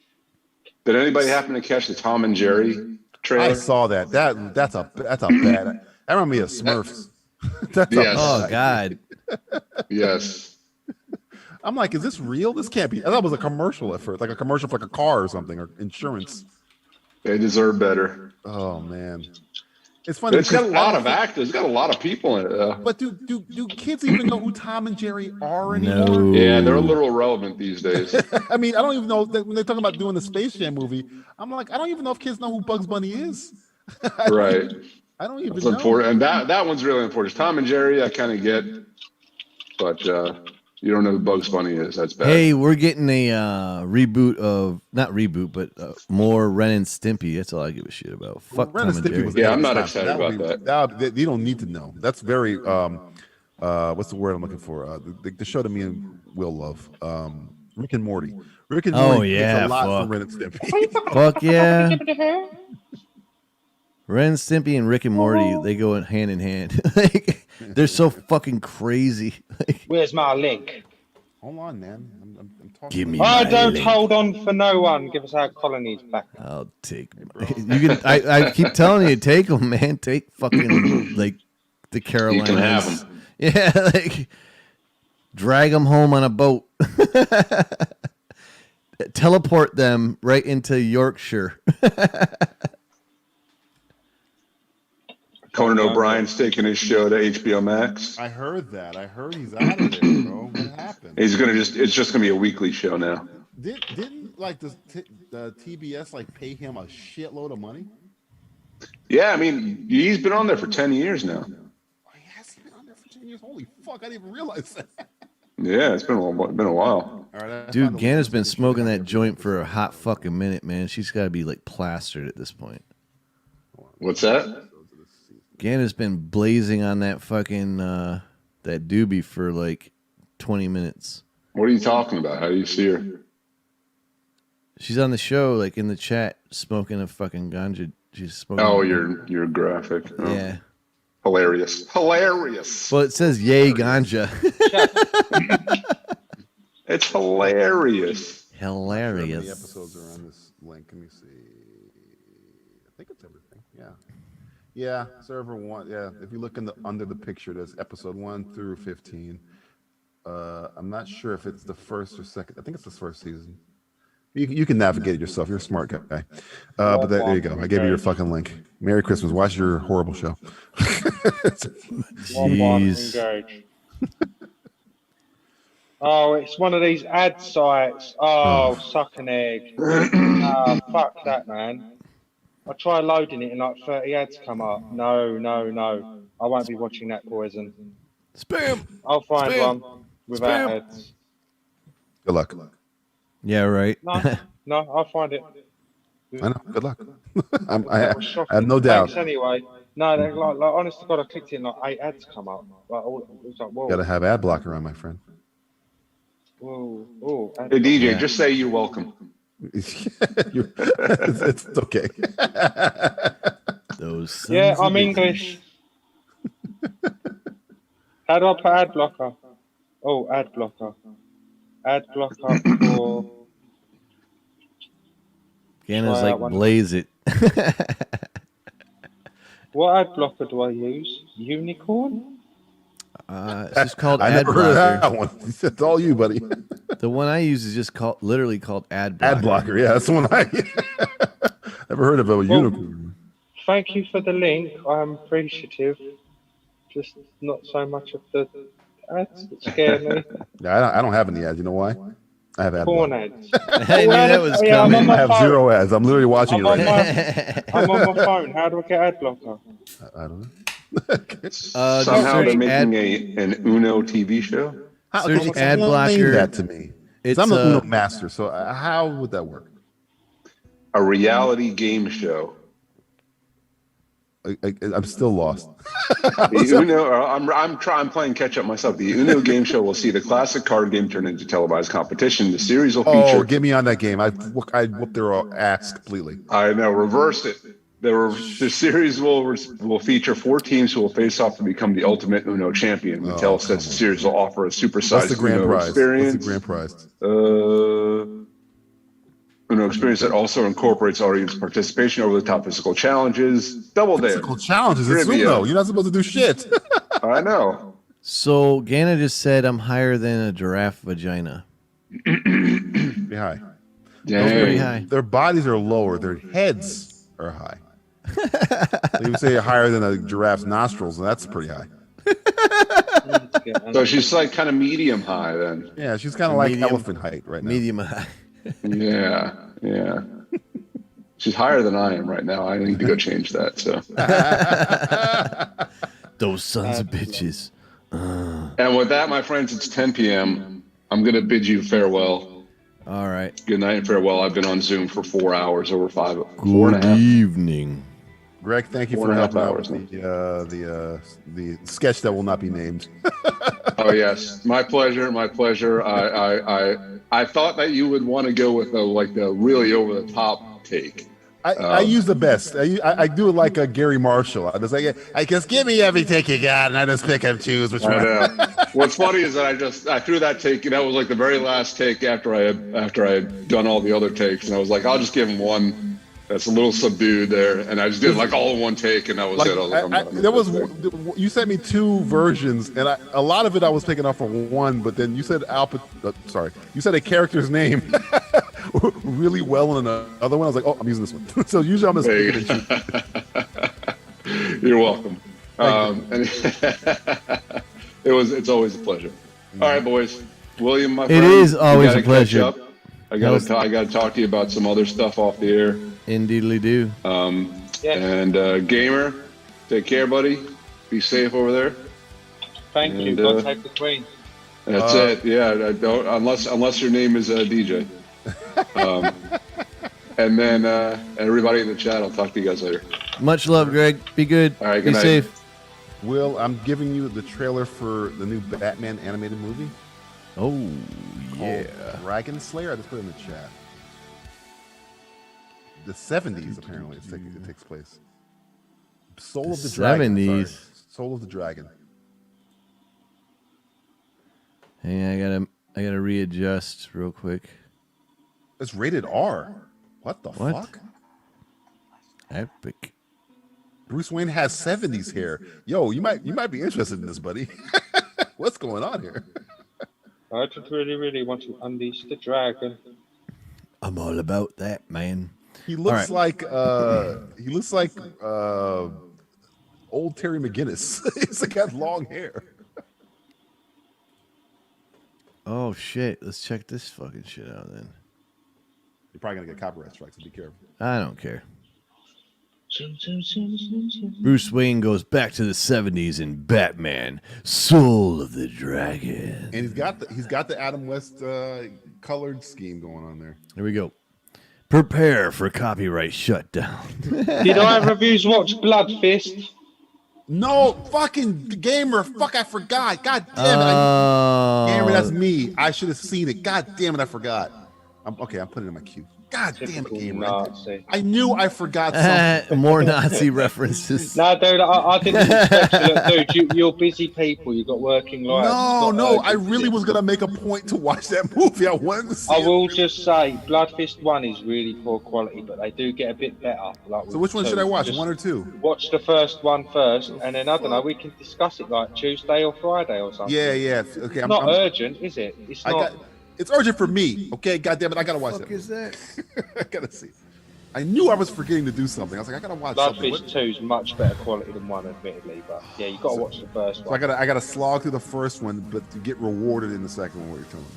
B: Did anybody happen to catch the Tom and Jerry trailer?
F: I saw that. That's a bad. That reminded me of Smurfs. That's
B: Yes.
D: Oh God.
B: Yes.
F: I'm like, is this real? This can't be. I thought it was a commercial at first, like a commercial for like a car or something, or insurance.
B: They deserve better.
F: Oh man, it's funny.
B: It's got a lot of actors. It's got a lot of people in it, though.
F: But do kids even know who Tom and Jerry are anymore?
D: No.
B: Yeah, they're a little irrelevant these days.
F: I mean, I don't even know when they're talking about doing the Space Jam movie. I'm like, I don't even know if kids know who Bugs Bunny is.
B: Right.
F: I don't even
B: It's
F: know.
B: unfortunate. And that one's really unfortunate. Tom and Jerry, I kind of get, but you don't know who Bugs Bunny is. That's bad.
D: Hey, we're getting a reboot of not reboot, but more Ren and Stimpy. That's all I give a shit about. Fuck
F: Ren
D: Tom
F: and
D: and
F: Stimpy
D: Jerry.
F: was
B: Yeah, I'm not
F: that
B: excited
F: would
B: about
F: that. You don't need to know. That's very what's the word I'm looking for? The show that me and Will love. Rick and Morty. Rick and Morty
D: yeah,
F: takes a lot
D: fuck.
F: from Ren and Stimpy.
D: Fuck yeah. Ren and Stimpy and Rick and Morty, they go hand in hand. Like, they're so fucking crazy. Like,
H: Where's my link?
F: Hold on, man. I'm talking.
D: give me.
H: I
D: my
H: don't
D: link.
H: hold on for no one. Give us our colonies back.
D: I'll take. You can. I keep telling you, take them, man. Take fucking like the Carolinas.
B: You can have them.
D: Yeah, like drag them home on a boat. Teleport them right into Yorkshire.
B: Conan O'Brien's taking his show to HBO Max.
F: I heard that. I heard he's out of there, bro. What happened?
B: It's just gonna be a weekly show now.
F: Didn't like the TBS like pay him a shitload of money?
B: Yeah, I mean, he's been on there for 10 years now.
F: Oh, he has been on there for 10 years. Holy fuck! I didn't even realize that.
B: Yeah, it's been a while.
F: All right,
D: Dude, Ganna's been smoking that joint for a hot fucking minute, man. She's got to be like plastered at this point.
B: What's that?
D: Ganna's been blazing on that fucking that doobie for like 20 minutes.
B: What are you talking about? How do you see her?
D: She's on the show, like in the chat, smoking a fucking ganja. She's smoking.
B: Oh, you're graphic. Oh.
D: Yeah.
B: Hilarious.
D: Well, it says yay ganja.
B: It's hilarious.
F: How many
D: Hilarious.
F: episodes are on this link? Let me see. I think it's everything. Yeah. Yeah, server 1. Yeah, if you look under the picture, there's episode 1 through 15. I'm not sure if it's the first or second. I think it's the first season. You can navigate it yourself. You're a smart guy. But there you go. I gave you your fucking link. Merry Christmas. Watch your horrible show.
D: Jeez.
H: Oh, it's one of these ad sites. Oh, suck an egg. Oh, fuck that, man. I try loading it and like 30 ads come up. No. I won't be watching that poison.
D: Spam.
H: I'll find
D: Spam.
H: one without
D: Spam.
H: ads.
F: Good luck.
D: Yeah, right.
H: No, I'll find it.
F: I know. Good luck. I have no doubt.
H: Thanks anyway. No, like honest to God, I clicked it and like 8 ads come up. Like, it was like, whoa.
F: Got to have ad blocker on, my friend.
H: Whoa.
B: Hey, DJ, just say you're welcome.
F: It's okay.
D: Those. Sons
H: Yeah,
D: of
H: I'm
D: bitches.
H: English. How do I put ad blocker? Oh, ad blocker. Ad blocker for.
D: Ganna's
H: Try
D: like
H: that one.
D: blaze it.
H: What ad blocker do I use? Unicorn?
D: It's just called
F: I
D: ad
F: never heard of
D: blocker.
F: that one. It's all you, buddy.
D: The one I use is just literally called ad blocker.
F: Ad blocker. Yeah, that's the one I never heard of a unicorn.
H: Thank you for the link. I'm appreciative. Just not so much of the ads that scare me.
F: Yeah, I don't have any ads. You know why? I have ad
H: Porn
F: blocker.
H: ads.
D: I knew that was
H: Yeah, I'm on
D: coming.
H: my
F: I have
H: phone.
F: 0 ads. I'm literally watching it
H: I'm
F: right
H: on
F: now.
H: I'm on my phone. How do I get ad blocker?
F: I don't know.
B: Somehow
D: search
B: they're making an Uno TV show.
D: Search
F: Explain
D: ad blocker.
F: that to me.
D: It's
F: I'm the Uno master, so how would that work?
B: A reality game show.
F: I'm still lost.
B: The Uno, I'm playing catch up myself. The Uno game show will see the classic card game turn into televised competition. The series will feature.
F: Oh, get me on that game. I whooped their ass completely.
B: I know, reversed it. The series will feature 4 teams who will face off to become the ultimate Uno champion. Mattel says the series will offer a supersized
F: What's the grand
B: Uno
F: prize?
B: experience.
F: What's the grand prize?
B: Uno experience that also incorporates audience participation, over-the-top physical challenges, double dare.
F: Physical challenges. It's
B: Trivia.
F: though. You're not supposed to do shit.
B: I know.
D: So Ganna just said I'm higher than a giraffe vagina.
F: Be high.
D: Pretty high.
F: Their bodies are lower. Their heads are high. You would say higher than a giraffe's nostrils, and that's pretty high.
B: So she's like kind of medium high then.
F: Yeah, she's kind of like elephant height right now.
D: Medium high.
B: Yeah. She's higher than I am right now. I need to go change that. So.
D: Those sons of bitches.
B: And with that, my friends, it's 10 p.m. I'm going to bid you farewell.
D: All right.
B: Good night and farewell. I've been on Zoom for 4 hours, over 4 and a
D: Good
B: half.
D: evening.
F: Greg, thank you for helping out with the sketch that will not be named.
B: Oh yes, my pleasure. My pleasure. I thought that you would want to go with the really over the top take.
F: I use the best. I do it like a Gary Marshall. I just like, I just give me every take you got, and I just pick and choose which one.
B: What's funny is that I threw that take, and that was like the very last take after I had done all the other takes, and I was like, I'll just give him one that's a little subdued there, and I just did like all in one take, and that was it. I was like,
F: you sent me 2 versions, and a lot of it I was picking up from one, but then you said you said a character's name really well in another one. I was like, oh, I'm using this one. So usually I'm just picking and choosing.
B: You're welcome. And it's always a pleasure. All right, boys. William, my friend,
D: it is always a pleasure.
B: I got to talk to you about some other stuff off the air.
D: Indeedly do.
B: And Gamer, take care, buddy. Be safe over there.
H: Thank you. God save the Queen.
B: That's it. Yeah, I don't, unless your name is DJ. And then everybody in the chat, I'll talk to you guys later.
D: Much love, Greg. Be good.
B: All right,
D: be
B: good night.
D: safe.
F: Will, I'm giving you the trailer for the new Batman animated movie.
D: Oh, yeah.
F: Dragon Slayer. I just put it in the chat. The 70s, apparently, it takes place. Soul of the Dragon.
D: 70s.
F: Soul of the Dragon.
D: Hey, I gotta readjust real quick.
F: It's rated R. What the fuck?
D: Epic.
F: Bruce Wayne has 70s hair. Yo, you might be interested in this, buddy. What's going on here?
H: I just really want to unleash the dragon.
D: I'm all about that, man.
F: He looks like old Terry McGinnis. He's got long hair.
D: Oh shit! Let's check this fucking shit out then.
F: You're probably gonna get copyright strikes, so be careful.
D: I don't care. Bruce Wayne goes back to the 70s in Batman, Soul of the Dragon.
F: And he's got the Adam West colored scheme going on there.
D: Here we go. Prepare for copyright shutdown.
H: Did either of you watch Blood Fist?
F: No, fucking Gamer. Fuck, I forgot. God damn it. Gamer, that's me. I should have seen it. God damn it, I forgot. I'm putting it in my queue. God damn it, Gamer. I knew I forgot something.
D: More Nazi references.
H: No, dude, I didn't expect you to look, dude. You're busy people. You've got working lives.
F: No, I really was going to make a point to watch that movie. I wanted to see
H: I will just say, Blood Fist 1 is really poor quality, but they do get a bit better.
F: So which one should I watch, 1 or 2?
H: Watch the first one first, and then, I don't know, we can discuss it like Tuesday or Friday or something.
F: Yeah. Okay,
H: it's not urgent, is it? It's not...
F: It's urgent for me. Okay, goddamn it, I gotta watch that.
D: What is that?
F: I gotta see. I knew I was forgetting to do something. I was like, I gotta watch something.
H: Blood Fist 2 is much better quality than 1, admittedly, but yeah, you gotta watch the first one.
F: So I gotta slog through the first one, but to get rewarded in the second one. What you're telling me?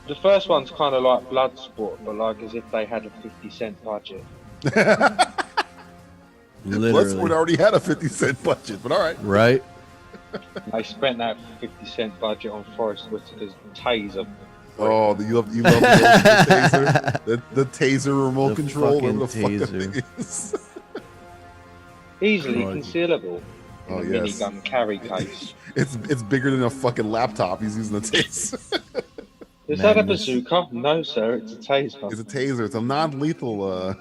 H: The first one's kind of like Bloodsport, but like as if they had a 50-cent budget.
D: Literally.
F: Bloodsport already had a 50-cent budget, but all right.
D: Right.
H: They spent that 50-cent budget on Forrest Whitaker's taser.
F: Oh, you love the taser, the taser remote control,
D: fucking
F: whatever the fuck
D: taser.
F: that is.
H: Easily concealable in a minigun carry case.
F: It's bigger than a fucking laptop. He's using the taser.
H: Is that a bazooka? No, sir, it's a taser.
F: It's a taser. It's a non-lethal. Oh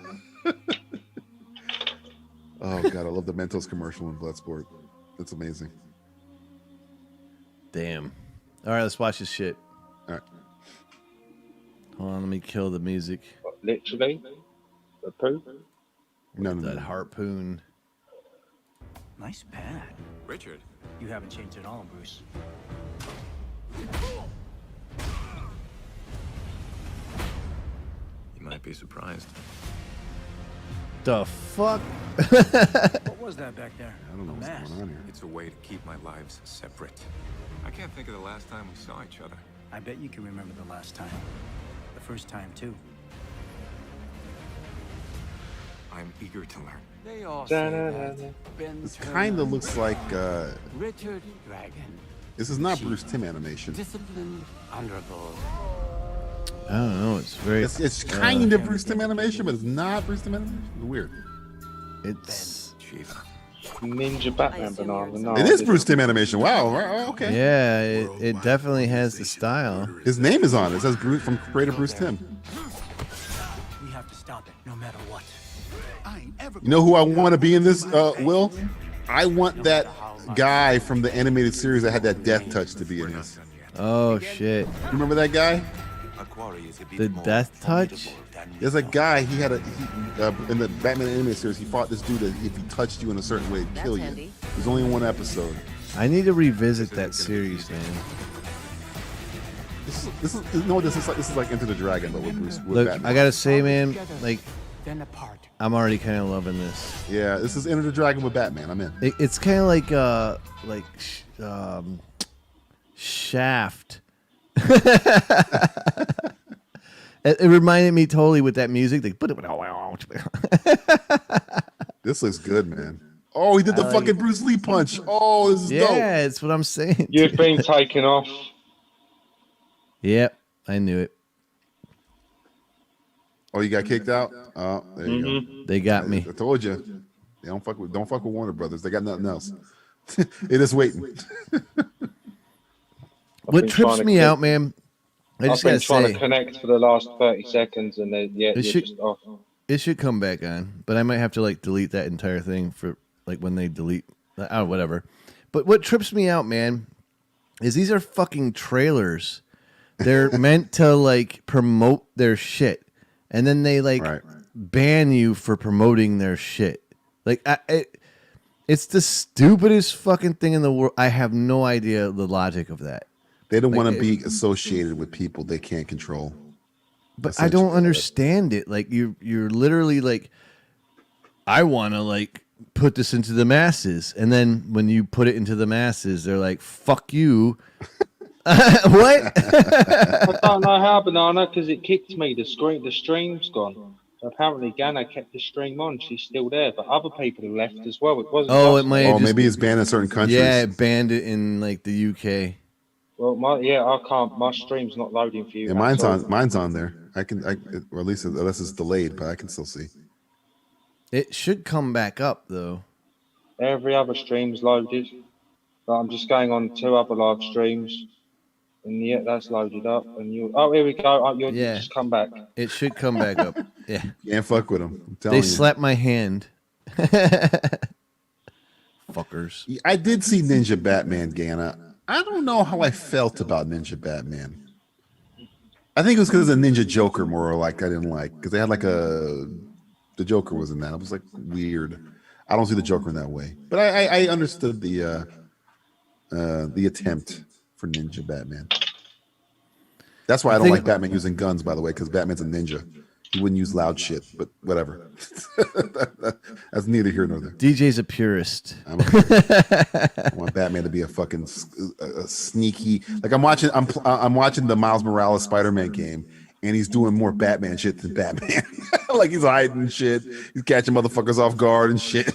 F: god, I love the Mentos commercial in Bloodsport. That's amazing.
D: Damn. All right, let's watch this shit.
F: All right.
D: Hold on, let me kill the music.
H: literally. The poo.
F: No, no,
D: That
F: no.
D: harpoon.
A: Nice pad.
I: Richard,
A: You haven't changed at all, Bruce.
I: you might be surprised.
D: The fuck?
A: What was that back there?
F: I don't know what's going on here.
I: It's a way to keep my lives separate. I can't think of the last time we saw each other.
A: I bet you can remember the last time. The first time, too.
I: I'm eager to learn.
J: They all say that. Ben
F: This
J: Turner,
F: kind of looks like
J: Richard Dragon,
F: this is not Bruce Timm animation.
J: disciplined, honorable.
D: I don't know. It's very.
F: It's kind of Bruce Timm animation, but it's not Bruce Timm animation. It's weird.
D: It's.
I: Chief,
H: Ninja Batman banana. No,
F: It is Bruce Timm animation. Wow. Okay.
D: Yeah, it definitely has the style.
F: His name is on it. It says Bruce from creator Bruce Timm.
A: We have to stop it, no matter what. I ain't ever.
F: You know who I want to be in this, Will? I want that guy from the animated series that had that death touch to be in this.
D: Oh shit!
F: You remember that guy?
D: The death touch.
F: There's a guy. He had in the Batman animated series. He fought this dude that if he touched you in a certain way, it'd kill you. There's only one episode.
D: I need to revisit that series, man.
F: This is like Enter the Dragon, but with Bruce. With
D: Look,
F: Batman.
D: I gotta say, man, like
J: then apart.
D: I'm already kind of loving this.
F: Yeah, this is Enter the Dragon with Batman. I'm in.
D: It's kind of like Shaft. It reminded me totally with that music.
F: This looks good, man. Oh, he did the fucking Bruce Lee punch. Oh, this is dope.
D: Yeah, it's what I'm saying.
H: You've been taken off.
D: Yep, I knew it.
F: Oh, you got kicked out? Oh, there you go.
D: They got me.
F: I told you. They don't fuck with Warner Brothers. They got nothing else. It is waiting.
D: What trips me out, man? I
H: I've
D: just
H: been
D: gotta
H: trying
D: say,
H: to connect for the last 30 seconds, and then you're just off.
D: it should come back on, but I might have to like delete that entire thing for like when they delete, whatever. But what trips me out, man, is these are fucking trailers. They're meant to like promote their shit, and then they like ban you for promoting their shit. Like it's the stupidest fucking thing in the world. I have no idea the logic of that.
F: They don't want to be associated with people they can't control.
D: But I don't understand it. Like you're literally like, I want to like put this into the masses, and then when you put it into the masses, they're like, "Fuck you." What?
H: I don't know how, Banana, because it kicked me. The stream's gone. So apparently, Ghana kept the stream on. She's still there, but other people have left as well. It wasn't.
D: Oh, it might.
F: Oh, maybe it's banned in certain countries.
D: Yeah, it banned it in like the UK.
H: Well, I can't. My stream's not loading for you.
F: Yeah, mine's on there. Or at least unless it's delayed, but I can still see.
D: It should come back up though.
H: Every other stream's loaded. But I'm just going on 2 other live streams, and yeah, that's loaded up. And you, here we go. Oh, you just come back.
D: It should come back up. Yeah.
F: Can't fuck with them. I'm telling
D: They
F: you.
D: slapped my hand. Fuckers.
F: I did see Ninja Batman, Ghana. I don't know how I felt about Ninja Batman. I think it was because of the Ninja Joker more like I didn't like because they had like the Joker was in that. It was like weird. I don't see the Joker in that way, but I understood the attempt for Ninja Batman. That's why I don't like Batman using guns, by the way, because Batman's a ninja. He wouldn't use loud shit, but whatever. That's neither here nor there.
D: DJ's a purist.
F: I want Batman to be a fucking sneaky. Like I'm watching the Miles Morales Spider-Man game, and he's doing more Batman shit than Batman. Like he's hiding shit. He's catching motherfuckers off guard and shit.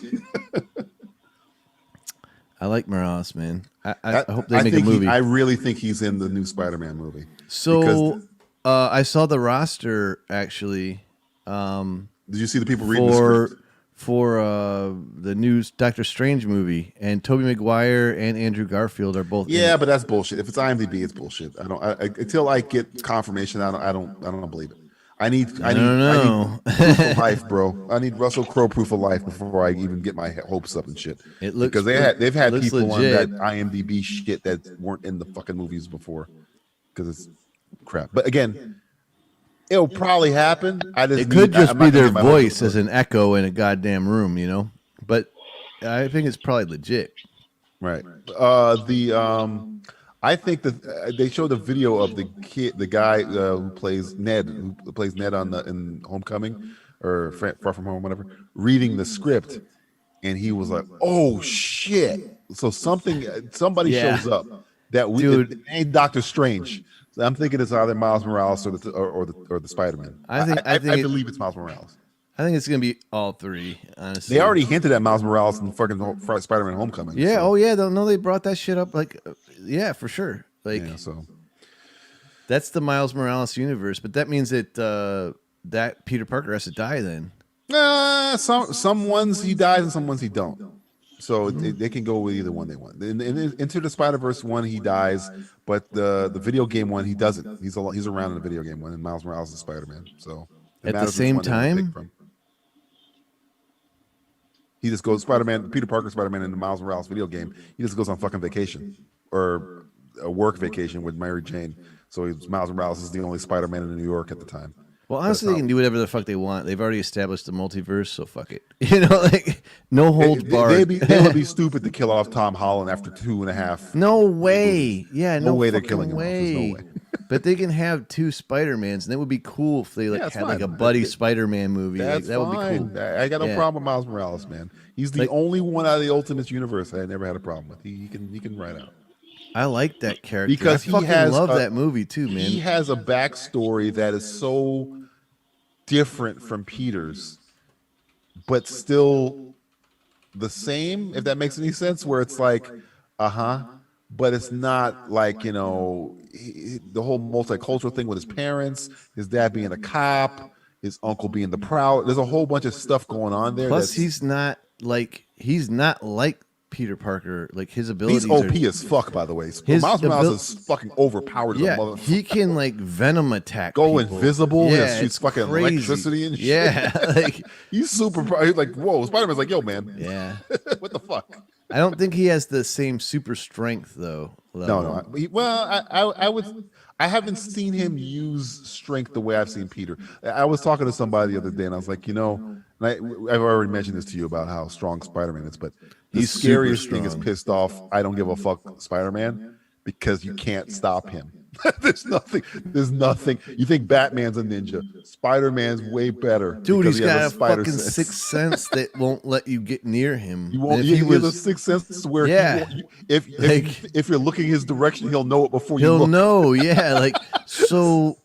D: I like Morales, man. I hope they make a movie.
F: I really think he's in the new Spider-Man movie.
D: So I saw the roster actually.
F: Did you see the people reading the script?
D: For the new Doctor Strange movie, and Tobey Maguire and Andrew Garfield are both.
F: Yeah, but that's bullshit. If it's IMDb, it's bullshit. Until I get confirmation. I don't believe it. I need proof of life, bro. I need Russell Crowe proof of life before I even get my hopes up and shit.
D: It looks
F: because they've had people
D: legit.
F: on that IMDb shit that weren't in the fucking movies before because it's crap. But again, It'll probably happen.
D: It could just be their voice as an echo in a goddamn room, you know. But I think it's probably legit.
F: Right. I think that they showed the video of the kid, the guy who plays Ned in Homecoming or Far From Home, whatever, reading the script, and he was like, "Oh shit!" So somebody shows up that it ain't Doctor Strange. So I'm thinking it's either Miles Morales or the Spider-Man. I believe it's Miles Morales.
D: I think it's gonna be all three. Honestly,
F: they already hinted at Miles Morales in fucking Spider-Man: Homecoming.
D: Yeah.
F: So.
D: Oh yeah. They brought that shit up. Like, yeah, for sure. Like,
F: so
D: that's the Miles Morales universe. But that means that that Peter Parker has to die then.
F: Some ones he dies and some ones he don't. So they can go with either one they want. In Into the Spider-Verse one, he dies, but the video game one, he doesn't. He's around in the video game one, and Miles Morales is Spider-Man. So
D: at the same time.
F: He just goes Peter Parker Spider-Man in the Miles Morales video game. He just goes on fucking vacation or a work vacation with Mary Jane. So Miles Morales is the only Spider-Man in New York at the time.
D: Well, honestly, they can do whatever the fuck they want. They've already established the multiverse, so fuck it. You know, like no holds barred.
F: They would be stupid to kill off Tom Holland after 2.5.
D: No way. Yeah, no
F: way
D: they're
F: killing him off. There's no way.
D: But they can have two Spider-Mans, and it would be cool if they had like a buddy Spider-Man movie.
F: That's
D: that would
F: fine.
D: be cool.
F: I got no problem with Miles Morales, man. He's the only one out of the Ultimate Universe I never had a problem with. He can ride out.
D: I like that character
F: because
D: I love that movie too, man.
F: He has a backstory that is so different from Peter's, but still the same. If that makes any sense, where it's like, but it's not like, you know, the whole multicultural thing with his parents, his dad being a cop, his uncle being the proud. There's a whole bunch of stuff going on there.
D: Plus, he's not like Peter Parker. Like his abilities.
F: He's OP as fuck, by the way. Miles Morales is fucking overpowered.
D: Yeah, he can like venom attack.
F: Go
D: people.
F: Invisible.
D: Yeah,
F: and shoots fucking
D: crazy.
F: Electricity and shit.
D: Yeah, like
F: he's super. He's like, whoa. Spider-Man's like, yo, man.
D: Yeah.
F: What the fuck?
D: I don't think he has the same super strength though.
F: No. I haven't seen him use strength the way I've seen Peter. I was talking to somebody the other day, and I was like, you know, and I've already mentioned this to you about how strong Spider-Man is, but the scariest thing is pissed off. I don't give a fuck Spider-Man because you can't stop him. There's nothing. You think Batman's a ninja? Spider-Man's way better.
D: Dude, he's got a fucking sixth sense that won't let you get near him.
F: You won't. He has a sixth sense where if you're looking his direction, he'll know it before you look.
D: He'll know. Yeah, like so,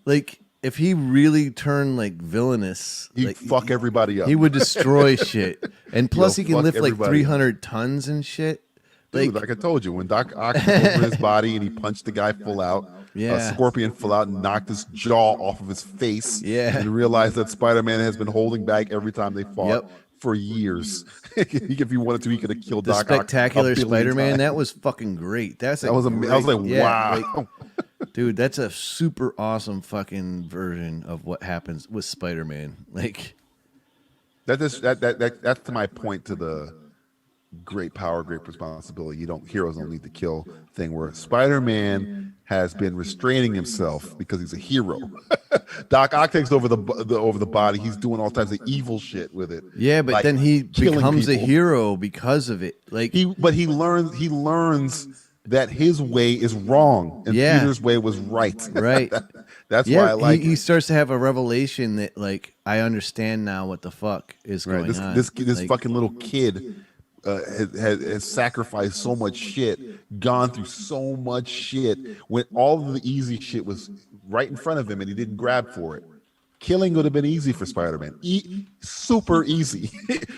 D: like if he really turned like villainous,
F: he'd fuck everybody up.
D: He would destroy shit. And plus, he can lift like 300 tons and shit.
F: Dude, like I told you, when Doc Ock was over his body and he punched the guy full out, Scorpion full out and knocked his jaw off of his face, and realized that Spider-Man has been holding back every time they fought for years. If he wanted to, he could have killed Doc Ock.
D: The Spectacular Spider-Man, that was fucking great. I was
F: like, wow.
D: Dude, that's a super awesome fucking version of what happens with Spider-Man. Like
F: that's to my point to the great power, great responsibility. Heroes don't need to kill thing where Spider-Man has been restraining himself because he's a hero. Doc Ock takes over the body. He's doing all types of evil shit with it.
D: Yeah, but then he becomes a hero because of it. Like
F: he learns that his way is wrong and Peter's way was right.
D: Right.
F: That's why I like
D: he starts to have a revelation that like I understand now what the fuck is going on.
F: This fucking little kid has sacrificed so much shit, gone through so much shit, when all of the easy shit was right in front of him and he didn't grab for it. Killing would have been easy for Spider-Man. Super easy.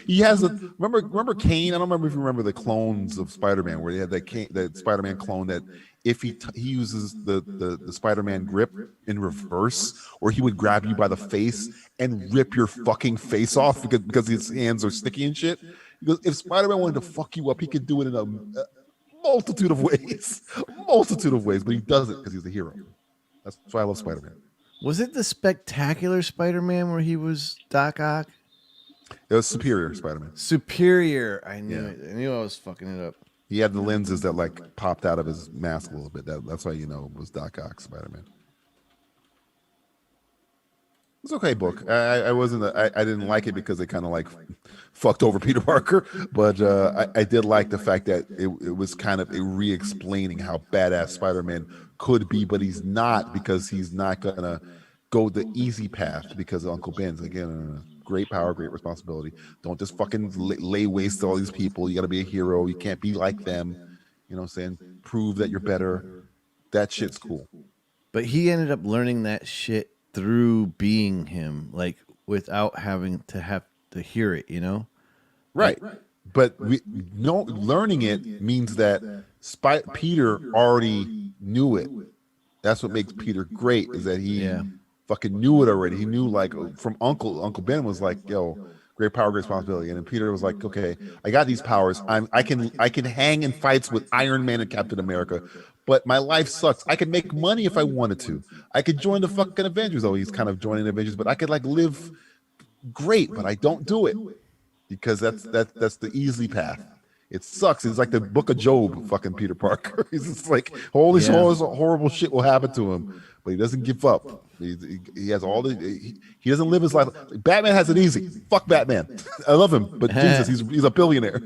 F: He has remember Kane? I don't remember if you remember the clones of Spider-Man where they had that Spider-Man clone that if he uses the Spider-Man grip in reverse, or he would grab you by the face and rip your fucking face off because his hands are sticky and shit. Because if Spider-Man wanted to fuck you up, he could do it in a multitude of ways. But he doesn't because he's a hero. That's why I love Spider-Man.
D: Was it the Spectacular Spider-Man where he was Doc Ock?
F: It was Superior Spider-Man.
D: Superior. I knew it. I knew I was fucking it up.
F: He had the lenses that like popped out of his mask a little bit. That's why it was Doc Ock Spider-Man. It's okay book. I wasn't. I didn't like it because they kind of like fucked over Peter Parker, but I did like the fact that it was kind of a re-explaining how badass Spider-Man could be, but he's not because he's not gonna go the easy path because of Uncle Ben's. Again, great power, great responsibility. Don't just fucking lay waste to all these people. You got to be a hero. You can't be like them. You know what I'm saying? Prove that you're better. That shit's cool.
D: But he ended up learning that shit through being him, like without having to hear it, you know?
F: Right. But learning it means that Peter already knew it. That's what makes Peter great, is that he fucking knew it already. He knew, like, from Uncle Ben was like, yo, great power, great responsibility. And then Peter was like, okay, I got these powers. I can hang in fights with Iron Man and Captain America, but my life sucks. I could make money if I wanted to. I could join the fucking Avengers. Oh, he's kind of joining the Avengers, but I could like live great, but I don't do it because that's the easy path. It sucks. It's like the Book of Job, fucking Peter Parker. He's just like, all this horrible shit will happen to him, but he doesn't give up. He has all the. He doesn't live his life. Batman has it easy. Fuck Batman. I love him, but Jesus, he's a billionaire.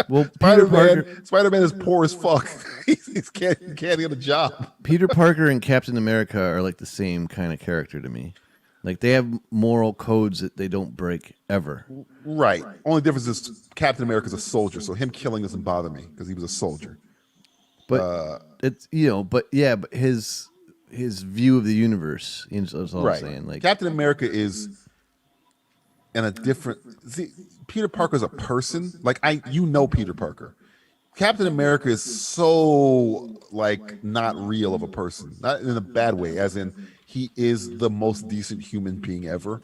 D: Well,
F: Spider-Man is poor as fuck. he can't get a job.
D: Peter Parker and Captain America are like the same kind of character to me. Like they have moral codes that they don't break ever.
F: Right. Only difference is Captain America's a soldier, so him killing doesn't bother me because he was a soldier.
D: But it's but his view of the universe is all I'm saying. Like
F: Captain America is in a different. See, Peter Parker's a person. Like Peter Parker. Captain America is so like not real of a person, not in a bad way, as in he is the most decent human being ever.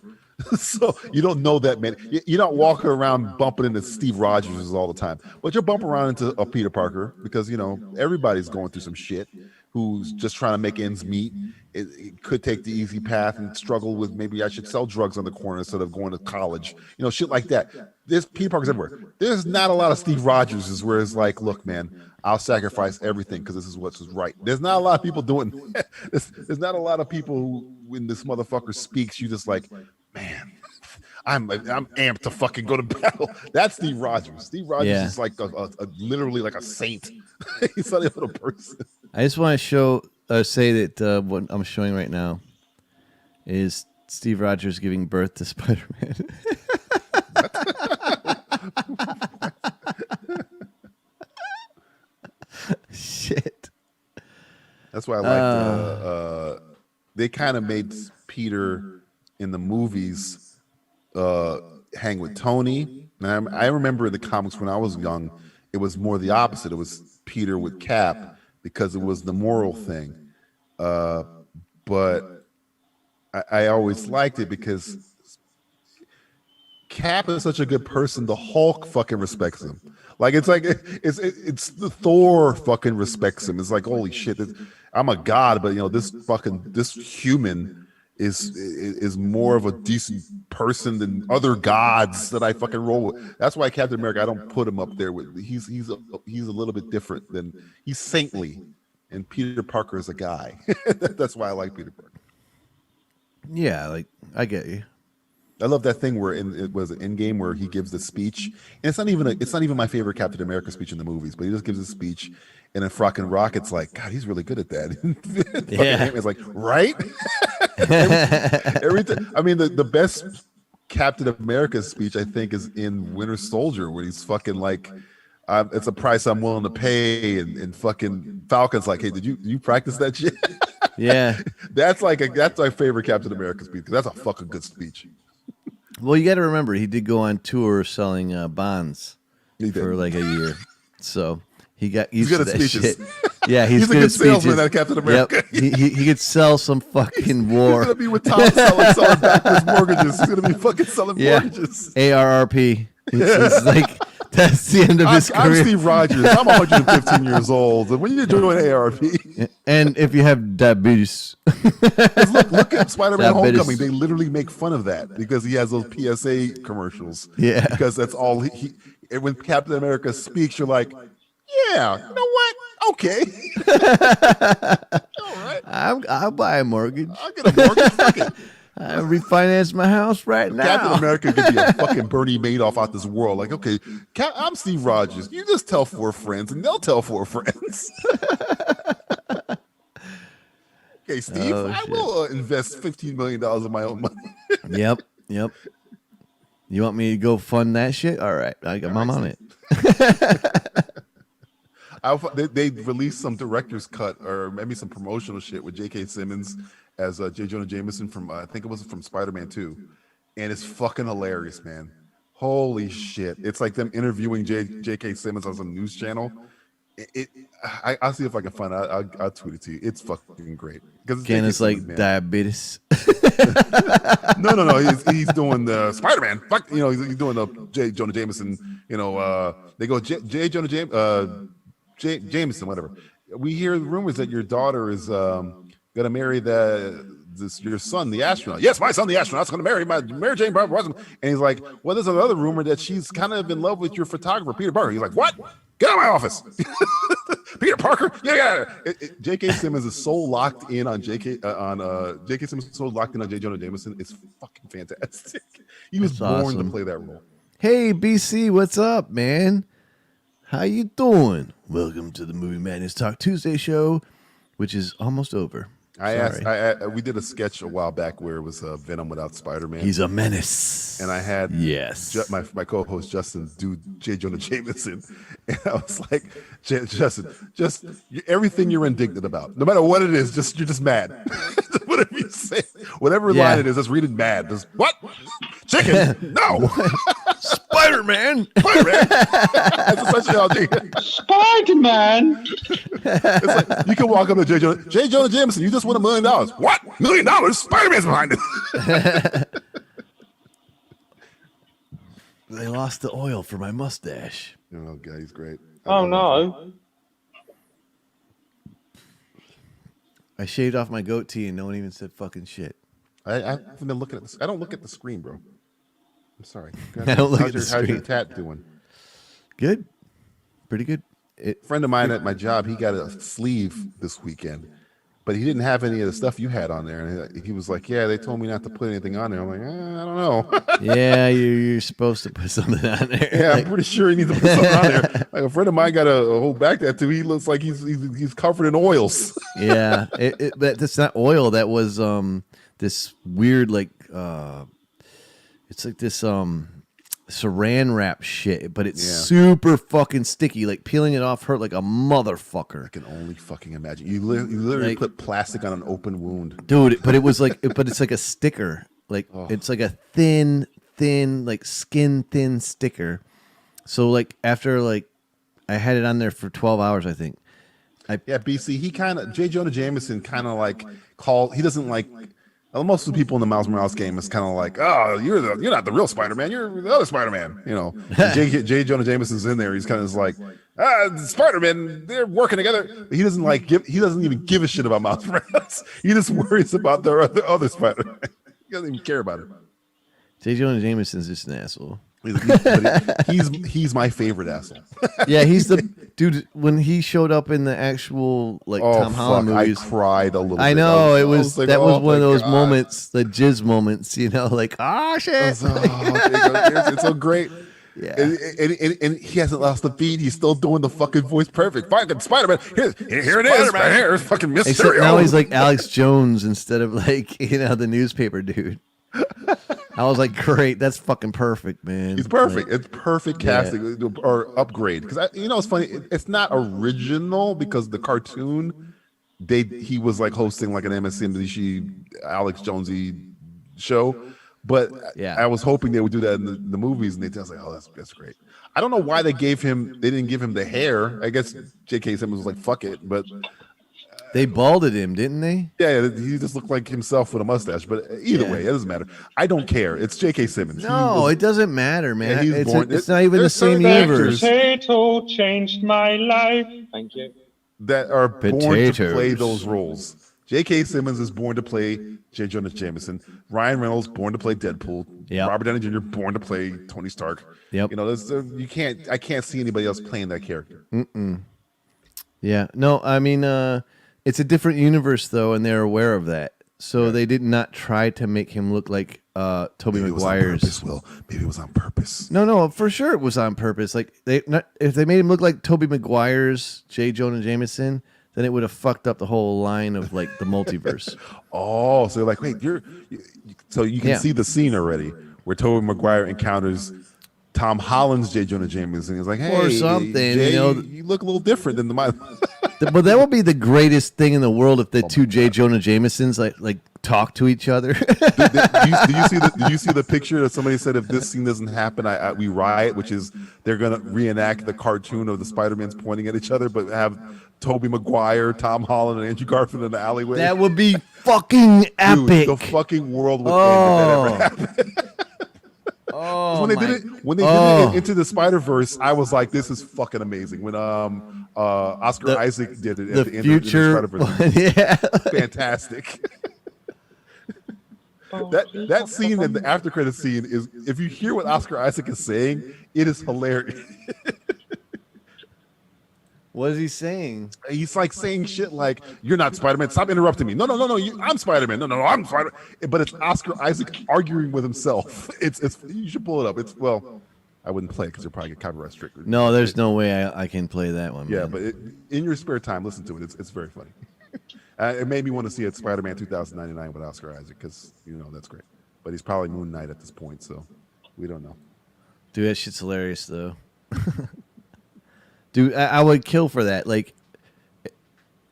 F: So you don't know that, man. You're not walking around bumping into Steve Rogers all the time, but you're bumping around into a Peter Parker because everybody's going through some shit. Who's just trying to make ends meet. It could take the easy path and struggle with maybe I should sell drugs on the corner instead of going to college. Shit like that. There's Peter Parker's everywhere. There's not a lot of Steve Rogers where it's like, look, man, I'll sacrifice everything because this is what's right. There's not a lot of people doing that. There's not a lot of people who, when this motherfucker speaks, you just like, man, I'm amped to fucking go to battle. That's Steve Rogers. Steve Rogers is like a literally like a saint. He's not even a person.
D: I just want to say that what I'm showing right now is Steve Rogers giving birth to Spider-Man. Shit.
F: That's why I like they kind of made Peter in the movies hang with Tony. And I remember in the comics when I was young, it was more the opposite. It was Peter with Cap because it was the moral thing. But I always liked it because Cap is such a good person. The Hulk fucking respects him. Like it's the Thor fucking respects him. It's like, holy shit, I'm a god, but this human is more of a decent person than other gods that I fucking roll with. That's why Captain America, I don't put him up there with. He's a little bit different than he's saintly, and Peter Parker is a guy. That's why I like Peter Parker.
D: Yeah, like I get you.
F: I love that thing where it was an Endgame where he gives the speech, and it's not even my favorite Captain America speech in the movies, but he just gives a speech, and then fucking Rocket's like, God, he's really good at that. Yeah, it's like right. Everything. I mean, the best Captain America speech I think is in Winter Soldier, where he's fucking like, it's a price I'm willing to pay, and fucking Falcon's like, hey, did you practice that shit?
D: Yeah,
F: that's my favorite Captain America speech because that's a fucking good speech.
D: Well, you got to remember, he did go on tour selling bonds for like a year, so he got used
F: to
D: that
F: speeches.
D: Shit. Yeah, he's
F: a good salesman, that Captain America.
D: Yep. He could sell some fucking war.
F: He's gonna be with Tom selling backwards mortgages. He's gonna be fucking selling mortgages.
D: ARRP. It's like that's the end of his career.
F: I'm Steve Rogers. I'm 115 years old. And when you're doing ARP,
D: and if you have diabetes,
F: look at Spider-Man: Homecoming. They literally make fun of that because he has those PSA commercials.
D: Yeah,
F: because that's all he. When Captain America speaks, you're like, yeah, you know what? Okay. All right.
D: I'll buy a mortgage.
F: I'll get a mortgage. Fuck it.
D: I refinanced my house right now.
F: Captain America could be a fucking Bernie Madoff out this world. Like, okay, I'm Steve Rogers. You just tell 4 friends, and they'll tell 4 friends. Okay, Steve, I will invest $15 million of my own money.
D: Yep. You want me to go fund that shit? All right, I'm on it.
F: They released some director's cut or maybe some promotional shit with J.K. Simmons as J. Jonah Jameson from I think it was from Spider-Man 2, and it's fucking hilarious, man. Holy shit! It's like them interviewing J.K. Simmons on some news channel. I'll see if I can find it. I'll tweet it to you. It's fucking great.
D: Again, it's like diabetes.
F: No. He's doing the Spider-Man. Fuck, he's doing the J. Jonah Jameson. They go J. Jonah Jameson, whatever. We hear rumors that your daughter is gonna marry your son, the astronaut. Yes, my son, the astronaut's gonna marry Mary Jane Barbara. And he's like, well, there's another rumor that she's kind of in love with your photographer, Peter Parker. He's like, what? Get out of my office. Peter Parker? Yeah. J.K. Simmons is so locked in on J.K. Simmons is so locked in on J. Jonah Jameson. It's fucking fantastic. He was born to play that role.
D: Hey, BC, what's up, man? How you doing? Welcome to the Movie Madness Talk Tuesday show, which is almost over.
F: We did a sketch a while back where it was Venom without Spider-Man.
D: He's a menace.
F: And I had my co-host Justin do J. Jonah Jameson, and I was like, Justin, just everything you're indignant about, no matter what it is, you're just mad. Whatever you say, whatever line it is, just read it mad. Just what? Chicken? No.
D: Spider-Man.
F: That's essentially how
H: Spider-Man.
F: It's like you can walk up to J. Jonah Jameson. You just won $1 million. What? $1 million? Spider-Man's behind it.
D: They lost the oil for my mustache.
F: Oh god, he's great.
H: Oh no.
D: I shaved off my goatee and no one even said fucking shit.
F: I haven't been looking at this. I don't look at the screen, bro. I'm sorry.
D: I don't look at the screen.
F: How's your tat doing?
D: Good. Pretty good.
F: A friend of mine at my job, he got a sleeve this weekend, but he didn't have any of the stuff you had on there. And he was like, yeah, they told me not to put anything on there. I'm like, I don't know.
D: Yeah, you're supposed to put something on there.
F: Yeah, I'm pretty sure he needs to put something on there. Like a friend of mine got a whole back tattoo. He looks like he's covered in oils.
D: Yeah, that's not oil. That was this weird it's like this saran wrap shit, but it's super fucking sticky. Like peeling it off hurt like a motherfucker.
F: I can only fucking imagine. You literally put plastic on an open wound,
D: dude. But it was like, but it's like a sticker. Like it's like a thin, like skin thin sticker. So like after I had it on there for 12 hours, I think. BC.
F: J. Jonah Jameson kind of like he doesn't like. Most of the people in the Miles Morales game is kind of like, oh, you're not the real Spider-Man, you're the other Spider-Man, J. Jonah Jameson's in there. He's kind of like, Spider-Man, they're working together. He doesn't he doesn't even give a shit about Miles Morales. He just worries about the other Spider-Man. He doesn't even care about it.
D: J. Jonah Jameson's just an asshole.
F: He's my favorite asshole.
D: Yeah, he's the dude. When he showed up in the actual Tom Holland movies,
F: I cried a little.
D: I know it was like, that was one of those moments, the jizz moments. Shit.
F: It's so great. Yeah, and he hasn't lost the beat. He's still doing the fucking voice perfect. Fucking Spider-Man. Here it is. Right here, fucking Mysterio.
D: Except now he's like Alex Jones instead of the newspaper dude. I was like, great, that's fucking perfect, man.
F: He's perfect. It's perfect casting or upgrade. Because it's funny. It's not original because the cartoon, he was like hosting like an MSNBC Alex Jonesy show. But I was hoping they would do that in the movies, and I was like, oh, that's great. I don't know why they didn't give him the hair. I guess J.K. Simmons was like, fuck it, but.
D: They balded him, didn't they?
F: Yeah, he just looked like himself with a mustache. But either way, it doesn't matter. I don't care. It's J.K. Simmons.
D: No, it doesn't matter, man. Yeah, it's not even the same universe.
H: Potato changed my life. Thank you.
F: That are born to play those roles. J.K. Simmons is born to play J. Jonah Jameson. Ryan Reynolds born to play Deadpool.
D: Yep.
F: Robert Downey Jr. born to play Tony Stark.
D: Yep.
F: I can't see anybody else playing that character.
D: Yeah. No, I mean. It's a different universe, though, and they're aware of that. so they did not try to make him look like Tobey Maguire's.
F: Maybe it was on purpose.
D: No, for sure it was on purpose. Like if they made him look like Tobey Maguire's J. Jonah Jameson, then it would have fucked up the whole line of like the multiverse.
F: Oh, so like, wait, so you can see the scene already where Tobey Maguire encounters Tom Holland's J. Jonah Jameson. He's like, hey,
D: or something.
F: Jay, you look a little different than my.
D: But that would be the greatest thing in the world if the two J. Jonah Jamesons like talk to each other.
F: Did you see the picture that somebody said if this scene doesn't happen, we riot, which is they're gonna reenact the cartoon of the Spider-Mans pointing at each other, but have Tobey Maguire, Tom Holland, and Andrew Garfield in the alleyway.
D: That would be fucking epic.
F: Dude, the fucking world would end if that ever happened.
D: Oh,
F: when they did it into the Spider-Verse, I was like, "This is fucking amazing." When Oscar Isaac did it at the end of the Spider-Verse,
D: yeah,
F: fantastic. that scene and the after credit scene is, if you hear what Oscar Isaac is saying, it is hilarious.
D: What is he saying?
F: He's like saying shit like, "You're not Spider-Man. Stop interrupting me." No, I'm Spider-Man. No, I'm Spider-Man. But it's Oscar Isaac arguing with himself. It's you should pull it up. I wouldn't play it because you'll probably get copyright strict.
D: No, there's no way I can play that one.
F: Yeah,
D: man.
F: but in your spare time, listen to it. It's very funny. It made me want to see it, Spider-Man 2099 with Oscar Isaac, because that's great. But he's probably Moon Knight at this point, so we don't know.
D: Dude, that shit's hilarious though. Dude, I would kill for that. Like,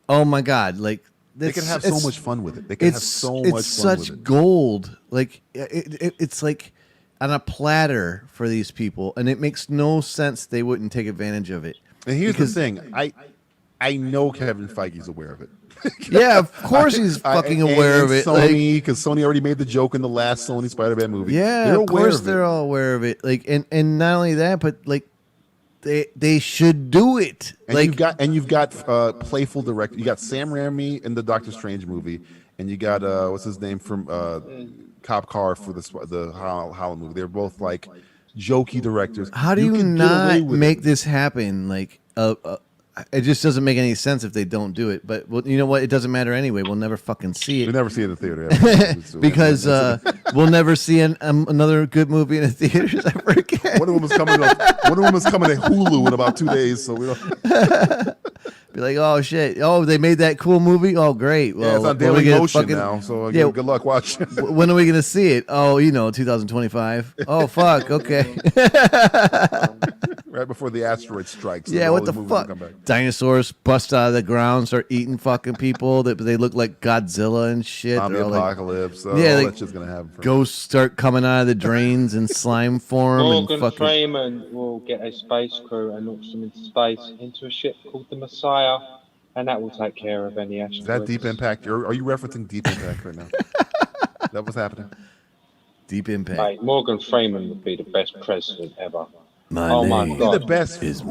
D: oh my god, like
F: they can have so much fun with it. They can have so much fun with it. It's
D: such gold. Like it's like on a platter for these people, and it makes no sense they wouldn't take advantage of it.
F: And here's the thing, I know Kevin Feige's aware of it.
D: Yeah, of course he's fucking aware of it.
F: Sony, because Sony already made the joke in the last Sony Spider-Man movie.
D: Yeah,
F: they're
D: of course they're all aware of it. Like, and not only that, but like. They should do it.
F: And you've got playful director. You got Sam Raimi in the Doctor Strange movie, and you got what's his name from Cop Car for the Holland movie. They're both like jokey directors.
D: How do you not make this happen? Like, it just doesn't make any sense if they don't do it. But well, you know what? It doesn't matter anyway. We'll never fucking see it.
F: We'll never see it in the theater
D: because we'll never see another good movie in the theaters ever again.
F: One of them is coming to Hulu in about 2 days, so we don't.
D: Be like, oh shit! Oh, they made that cool movie. Oh, great! Well,
F: yeah, it's on Daily Motion now, so good luck watching.
D: When are we gonna see it? Oh, 2025. Oh, fuck. Okay.
F: Right before the asteroid strikes.
D: Yeah, what the fuck? Dinosaurs bust out of the ground, start eating fucking people. They look like Godzilla and shit.
F: Zombie apocalypse.
D: Like, yeah,
F: all
D: like,
F: that shit's gonna happen.
D: Ghosts start coming out of the drains in slime form.
H: Morgan Freeman will get a space crew and launch them into space into a ship called the Messiah, and that will take care of any asteroids.
F: Is that Deep Impact? Are you referencing Deep Impact right now? That was happening.
D: Deep Impact.
H: Mate, Morgan Freeman would be the best president ever.
D: My God.
F: Who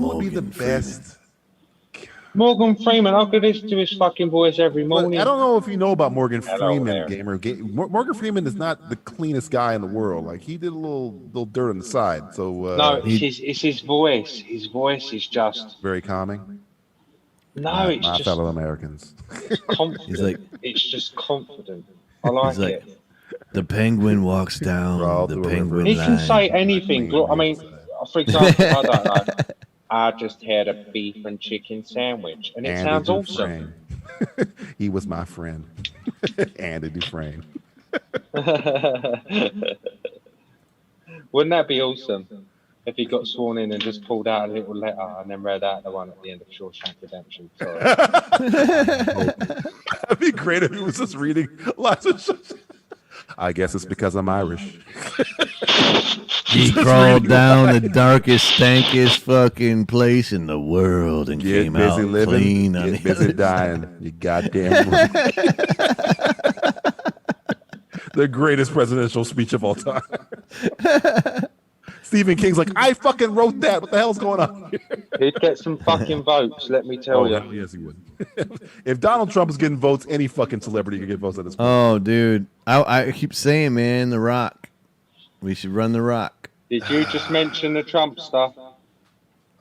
F: would be the best?
H: Morgan Freeman, I could listen to his fucking voice every morning.
F: I don't know if you know about Morgan Freeman, gamer. Morgan Freeman is not the cleanest guy in the world. Like, he did a little dirt on the side. So
H: no, it's his voice. His voice is just
F: very calming.
H: No, it's
F: my
H: just
F: fellow Americans.
H: Confident.
D: He's like,
H: it's just confident. I like it.
D: The penguin walks down. The penguin.
H: He can say anything. I mean, for example, I don't know. I just had a beef and chicken sandwich, and it sounds awesome.
F: He was my friend, Andy Dufresne.
H: Wouldn't that be awesome if he got sworn in and just pulled out a little letter and then read out the one at the end of Shawshank Redemption? Sorry.
F: That'd be great if he was just reading lots of shit. I guess it's because I'm Irish.
D: He crawled down the darkest, stankiest fucking place in the world and came out clean.
F: Get busy dying. You goddamn right. The greatest presidential speech of all time. Stephen King's like, I fucking wrote that. What the hell's going on here?
H: He'd get some fucking votes, let me tell you.
F: Yes, he would. If Donald Trump is getting votes, any fucking celebrity could get votes at this point.
D: Oh, dude. I keep saying, man, The Rock. We should run The Rock.
H: Did you just mention the Trump stuff?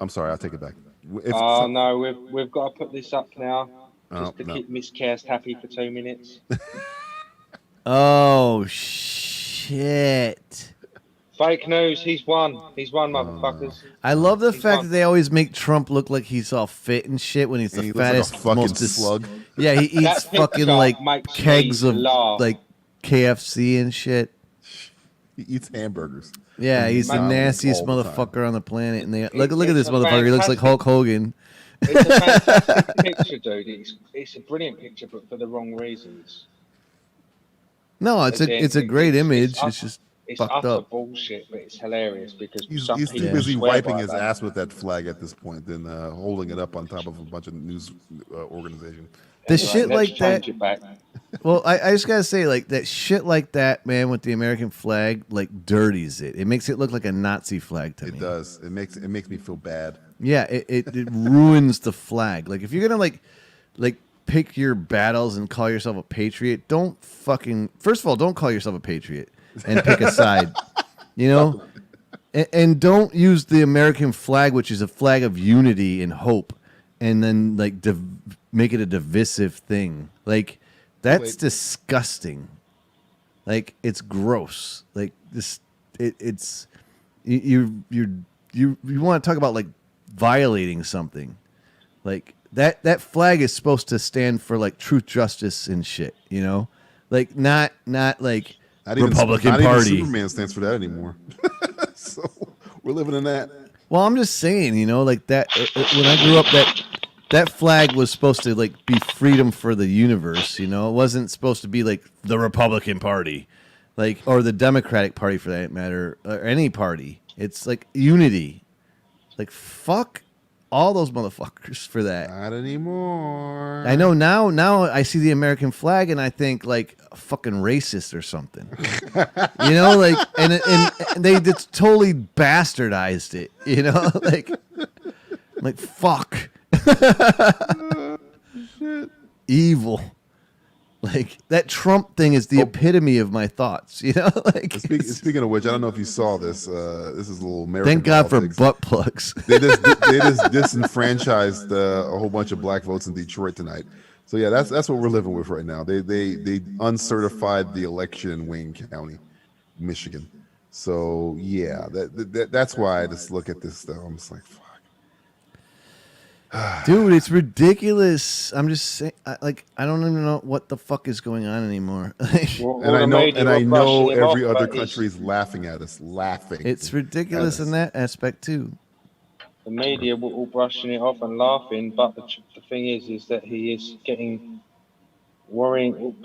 F: I'm sorry, I'll take it back.
H: No, we've got to put this up now. Just to keep Miscast happy for 2 minutes.
D: Oh shit!
H: Fake news. He's won. He's won, motherfuckers.
D: I love the fact that they always make Trump look like he's all fit and shit when he's the
F: he
D: fattest,
F: looks like a fucking
D: most
F: slug.
D: Yeah, he eats
H: That
D: fucking
H: picture
D: like
H: makes
D: kegs
H: me
D: of
H: laugh.
D: like KFC and shit.
F: He eats hamburgers.
D: Yeah, he's the nastiest
F: all the time.
D: motherfucker on the planet. And they look at this
H: it's a
D: motherfucker. He looks like Hulk Hogan.
H: It's a fantastic picture, dude. It's a brilliant picture, but for the wrong reasons.
D: No, it's a great image.
H: It's
D: It's just
H: It's
D: fucked
H: utter
D: up.
H: bullshit, but it's hilarious because
F: He's
H: some
F: too
H: people
F: busy
H: swear
F: wiping
H: by
F: his
H: that.
F: ass with that flag at this point than holding it up on top of a bunch of news organization.
D: The
H: Anyway,
D: shit
H: let's
D: like that.
H: change it back.
D: Well, I just gotta say, like that shit like that, man, with the American flag, like dirties it. It makes it look like a Nazi flag to me.
F: It does. It makes me feel bad.
D: Yeah, it ruins the flag. Like if you're gonna like pick your battles and call yourself a patriot, don't fucking first of all, don't call yourself a patriot and pick a side. You know? And don't use the American flag, which is a flag of unity and hope, and then like make it a divisive thing. Like that's disgusting. Like it's gross. Like this it's you want to talk about like violating something. Like that flag is supposed to stand for like truth, justice, and shit. You know, like not like Republican
F: not
D: Party.
F: Even Superman stands for that anymore. So we're living in that.
D: Well, I'm just saying, you know, like that. When I grew up, that flag was supposed to like be freedom for the universe. You know, it wasn't supposed to be like the Republican Party, like or the Democratic Party for that matter, or any party. It's like unity. Like fuck all those motherfuckers for that.
F: Not anymore.
D: I know now I see the American flag and I think like a fucking racist or something. You know, like and they just totally bastardized it, you know? like fuck. Evil. Like that Trump thing is the epitome of my thoughts, you know. Like
F: speaking of which, I don't know if you saw this. This is a little American.
D: Thank God
F: politics.
D: for butt plugs.
F: They just disenfranchised a whole bunch of black votes in Detroit tonight. So yeah, that's what we're living with right now. They uncertified the election in Wayne County, Michigan. So yeah, that's why I just look at this stuff. I'm just like, fuck.
D: Dude, it's ridiculous. I'm just saying, I don't even know what the fuck is going on anymore.
F: And I know every other country is laughing at us, laughing.
D: It's ridiculous in that aspect too.
H: The media were all brushing it off and laughing, but the thing is that he is getting worrying.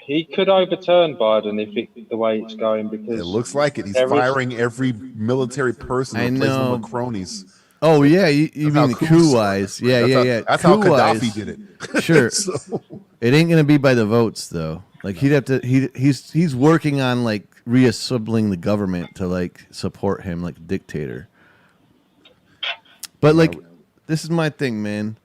H: He could overturn Biden if the way it's going because
F: it looks like it. He's firing every military person and replacing them with cronies.
D: Oh yeah, you mean the coup-wise? Yeah.
F: That's how Gaddafi did it.
D: Sure. So. It ain't gonna be by the votes though. Like he'd have to. He's working on like reassembling the government to like support him like a dictator. But like, this is my thing, man.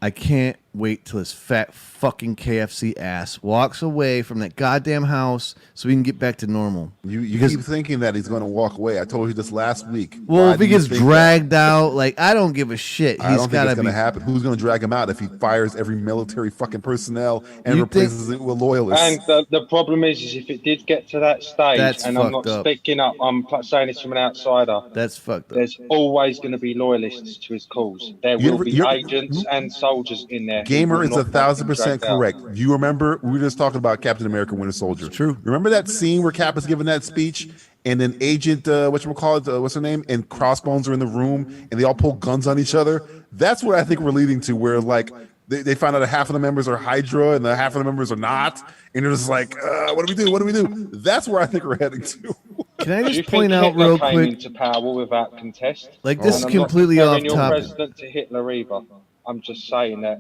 D: I can't wait till this fat fucking KFC ass walks away from that goddamn house so we can get back to normal.
F: You keep thinking that he's going to walk away. I told you this last week.
D: Well, if he gets dragged out, like, I don't give a shit.
F: I don't think it's going to happen. Who's going to drag him out if he fires every military fucking personnel and replaces it with loyalists?
H: And the problem is if it did get to that stage, and I'm not
D: up.
H: speaking up, I'm saying this from an outsider.
D: That's fucked up.
H: There's always going to be loyalists to his cause. There will be agents and soldiers in there.
F: Gamer is 1,000% correct. You remember we were just talking about Captain America: Winter Soldier.
D: It's true.
F: Remember that scene where Cap is giving that speech, and then Agent what's her name, and Crossbones are in the room, and they all pull guns on each other. That's what I think we're leading to, where like they find out that half of the members are Hydra and the half of the members are not, and they're just like, what do we do? What do we do? That's where I think we're heading to.
D: Can I just point out real quick?
H: Into power without contest.
D: Like this is completely off
H: your
D: topic.
H: President to Hitler either. I'm just saying that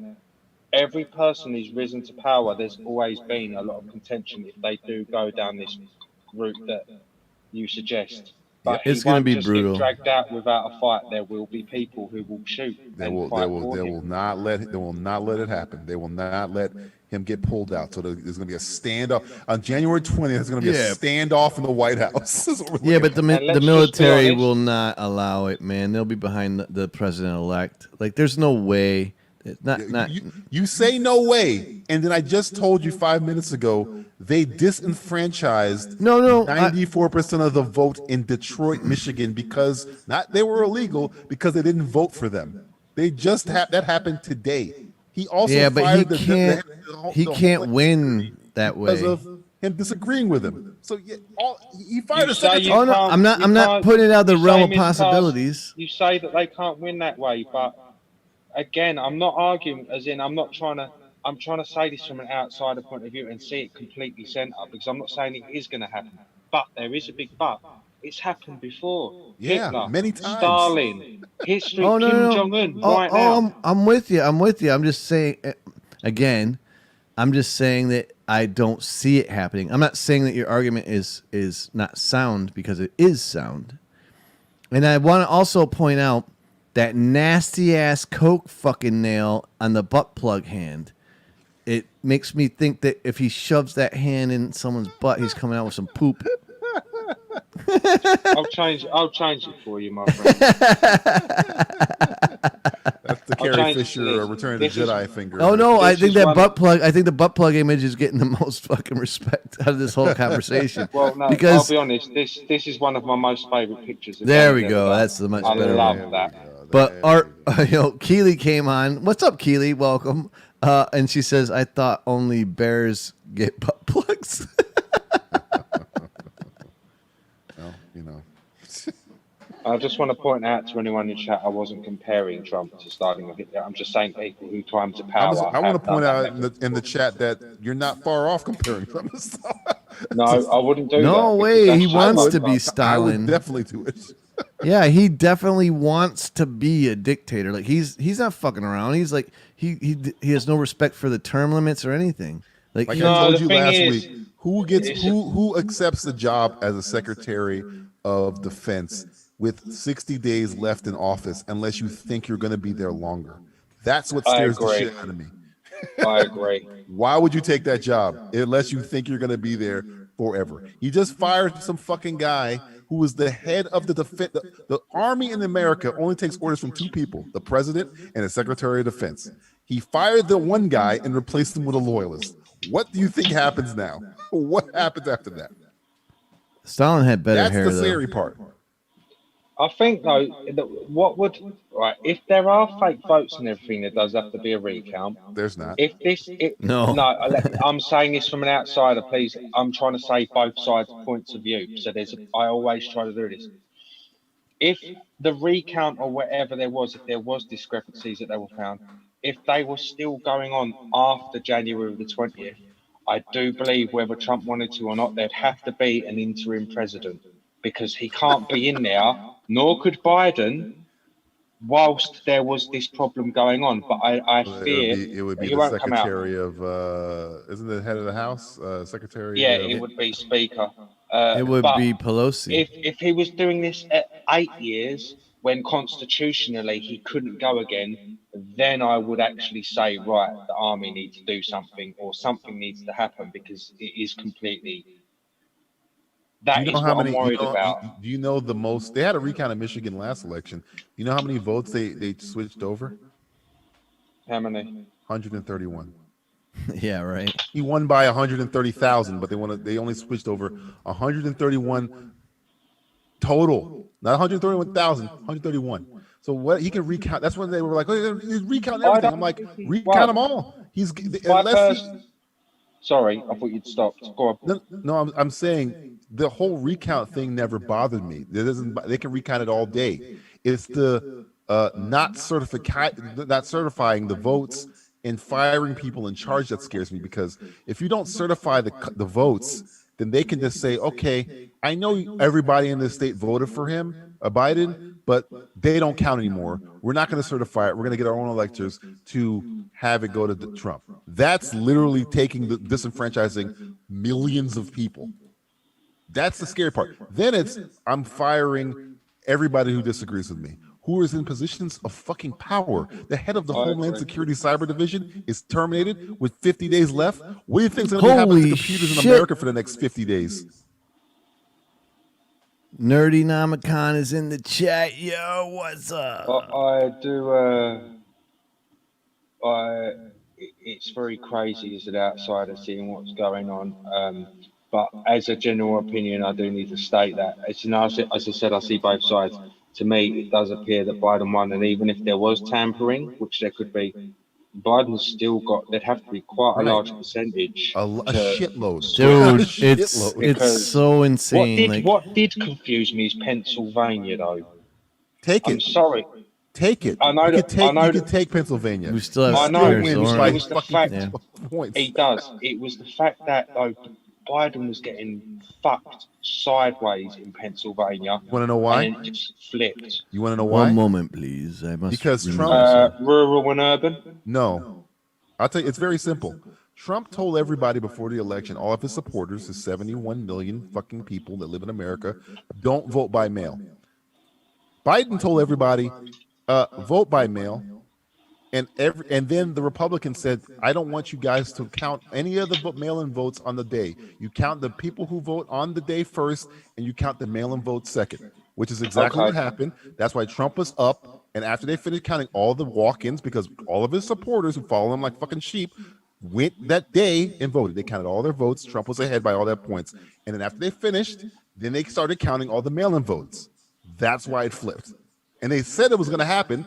H: every person who's risen to power, there's always been a lot of contention if they do go down this route that you suggest. But
D: it's going to be brutal.
H: Get dragged out without a fight. There will be people who will shoot.
F: They will not let it happen. They will not let him get pulled out. So there's going to be a standoff on January 20th. There's going to be a standoff in the White House.
D: Yeah, but the military will not allow it, man. They'll be behind the president-elect. Like, there's no way It's not.
F: You say no way, and then I just told you 5 minutes ago they disenfranchised 94% of the vote in Detroit, Michigan, because they were illegal because they didn't vote for them. They just that happened today. He also
D: but
F: fired
D: he can't win that way
F: because of him disagreeing with him. So he fired
H: You
F: a
H: say
F: secretary.
H: you
D: Oh no,
H: can't-
D: I'm not.
H: you
D: I'm not
H: can't-
D: putting it out the
H: you
D: realm
H: say,
D: of
H: Miscast,
D: possibilities.
H: You say that they can't win that way, but again, I'm not arguing. As in, I'm trying to say this from an outsider point of view and see it completely centered, because I'm not saying it is going to happen. But there is a big but. It's happened before.
F: Yeah,
H: Hitler,
F: many times.
H: Stalin, history,
D: Oh
H: Kim
D: no.
H: Jong-un, right now.
D: I'm with you. I'm with you. I'm just saying. Again, I'm just saying that I don't see it happening. I'm not saying that your argument is not sound, because it is sound. And I want to also point out that nasty ass Coke fucking nail on the butt plug hand. It makes me think that if he shoves that hand in someone's butt, he's coming out with some poop.
H: I'll change it for you, my friend.
F: That's the Carrie Fisher Return of the Jedi finger.
D: Oh no, I think that
H: one-
D: butt plug. I think the butt plug image is getting the most fucking respect out of this whole conversation.
H: Well, no,
D: because
H: I'll be honest. This is one of my most favourite pictures.
D: There we go. That's the much better
H: I love
D: one.
H: that.
D: But Keely came on. What's up, Keely? Welcome. And she says, "I thought only bears get butt plugs."
F: Well, you know.
H: I just want to point out to anyone in chat, I wasn't comparing Trump to Stalin or Hitler. I'm just saying people who climb to power.
F: I want to point out in the chat that you're not far off comparing Trump to Stalin.
H: No, I wouldn't do that.
D: No way. He wants to be Stalin.
F: I would definitely do it.
D: Yeah, he definitely wants to be a dictator. Like he's not fucking around. He's like he has no respect for the term limits or anything. Like
F: I told you last week, who accepts the job as a Secretary of Defense with 60 days left in office unless you think you're going to be there longer? That's what scares the shit out of me.
H: I agree.
F: Why would you take that job unless you think you're going to be there forever? You just fired some fucking guy who was the head of the defense. The army in America only takes orders from two people, the president and the Secretary of Defense. He fired the one guy and replaced him with a loyalist. What do you think happens now? What happens after that?
D: Stalin had better hair.
F: That's the scary part.
H: I think though, if there are fake votes and everything, there does have to be a recount.
F: There's not.
H: I'm saying this from an outsider, please. I'm trying to say both sides' points of view. So I always try to do this. If the recount or whatever there was, if there was discrepancies that they were found, if they were still going on after January the 20th, I do believe whether Trump wanted to or not, there'd have to be an interim president, because he can't be in there, nor could Biden, whilst there was this problem going on. But I fear
F: it would be
H: he
F: the
H: won't come out.
F: Secretary of, isn't the head of the House? Secretary?
H: Yeah, it would be Speaker.
D: It would be Pelosi.
H: If he was doing this at 8 years, when constitutionally he couldn't go again, then I would actually say, right, the army needs to do something, or something needs to happen, because it is completely... That is what I'm worried about.
F: Do you know the most? They had a recount in Michigan last election. You know how many votes they switched over?
H: How many?
F: 131.
D: Yeah, right.
F: He won by 130,000, but they only switched over 131 total, not 131,000, 131. So what he can recount? That's when they were like, "Oh, he's recounting everything." I'm like, recount them all.
H: Sorry, I thought you'd stopped. Go on.
F: No, I'm saying the whole recount thing never bothered me. They can recount it all day. It's the not certifying the votes and firing people in charge that scares me, because if you don't certify the votes, then they can just say, okay, I know everybody in this state voted for him, Biden, but they don't count anymore. We're not going to certify it. We're going to get our own electors to have it go to Trump. That's literally disenfranchising millions of people. That's the scary part. Then I'm firing everybody who disagrees with me, who is in positions of fucking power. The head of the Homeland Security Cyber Division is terminated with 50 days left. What do you think is going to happen to computers in America for the next 50 days?
D: Nerdy Nomicon is in the chat. Yo, what's up?
H: I do. It's very crazy as an outsider seeing what's going on. But as a general opinion, I do need to state that, as you know, as I said, I see both sides. To me, it does appear that Biden won, and even if there was tampering, which there could be, Biden's still got. There'd have to be quite a large percentage.
F: A shitload,
D: dude.
F: Shitload.
D: It's so insane.
H: What did confuse me is Pennsylvania, though.
F: Take it.
H: I'm sorry.
F: Take it.
H: I know
F: you
H: that.
F: could take Pennsylvania.
D: We still have
H: I know.
D: Arizona.
H: It was the fact.
D: Yeah.
H: He does. It was the fact that though Biden was getting fucked sideways in Pennsylvania.
F: Want to know why?
H: And it just flipped.
F: You want to know why?
D: One moment, please. I must.
F: Because Trump.
H: Rural and urban.
F: No, I'll tell you. It's very simple. Trump told everybody before the election, all of his supporters, his 71 million fucking people that live in America, don't vote by mail. Biden told everybody, vote by mail, and then the Republicans said, I don't want you guys to count any of the mail-in votes on the day. You count the people who vote on the day first, and you count the mail-in votes second, which is exactly what happened. That's why Trump was up, and after they finished counting all the walk-ins, because all of his supporters who follow him like fucking sheep went that day and voted. They counted all their votes. Trump was ahead by all their points. And then after they finished, then they started counting all the mail-in votes. That's why it flipped. And they said it was going to happen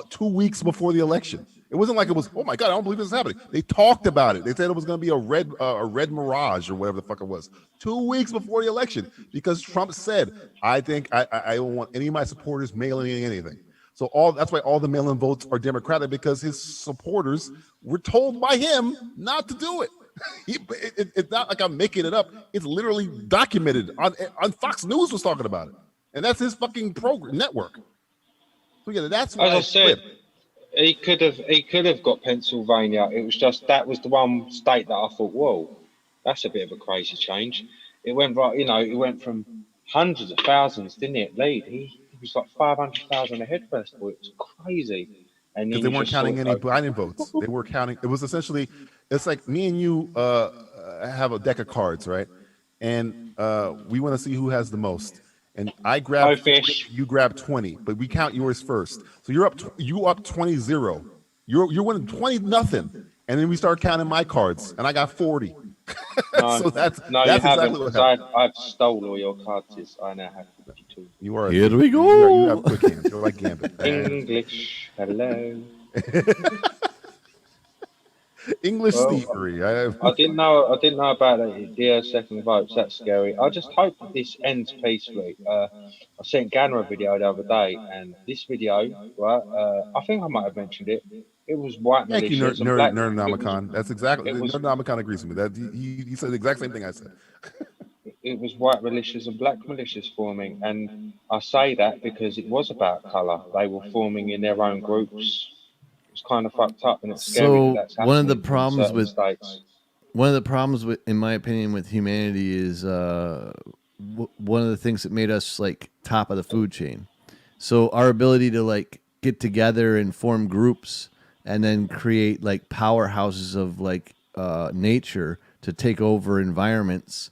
F: 2 weeks before the election. It wasn't like it was, oh my God, I don't believe this is happening. They talked about it. They said it was going to be a red mirage or whatever the fuck it was 2 weeks before the election, because Trump said, I think I don't want any of my supporters mailing in anything. So that's why all the mail-in votes are Democratic, because his supporters were told by him not to do it. It's not like I'm making it up. It's literally documented on Fox News was talking about it. And that's his fucking program network. So yeah, that's why.
H: As I said, he could have got Pennsylvania. It was just that was the one state that I thought, whoa, that's a bit of a crazy change. It went right, it went from hundreds of thousands, didn't it? Lead. He was like 500,000 ahead first of all. It was crazy. And
F: because they weren't counting any Biden votes. They were counting. It was essentially, it's like me and you have a deck of cards, right? And we want to see who has the most. And I grab 20, you grab 20, but we count yours first. So you're up 20-0. You're winning 20-0. And then we start counting my cards, and I got 40. So that's exactly what happened.
H: I've stole all your cards. I now have 52.
F: You are.
D: Here we go.
F: You have quick hands. You're like Gambit.
H: English. Hello.
F: English thievery.
H: I didn't know about the second votes. That's scary. I just hope that this ends peacefully. I sent Ganner a video the other day, and this video, right? I think I might have mentioned it. It was white
F: Thank you,
H: militias.
F: Nerdomicon. That's exactly. Nerdomicon agrees with me. That he said the exact same thing I said.
H: It was white militias and black militias forming, and I say that because it was about colour. They were forming in their own groups. It's kind of fucked up, and it's scary.
D: So
H: that's
D: one of the
H: happening in
D: problems
H: certain
D: with
H: states.
D: one of the problems with, in my opinion, with humanity is one of the things that made us like top of the food chain. So our ability to like get together and form groups and then create like powerhouses of like nature to take over environments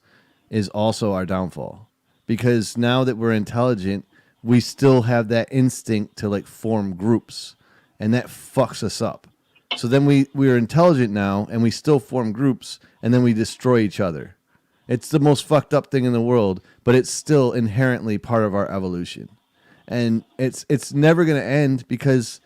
D: is also our downfall. Because now that we're intelligent, we still have that instinct to like form groups. And that fucks us up. So then we are intelligent now, and we still form groups, and then we destroy each other. It's the most fucked up thing in the world, but it's still inherently part of our evolution. And it's never going to end because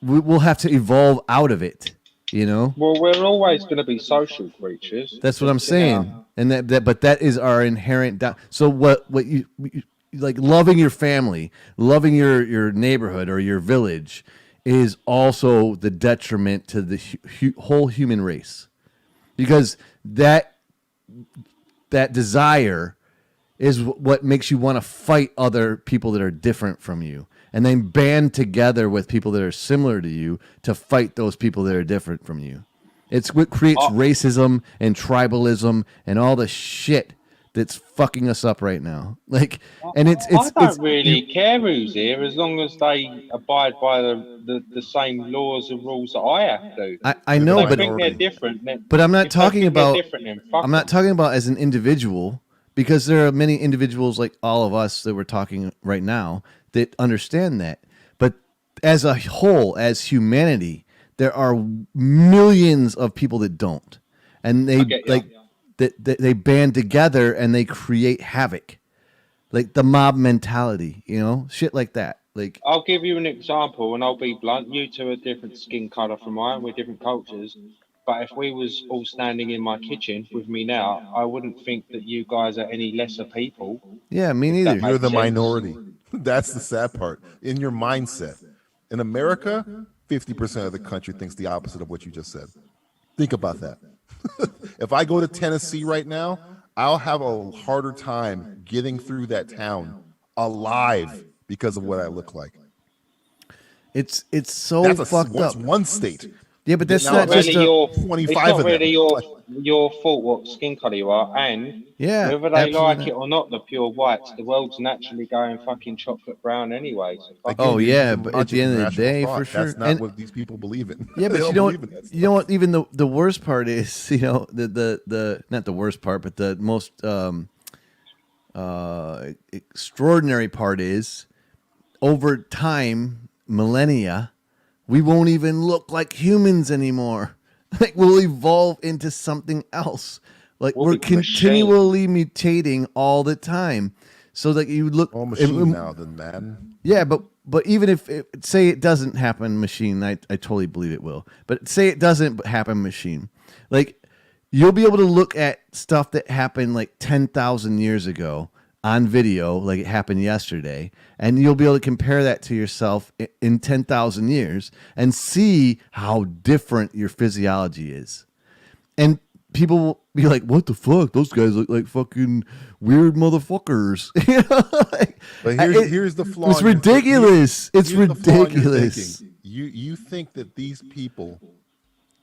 D: we'll have to evolve out of it, you know?
H: Well, we're always going to be social creatures.
D: That's what I'm saying. And but that is our inherent... So what you like loving your family, loving your neighborhood or your village is also the detriment to the whole human race, because that desire is what makes you want to fight other people that are different from you, and then band together with people that are similar to you to fight those people that are different from you. It's what creates racism and tribalism and all the shit that's fucking us up right now. Like, and I
H: don't really care who's here as long as they abide by the same laws and rules that I have to.
D: I know, but
H: they're different.
D: But I'm not talking about. I'm not talking about as an individual, because there are many individuals like all of us that we're talking right now that understand that. But as a whole, as humanity, there are millions of people that don't, and they they band together and they create havoc, like the mob mentality, shit like that. Like,
H: I'll give you an example, and I'll be blunt. You two are different skin color from mine. We're different cultures. But if we was all standing in my kitchen with me now, I wouldn't think that you guys are any lesser people.
D: Yeah, me neither.
F: You're the minority. That's the sad part. In your mindset. In America, 50% of the country thinks the opposite of what you just said. Think about that. If I go to Tennessee right now, I'll have a harder time getting through that town alive because of what I look like.
D: It's so fucked up.
F: It's one state.
D: Yeah, but that's
H: not
D: just
H: really
F: 25
H: it's not
F: of
H: really
F: them.
H: your fault what skin color you are, and whether they like it or not, the pure whites, the world's naturally going fucking chocolate brown anyway. So
D: but at the end of the day, for sure,
F: that's not what these people believe in.
D: Yeah, but you know what? Even the worst part is, the not the worst part, but the most extraordinary part is, over time, millennia, we won't even look like humans anymore. Like, we'll evolve into something else. Like, we're continually mutating all the time. So that you look
F: more machine now than man.
D: Yeah, but even if say it doesn't happen, machine, I totally believe it will. But say it doesn't happen, machine, like, you'll be able to look at stuff that happened like 10,000 years ago on video, like it happened yesterday, and you'll be able to compare that to yourself in 10,000 years and see how different your physiology is. And people will be like, what the fuck? Those guys look like fucking weird motherfuckers.
F: But here's the flaw.
D: It's ridiculous. It's ridiculous.
F: You think that these people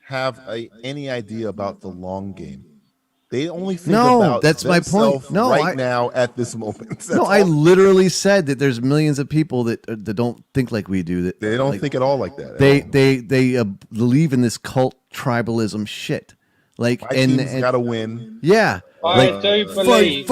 F: have any idea about the long game. They only think about
D: that's my point. No,
F: now at this moment.
D: I literally said that there's millions of people that don't think like we do. That
F: they don't think at all like that.
D: They believe in this cult tribalism shit. Like,
F: my team's got to win.
D: Yeah,
H: I do believe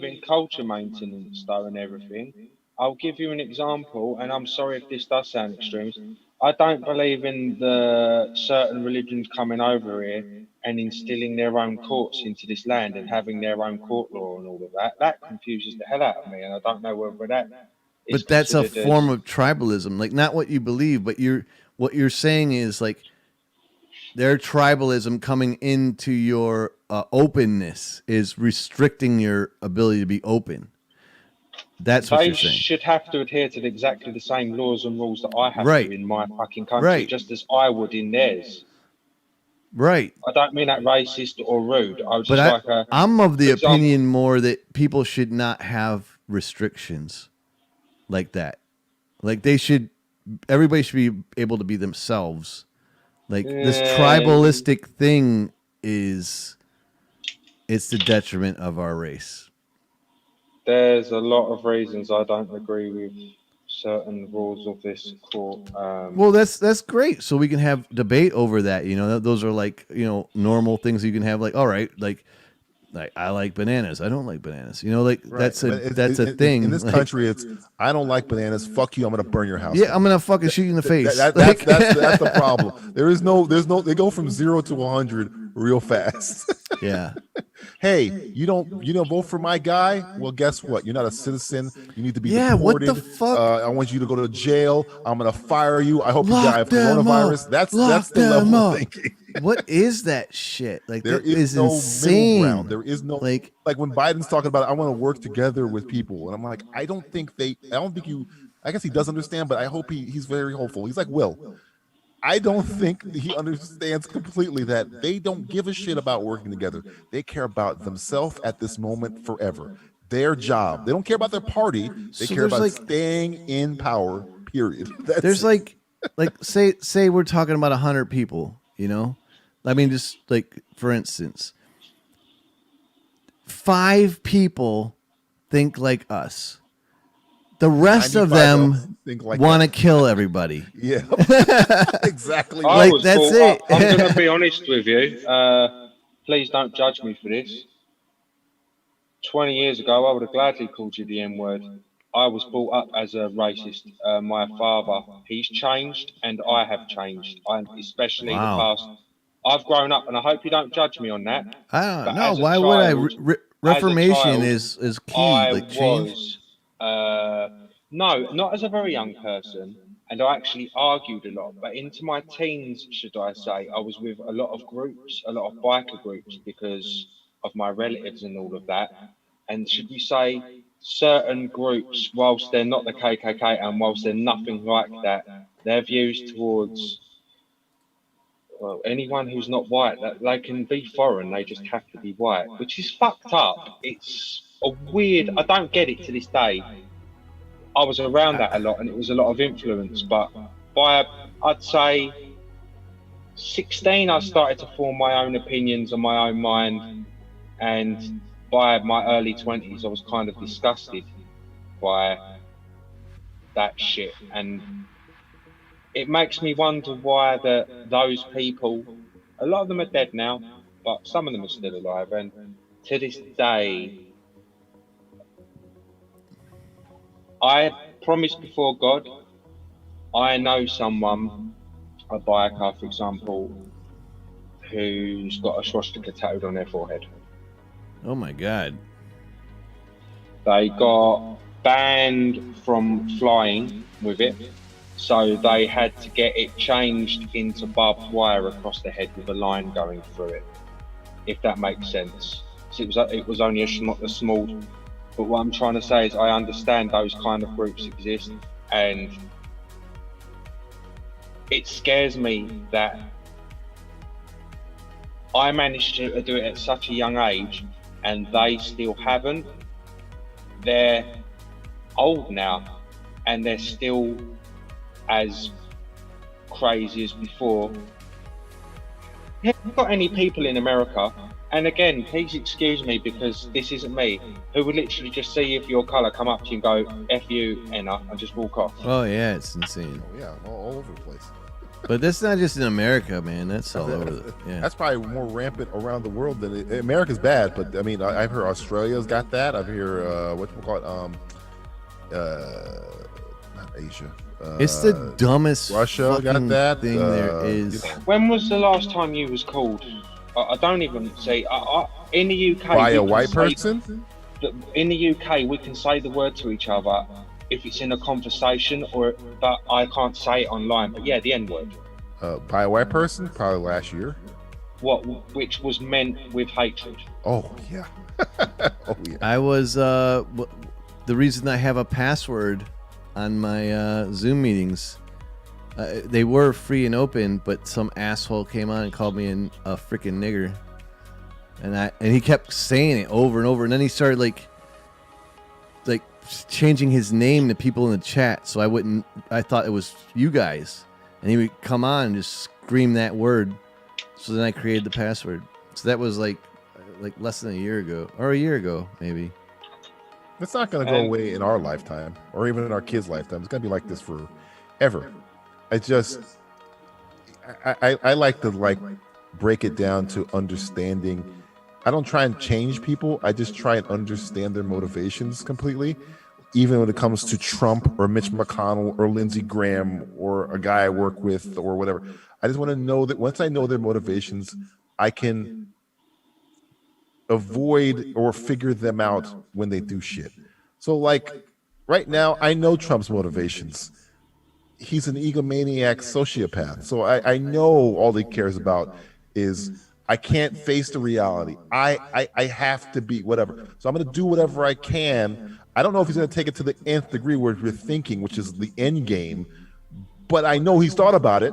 H: in culture maintenance though and everything. I'll give you an example, and I'm sorry if this does sound extreme. I don't believe in the certain religions coming over here and instilling their own courts into this land and having their own court law and all of that. That confuses the hell out of me, and I don't know whether that is.
D: But that's a form of tribalism, like not what you believe, but what you're saying is like their tribalism coming into your openness is restricting your ability to be open. That's what you're saying.
H: They should have to adhere to exactly the same laws and rules that I have to in my fucking country, just as I would in theirs.
D: Right.
H: I don't mean that racist or rude. I was just
D: I'm of the opinion more that people should not have restrictions like that. Like everybody should be able to be themselves. Like this tribalistic thing it's the detriment of our race.
H: There's a lot of reasons I don't agree with certain rules of this court.
D: Well, that's great. So we can have debate over that. Those are like, normal things you can have. Like, all right, like I like bananas. I don't like bananas. That's a thing
F: in this country. It's I don't like bananas. Fuck you. I'm gonna burn your house.
D: Yeah, I'm gonna fucking shoot you in the face.
F: That's the problem. There's no. They go from 0 to 100 real fast.
D: Yeah.
F: Hey, you don't vote for my guy? Well, guess what? You're not a citizen. You need to be deported.
D: What the fuck?
F: I want you to go to jail. I'm gonna fire you. I hope you die of coronavirus. That's the level of thinking.
D: What is that shit? Like,
F: there is no insane. Middle ground. There is no like when Biden's talking about I want to work together with people, and I'm like, I don't think you. I guess he does understand, but I hope he's very hopeful. He's like Will. I don't think he understands completely that they don't give a shit about working together. They care about themselves at this moment forever. Their job. They don't care about their party. They care about staying in power, period.
D: There's like say we're talking about 100 people, I mean, just like, for instance, 5 people think like us. The rest of them want to kill everybody.
F: Yeah, exactly.
D: That's it.
H: I'm going to be honest with you. Please don't judge me for this. 20 years ago, I would have gladly called you the N-word. I was brought up as a racist. My father, he's changed, and I have changed. Especially the past. I've grown up, and I hope you don't judge me on that.
D: I don't
H: But
D: know.
H: as a
D: Why would I? Reformation is key.
H: I
D: like change.
H: No, not as a very young person, and I actually argued a lot. But into my teens, should I say, I was with a lot of groups, a lot of biker groups, because of my relatives and all of that. And should we say, certain groups, whilst they're not the KKK and whilst they're nothing like that, their views towards anyone who's not white, that they can be foreign, they just have to be white, which is fucked up. It's a weird, I don't get it to this day. I was around that a lot and it was a lot of influence, but by, I'd say 16, I started to form my own opinions on my own mind, and by my early 20s, I was kind of disgusted by that shit, and it makes me wonder why those people, a lot of them are dead now, but some of them are still alive, and to this day, I promise before God, I know someone, a biker, for example, who's got a swastika tattooed on their forehead.
D: Oh my God.
H: They got banned from flying with it, so they had to get it changed into barbed wire across the head with a line going through it, if that makes sense. So it was only a small, but what I'm trying to say is I understand those kind of groups exist, and it scares me that I managed to do it at such a young age and they still haven't. They're old now and they're still as crazy as before. Have you got any people in America, and again, please excuse me because this isn't me, who would literally just see if your colour, come up to you and go, F you, Enna, and just walk off?
D: Oh yeah, it's insane.
F: Oh yeah, all over the place.
D: But that's not just in America, man. That's all over. Yeah,
F: that's probably more rampant around the world than America's bad. But I mean, I've heard Australia's got that. I've heard what you call it, not Asia.
D: It's the dumbest.
F: Russia got that
D: thing there is.
H: When was the last time you was called? I don't even say. In the UK,
F: by a white person.
H: In the UK, we can say the word to each other if it's in a conversation, but I can't say it online. But yeah, the N word.
F: By a white person, probably last year.
H: Which was meant with hatred.
F: Oh yeah. Oh yeah.
D: I was the reason I have a password on my Zoom meetings. They were free and open, but some asshole came on and called me a freaking nigger, and he kept saying it over and over, and then he started like changing his name to people in the chat, so I thought it was you guys, and he would come on and just scream that word. So then I created the password. So that was like less than a year ago, maybe.
F: It's not going to go away in our lifetime or even in our kids' lifetime. It's going to be like this forever. I like to break it down to understanding. I don't try and change people. I just try and understand their motivations completely. Even when it comes to Trump or Mitch McConnell or Lindsey Graham or a guy I work with or whatever. I just want to know that once I know their motivations, I can avoid or figure them out when they do shit. So right now, I know Trump's motivations. He's an egomaniac sociopath. So I know all he cares about is I can't face the reality. I have to be whatever. So I'm going to do whatever I can. I don't know if he's going to take it to the nth degree where we're thinking, which is the end game, but I know he's thought about it.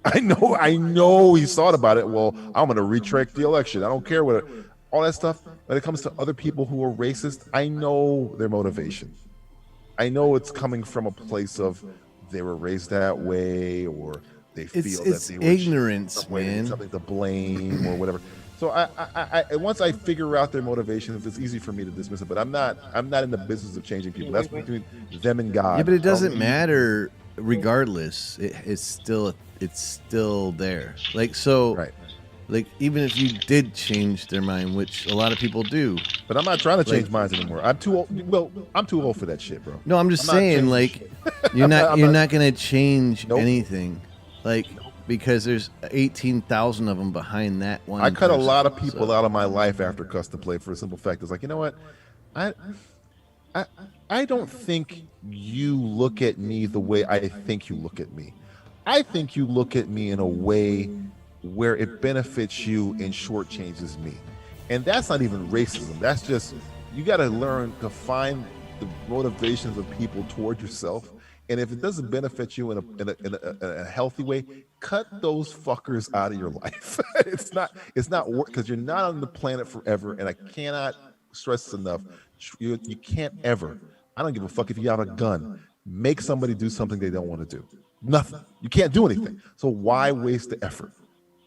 F: I know he's thought about it. Well, I'm going to retract the election. I don't care what all that stuff. When it comes to other people who are racist, I know their motivation. I know it's coming from a place of they were raised that way, or they feel that they were
D: ignorance, man,
F: something to blame or whatever. So I once I figure out their motivations, it's easy for me to dismiss it. But I'm not in the business of changing people. That's between them and God.
D: Yeah, but it doesn't matter regardless. It's still there. Right. Like, even if you did change their mind, which a lot of people do.
F: But I'm not trying to change minds anymore. I'm too old. Well, I'm too old for that shit, bro.
D: No, I'm just saying, like, you're not gonna change anything, like, because there's 18,000 of them behind that one.
F: I cut a lot of people out of my life after custom play for a simple fact. It's like, you know what, I don't think you look at me the way I think you look at me. I think you look at me in a way where it benefits you and shortchanges me. And that's not even racism. That's just, you got to learn to find the motivations of people toward yourself. And if it doesn't benefit you in a healthy way, cut those fuckers out of your life. It's not work, because you're not on the planet forever. And I cannot stress this enough. You can't ever, I don't give a fuck if you have a gun, make somebody do something they don't want to do. Nothing. You can't do anything. So why waste the effort?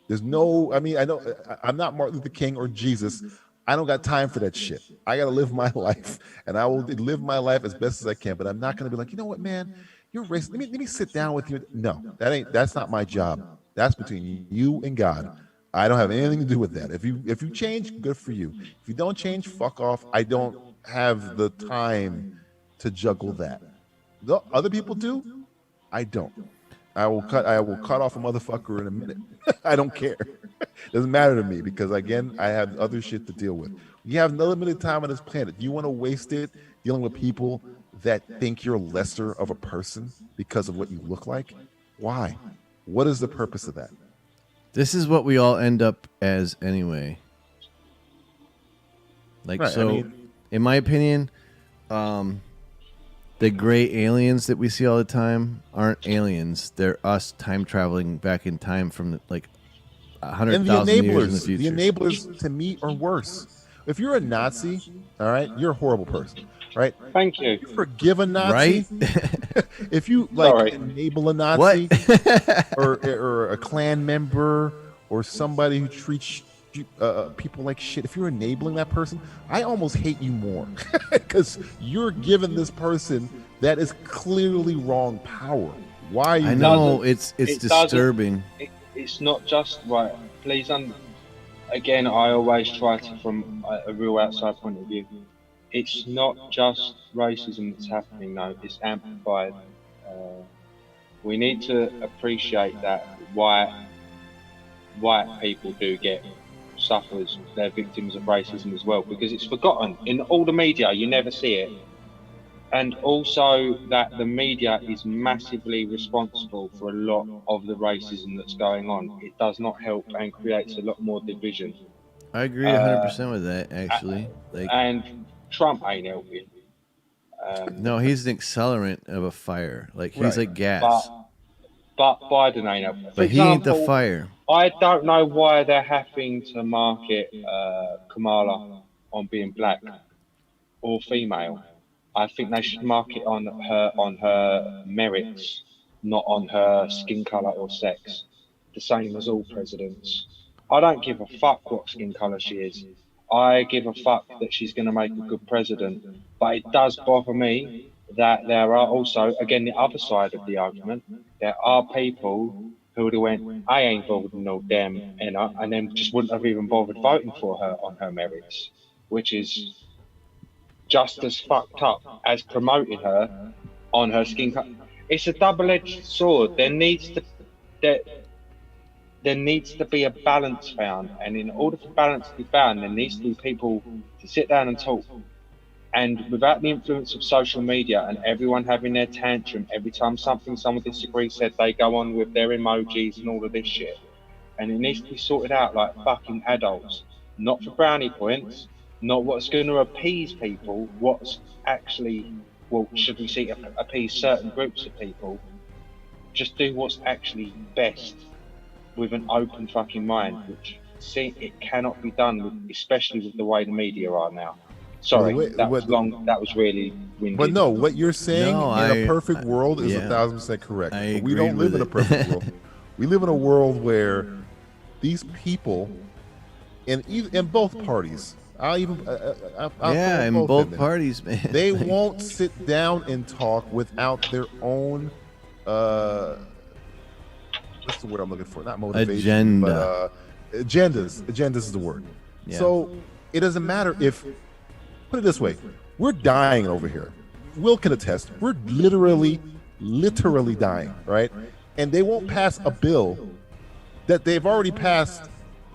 F: There's no, I mean, I know I'm not Martin Luther King or Jesus. I don't got time for that shit. I got to live my life, and I will live my life as best as I can. But I'm not going to be like, you know what, man, you're racist. Let me sit down with you. No, that's not my job. That's between you and God. I don't have anything to do with that. If you change, good for you. If you don't change, fuck off. I don't have the time to juggle that. The other people do. I don't. I will cut off a motherfucker in a minute. I don't care. Doesn't matter to me, because again, I have other shit to deal with. You have no limited time on this planet. You want to waste it dealing with people that think you're lesser of a person because of what you look like? Why? What is the purpose of that?
D: This is what we all end up as anyway. Like, right, so, I mean, in my opinion, the gray aliens that we see all the time aren't aliens. They're us time traveling back in time from like 100,000 years in the future.
F: The enablers, to me, are worse. If you're a Nazi, all right, you're a horrible person, right?
H: Thank you.
F: You forgive a Nazi,
D: right?
F: If you enable a Nazi or a Klan member or somebody who treats people like shit, if you're enabling that person, I almost hate you more, because you're giving this person that is clearly wrong power. Why are you?
D: I know it's disturbing.
H: It's not just right. Please, again, I always try to, from a real outside point of view, it's not just racism that's happening. No, it's amplified. We need to appreciate that white people do suffers, they're victims of racism as well, because it's forgotten in all the media. You never see it. And also that the media is massively responsible for a lot of the racism that's going on. It does not help and creates a lot more division.
D: I agree 100% with that, actually.
H: And Trump ain't helping.
D: No, he's an accelerant of a fire. Like, he's like gas.
H: But Biden ain't helping.
D: But he ain't the fire.
H: I don't know why they're having to market Kamala on being black or female. I think they should market on her merits, not on her skin color or sex. The same as all presidents. I don't give a fuck what skin color she is. I give a fuck that she's going to make a good president. But it does bother me that there are also, again, the other side of the argument, there are people who would have went, I ain't voted no damn Enna, and then just wouldn't have even bothered voting for her on her merits, which is just as fucked up as promoting her on her skin color. It's a double-edged sword. There needs to be a balance found, and in order for balance to be found, there needs to be people to sit down and talk. And without the influence of social media and everyone having their tantrum every time someone disagrees said, they go on with their emojis and all of this shit. And it needs to be sorted out like fucking adults, not for brownie points, not what's going to appease people, what's actually, well, should we see appease certain groups of people? Just do what's actually best with an open fucking mind, which it cannot be done, especially with the way the media are now. Sorry, that was long. That was really windy.
F: But no, what you're saying in a perfect world is 1,000% correct. But we don't live in a perfect world. We live in a world where these people, in both parties, in
D: both parties, man.
F: They won't sit down and talk without their own what's the word I'm looking for? Not motivation,
D: agenda.
F: But Agendas is the word.
D: Yeah.
F: So it doesn't matter if, put it this way, we're dying over here. Will can attest. We're literally dying, right? And they won't pass a bill that they've already passed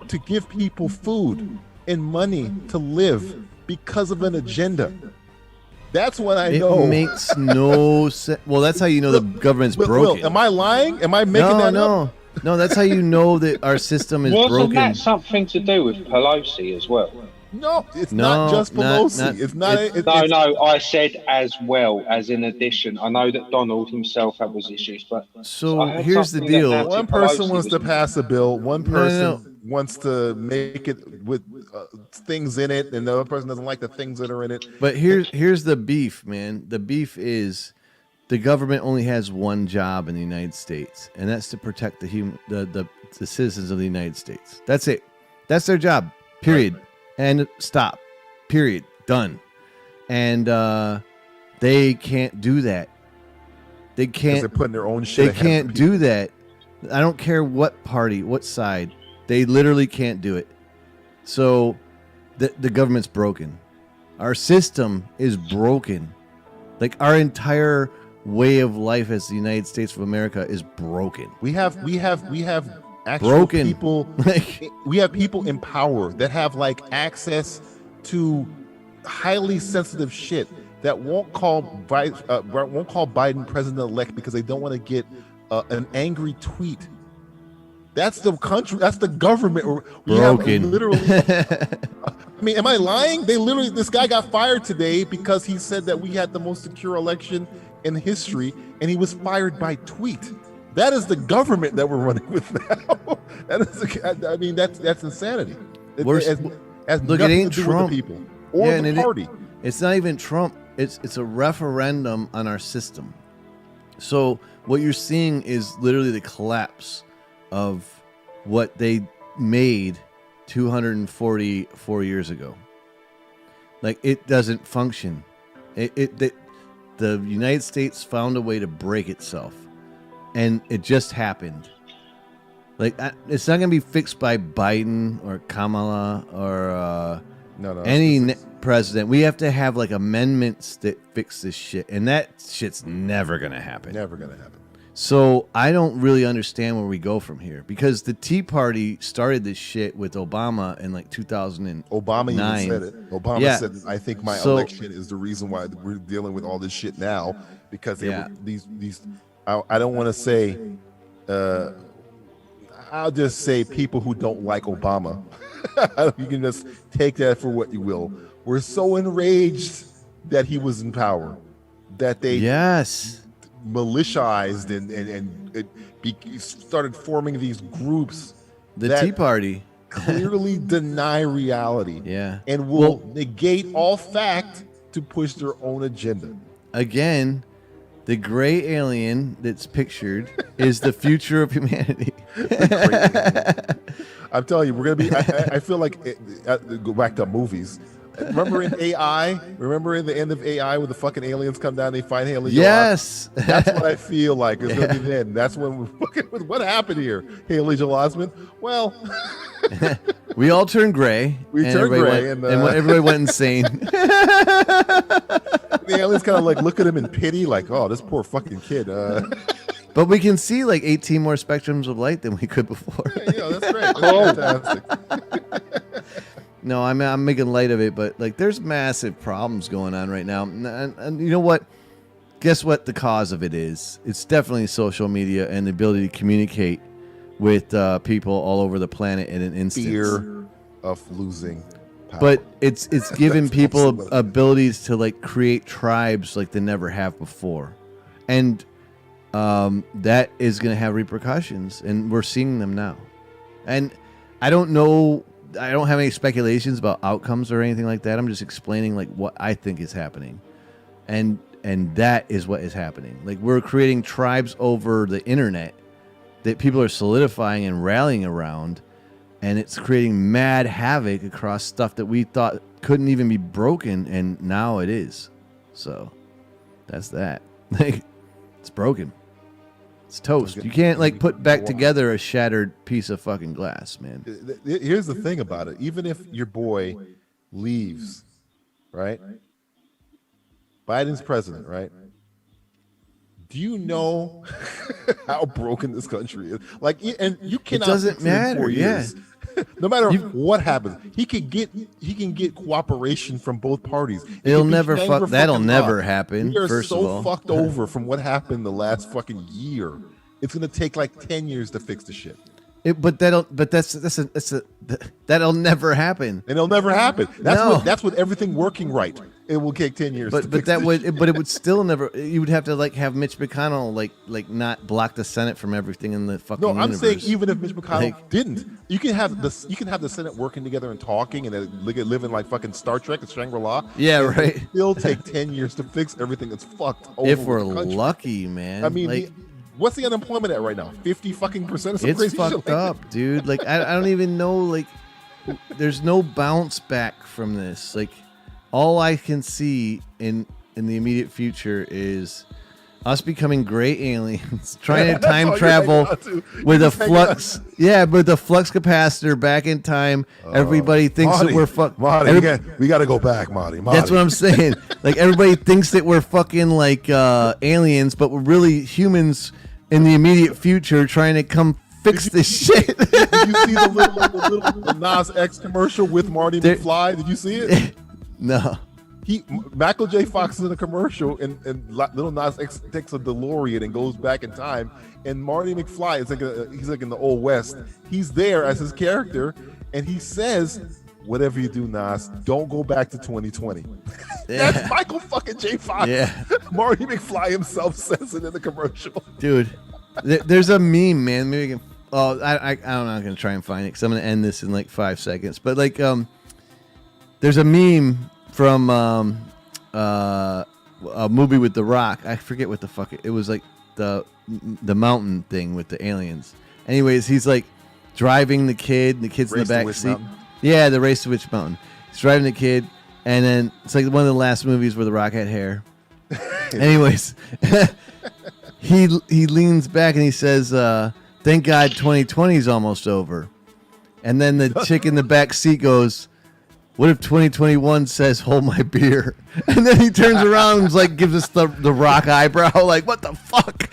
F: to give people food and money to live because of an agenda. That's what I know.
D: It makes no sense. Well, that's how you know the government's broken.
F: Will, am I lying? Am I making that up?
D: No, that's how you know that our system is
H: Wasn't
D: broken.
H: that something to do with Pelosi as well?
F: No, it's not just Pelosi. It's not.
H: No, I said as well, as in addition. I know that Donald himself had those issues, but
D: so here's the deal.
F: One person wants to pass a bill. One person wants to make it with things in it, and the other person doesn't like the things that are in it.
D: But here's the beef, man. The beef is the government only has one job in the United States, and that's to protect the citizens of the United States. That's it. That's their job. Period.
F: Right.
D: And stop. Period. Done. And they can't do that. They can't.
F: They're putting their own shit.
D: They can't do that. I don't care what party, what side. They literally can't do it. So the government's broken. Our system is broken. Like our entire way of life as the United States of America is broken.
F: We have actual
D: broken
F: people. We have people in power that have like access to highly sensitive shit that won't call Biden president-elect because they don't want to get an angry tweet. That's the country. That's the government. We
D: broken.
F: Have literally. I mean, am I lying? This guy got fired today because he said that we had the most secure election in history, and he was fired by tweet. That is the government that we're running with now. That's insanity. It has
D: look, it
F: nothing
D: ain't
F: to do
D: Trump.
F: with the people or the party.
D: It's not even Trump. It's a referendum on our system. So what you're seeing is literally the collapse of what they made 244 years ago. Like, it doesn't function. The United States found a way to break itself, and it just happened. Like, it's not going to be fixed by Biden or Kamala or any president. We have to have like amendments that fix this shit, and that shit's never going to happen.
F: Never going to happen.
D: So I don't really understand where we go from here, because the Tea Party started this shit with Obama in like 2009.
F: Obama even said it. Obama said, "I think my election is the reason why we're dealing with all this shit now, because they were these. I don't want to say. I'll just say people who don't like Obama. You can just take that for what you will. We're so enraged that he was in power that they militiaized and started forming these groups.
D: The Tea Party
F: clearly deny reality.
D: Yeah,
F: and will negate all fact to push their own agenda.
D: Again, the gray alien that's pictured is the future of humanity.
F: I'm telling you, we're gonna be. I feel like go back to movies. Remember in AI? Remember in the end of AI when the fucking aliens come down, they find Haley?
D: Yes,
F: that's what I feel like it's gonna be then. That's when we're fucking with what happened here, Haley Joel Osment. Well,
D: we all turned gray.
F: We turned gray,
D: and everybody went insane.
F: The aliens kind of like look at him in pity, like, "Oh, this poor fucking kid."
D: But we can see like 18 more spectrums of light than we could before.
F: Yeah, that's great. That's fantastic.
D: No, I'm making light of it, but like there's massive problems going on right now. And you know what? Guess what the cause of it is? It's definitely social media and the ability to communicate with people all over the planet in an instant.
F: Fear of losing power.
D: But it's giving people abilities to like create tribes like they never have before. And that is going to have repercussions, and we're seeing them now. And I don't know. I don't have any speculations about outcomes or anything like that. I'm just explaining like what I think is happening, and that is what is happening. Like, we're creating tribes over the internet that people are solidifying and rallying around, and it's creating mad havoc across stuff that we thought couldn't even be broken, and now it is. So that's that. Like, it's broken. It's toast. You can't like put back together a shattered piece of fucking glass, man.
F: Here's the thing about it. Even if your boy leaves, right? Biden's president, right? Do you know how broken this country is? Like, and you cannot.
D: It doesn't matter. 4 years.
F: No matter what happens, he can get cooperation from both parties.
D: It'll never fuck. That'll never happen.
F: We are
D: first
F: so
D: of all,
F: fucked over from what happened the last fucking year. It's gonna take like 10 years to fix the shit.
D: That'll never happen.
F: And it'll never happen. That's what everything working right. It will take 10 years.
D: But it would still never. You would have to like have Mitch McConnell like not block the Senate from everything in the fucking.
F: No, I'm
D: universe.
F: saying even if Mitch McConnell didn't, you can have the Senate working together and talking and living like fucking Star Trek and Shangri-La.
D: Yeah, right.
F: It'll still take 10 years to fix everything that's fucked over.
D: If we're lucky, man.
F: I mean, what's the unemployment at right now? 50 fucking %.
D: It's fucked up, dude. Like I don't even know. Like, there's no bounce back from this. Like, all I can see in the immediate future is us becoming great aliens, trying to time travel with a flux. Yeah, with the flux capacitor back in time. Everybody thinks that we're fuck.
F: Marty, we got to go back, Marty.
D: That's what I'm saying. Like, everybody thinks that we're fucking like aliens, but we're really humans in the immediate future trying to come fix this shit.
F: Did you see the little Nas X commercial with Marty McFly? Did you see it?
D: No.
F: Michael J. Fox is in a commercial, and little Nas X takes a DeLorean and goes back in time, and Marty McFly is he's like in the Old West. He's there as his character, and he says, "Whatever you do, Nas, don't go back to 2020."
D: Yeah.
F: That's Michael fucking J. Fox.
D: Yeah.
F: Marty McFly himself says it in the commercial.
D: Dude, there's a meme, man. Maybe we can. Oh, I don't know. I'm gonna try and find it because I'm gonna end this in like 5 seconds. But like, there's a meme from a movie with The Rock. I forget what the fuck it was. Like the mountain thing with the aliens. Anyways, he's like driving the kid. And the kid's in the back seat.
F: Mountain?
D: Yeah, the Race to Witch Mountain. He's driving the kid, and then it's like one of the last movies where The Rock had hair. Anyways, he leans back and he says, "Thank God 2020 is almost over." And then the chick in the back seat goes, "What if 2021 says hold my beer?" And then he turns around and like gives us the Rock eyebrow, like, what the fuck?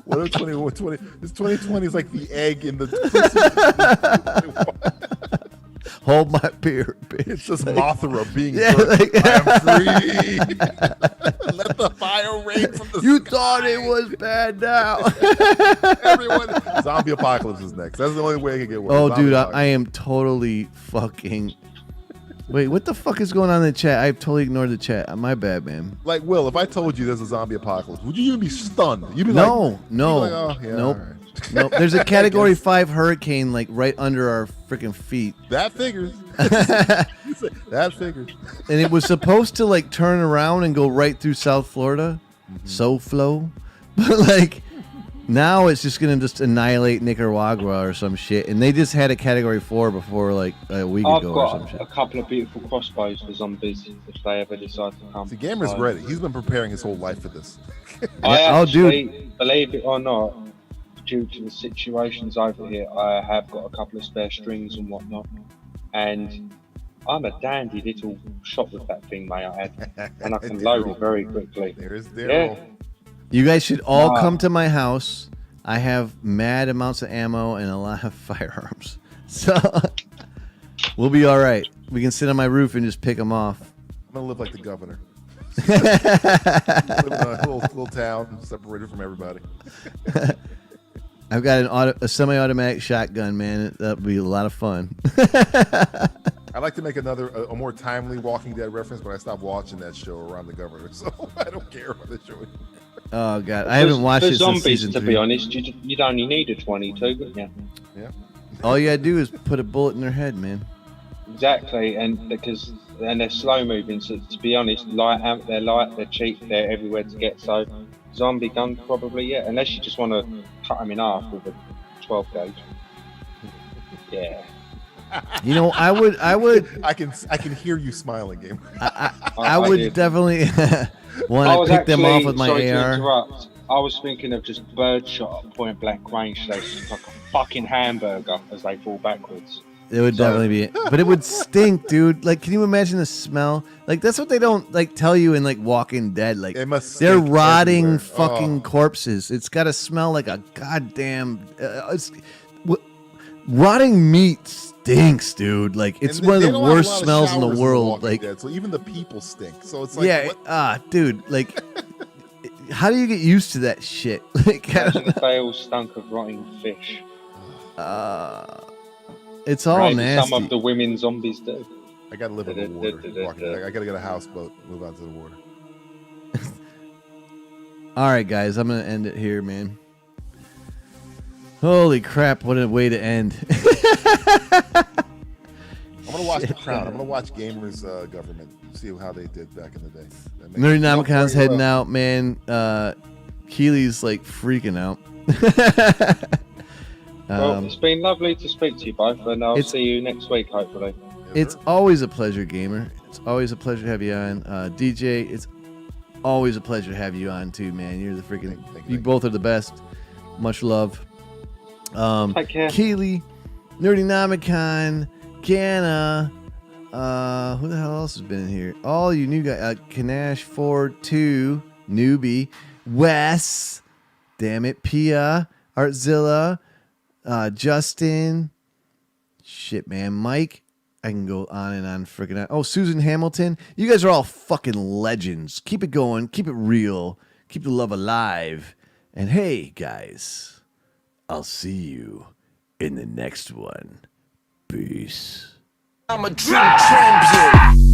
F: What if 2020? This 2020 is like the egg in the.
D: Hold my beer, bitch.
F: It's just Mothra being
D: like,
F: I am free. Let the fire rain from the
D: You
F: sky.
D: thought it was bad now.
F: Everyone, zombie apocalypse is next. That's the only way it can get worse.
D: Oh,
F: Zombie
D: dude,
F: apocalypse.
D: I am totally fucking. Wait, what the fuck is going on in the chat? I've totally ignored the chat. My bad, man.
F: Like, Will, if I told you there's a zombie apocalypse, would you even be stunned? You'd be
D: No.
F: like, oh, yeah,
D: Nope.
F: all right.
D: Nope. There's a Category 5 hurricane like right under our freaking feet.
F: That figures. That figures.
D: And it was supposed to like turn around and go right through South Florida. So flow. But like now it's just gonna just annihilate Nicaragua or some shit. And they just had a Category 4 before like a week
H: I've
D: ago or some
H: got
D: shit.
H: a couple of beautiful crossbows for zombies if they ever decide to come.
F: See, Gamer's ready. He's been preparing his whole life for this.
H: I
D: Yeah,
H: actually, believe it or not, due to the situations over here, I have got a couple of spare strings and whatnot. And I'm a dandy little shot with that thing, mate. I had, and I can load it very quickly.
F: There's Daryl.
D: You guys should all come to my house. I have mad amounts of ammo and a lot of firearms. So we'll be all right. We can sit on my roof and just pick them off.
F: I'm gonna live like the governor. Live in a little town, separated from everybody.
D: I've got a semi-automatic shotgun, man. That'll be a lot of fun.
F: I'd like to make a more timely Walking Dead reference, but I stopped watching that show around the governor, so I don't care about the show.
D: Oh god, I haven't watched
H: for
D: it
H: zombies,
D: since season
H: to
D: 3.
H: be honest, you'd only need a 22, wouldn't you?
F: Yeah.
D: All you gotta do is put a bullet in their head, man.
H: Exactly, and they're slow moving. So to be honest, they're light, they're cheap, they're everywhere to get. So zombie gun probably, yeah, unless you just want to cut them in half with a 12 gauge. Yeah.
D: You know, I would.
F: I can hear you smiling, Gamer.
D: I would
H: did.
D: definitely
H: I
D: want
H: was
D: to pick them off
H: actually,
D: with my
H: sorry to
D: AR.
H: interrupt. I was thinking of just birdshot at point blank range, so it's like a fucking hamburger as they fall backwards.
D: It would definitely be, but it would stink, dude. Like, can you imagine the smell? Like, that's what they don't like tell you in like Walking Dead. Like,
F: It must
D: they're
F: stink
D: rotting
F: everywhere.
D: fucking corpses. It's got to smell like a goddamn. Rotting meat stinks, dude. Like, it's
F: And
D: one of
F: they
D: the
F: don't have a
D: worst
F: lot of
D: smells in the
F: showers
D: world.
F: Walking
D: Like,
F: Dead, so even the people stink. So it's like,
D: yeah,
F: what?
D: dude. Like, how do you get used to that shit? Like, I don't
H: Imagine if they all stunk of rotting fish.
D: it's all
H: Maybe
D: nasty.
H: some of the women zombies do.
F: I gotta live in the water. Walking Dead. I gotta get a houseboat, move out to the water.
D: All right, guys, I'm gonna end it here, man. Holy crap! What a way to end.
F: I'm gonna watch The Crown. I'm gonna watch Gamers Government. See how they did back in the day.
D: Nerdy Namacon's heading out, man. Keely's like freaking out.
H: Well, it's been lovely to speak to you both, and I'll see you next week, hopefully.
D: It's always a pleasure, Gamer. It's always a pleasure to have you on. DJ, it's always a pleasure to have you on too, man. You're the freaking. You both are the best. Much love.
H: Take care.
D: Keely, Nerdy Namicon, Ganna. Who the hell else has been in here? All you new guys. Kanash42, Newbie, Wes, damn it, Pia, Artzilla, Justin, shit, man, Mike. I can go on and on freaking on. Oh, Susan Hamilton. You guys are all fucking legends. Keep it going. Keep it real. Keep the love alive. And hey, guys, I'll see you in the next one. Peace.
K: I'm a dream champion.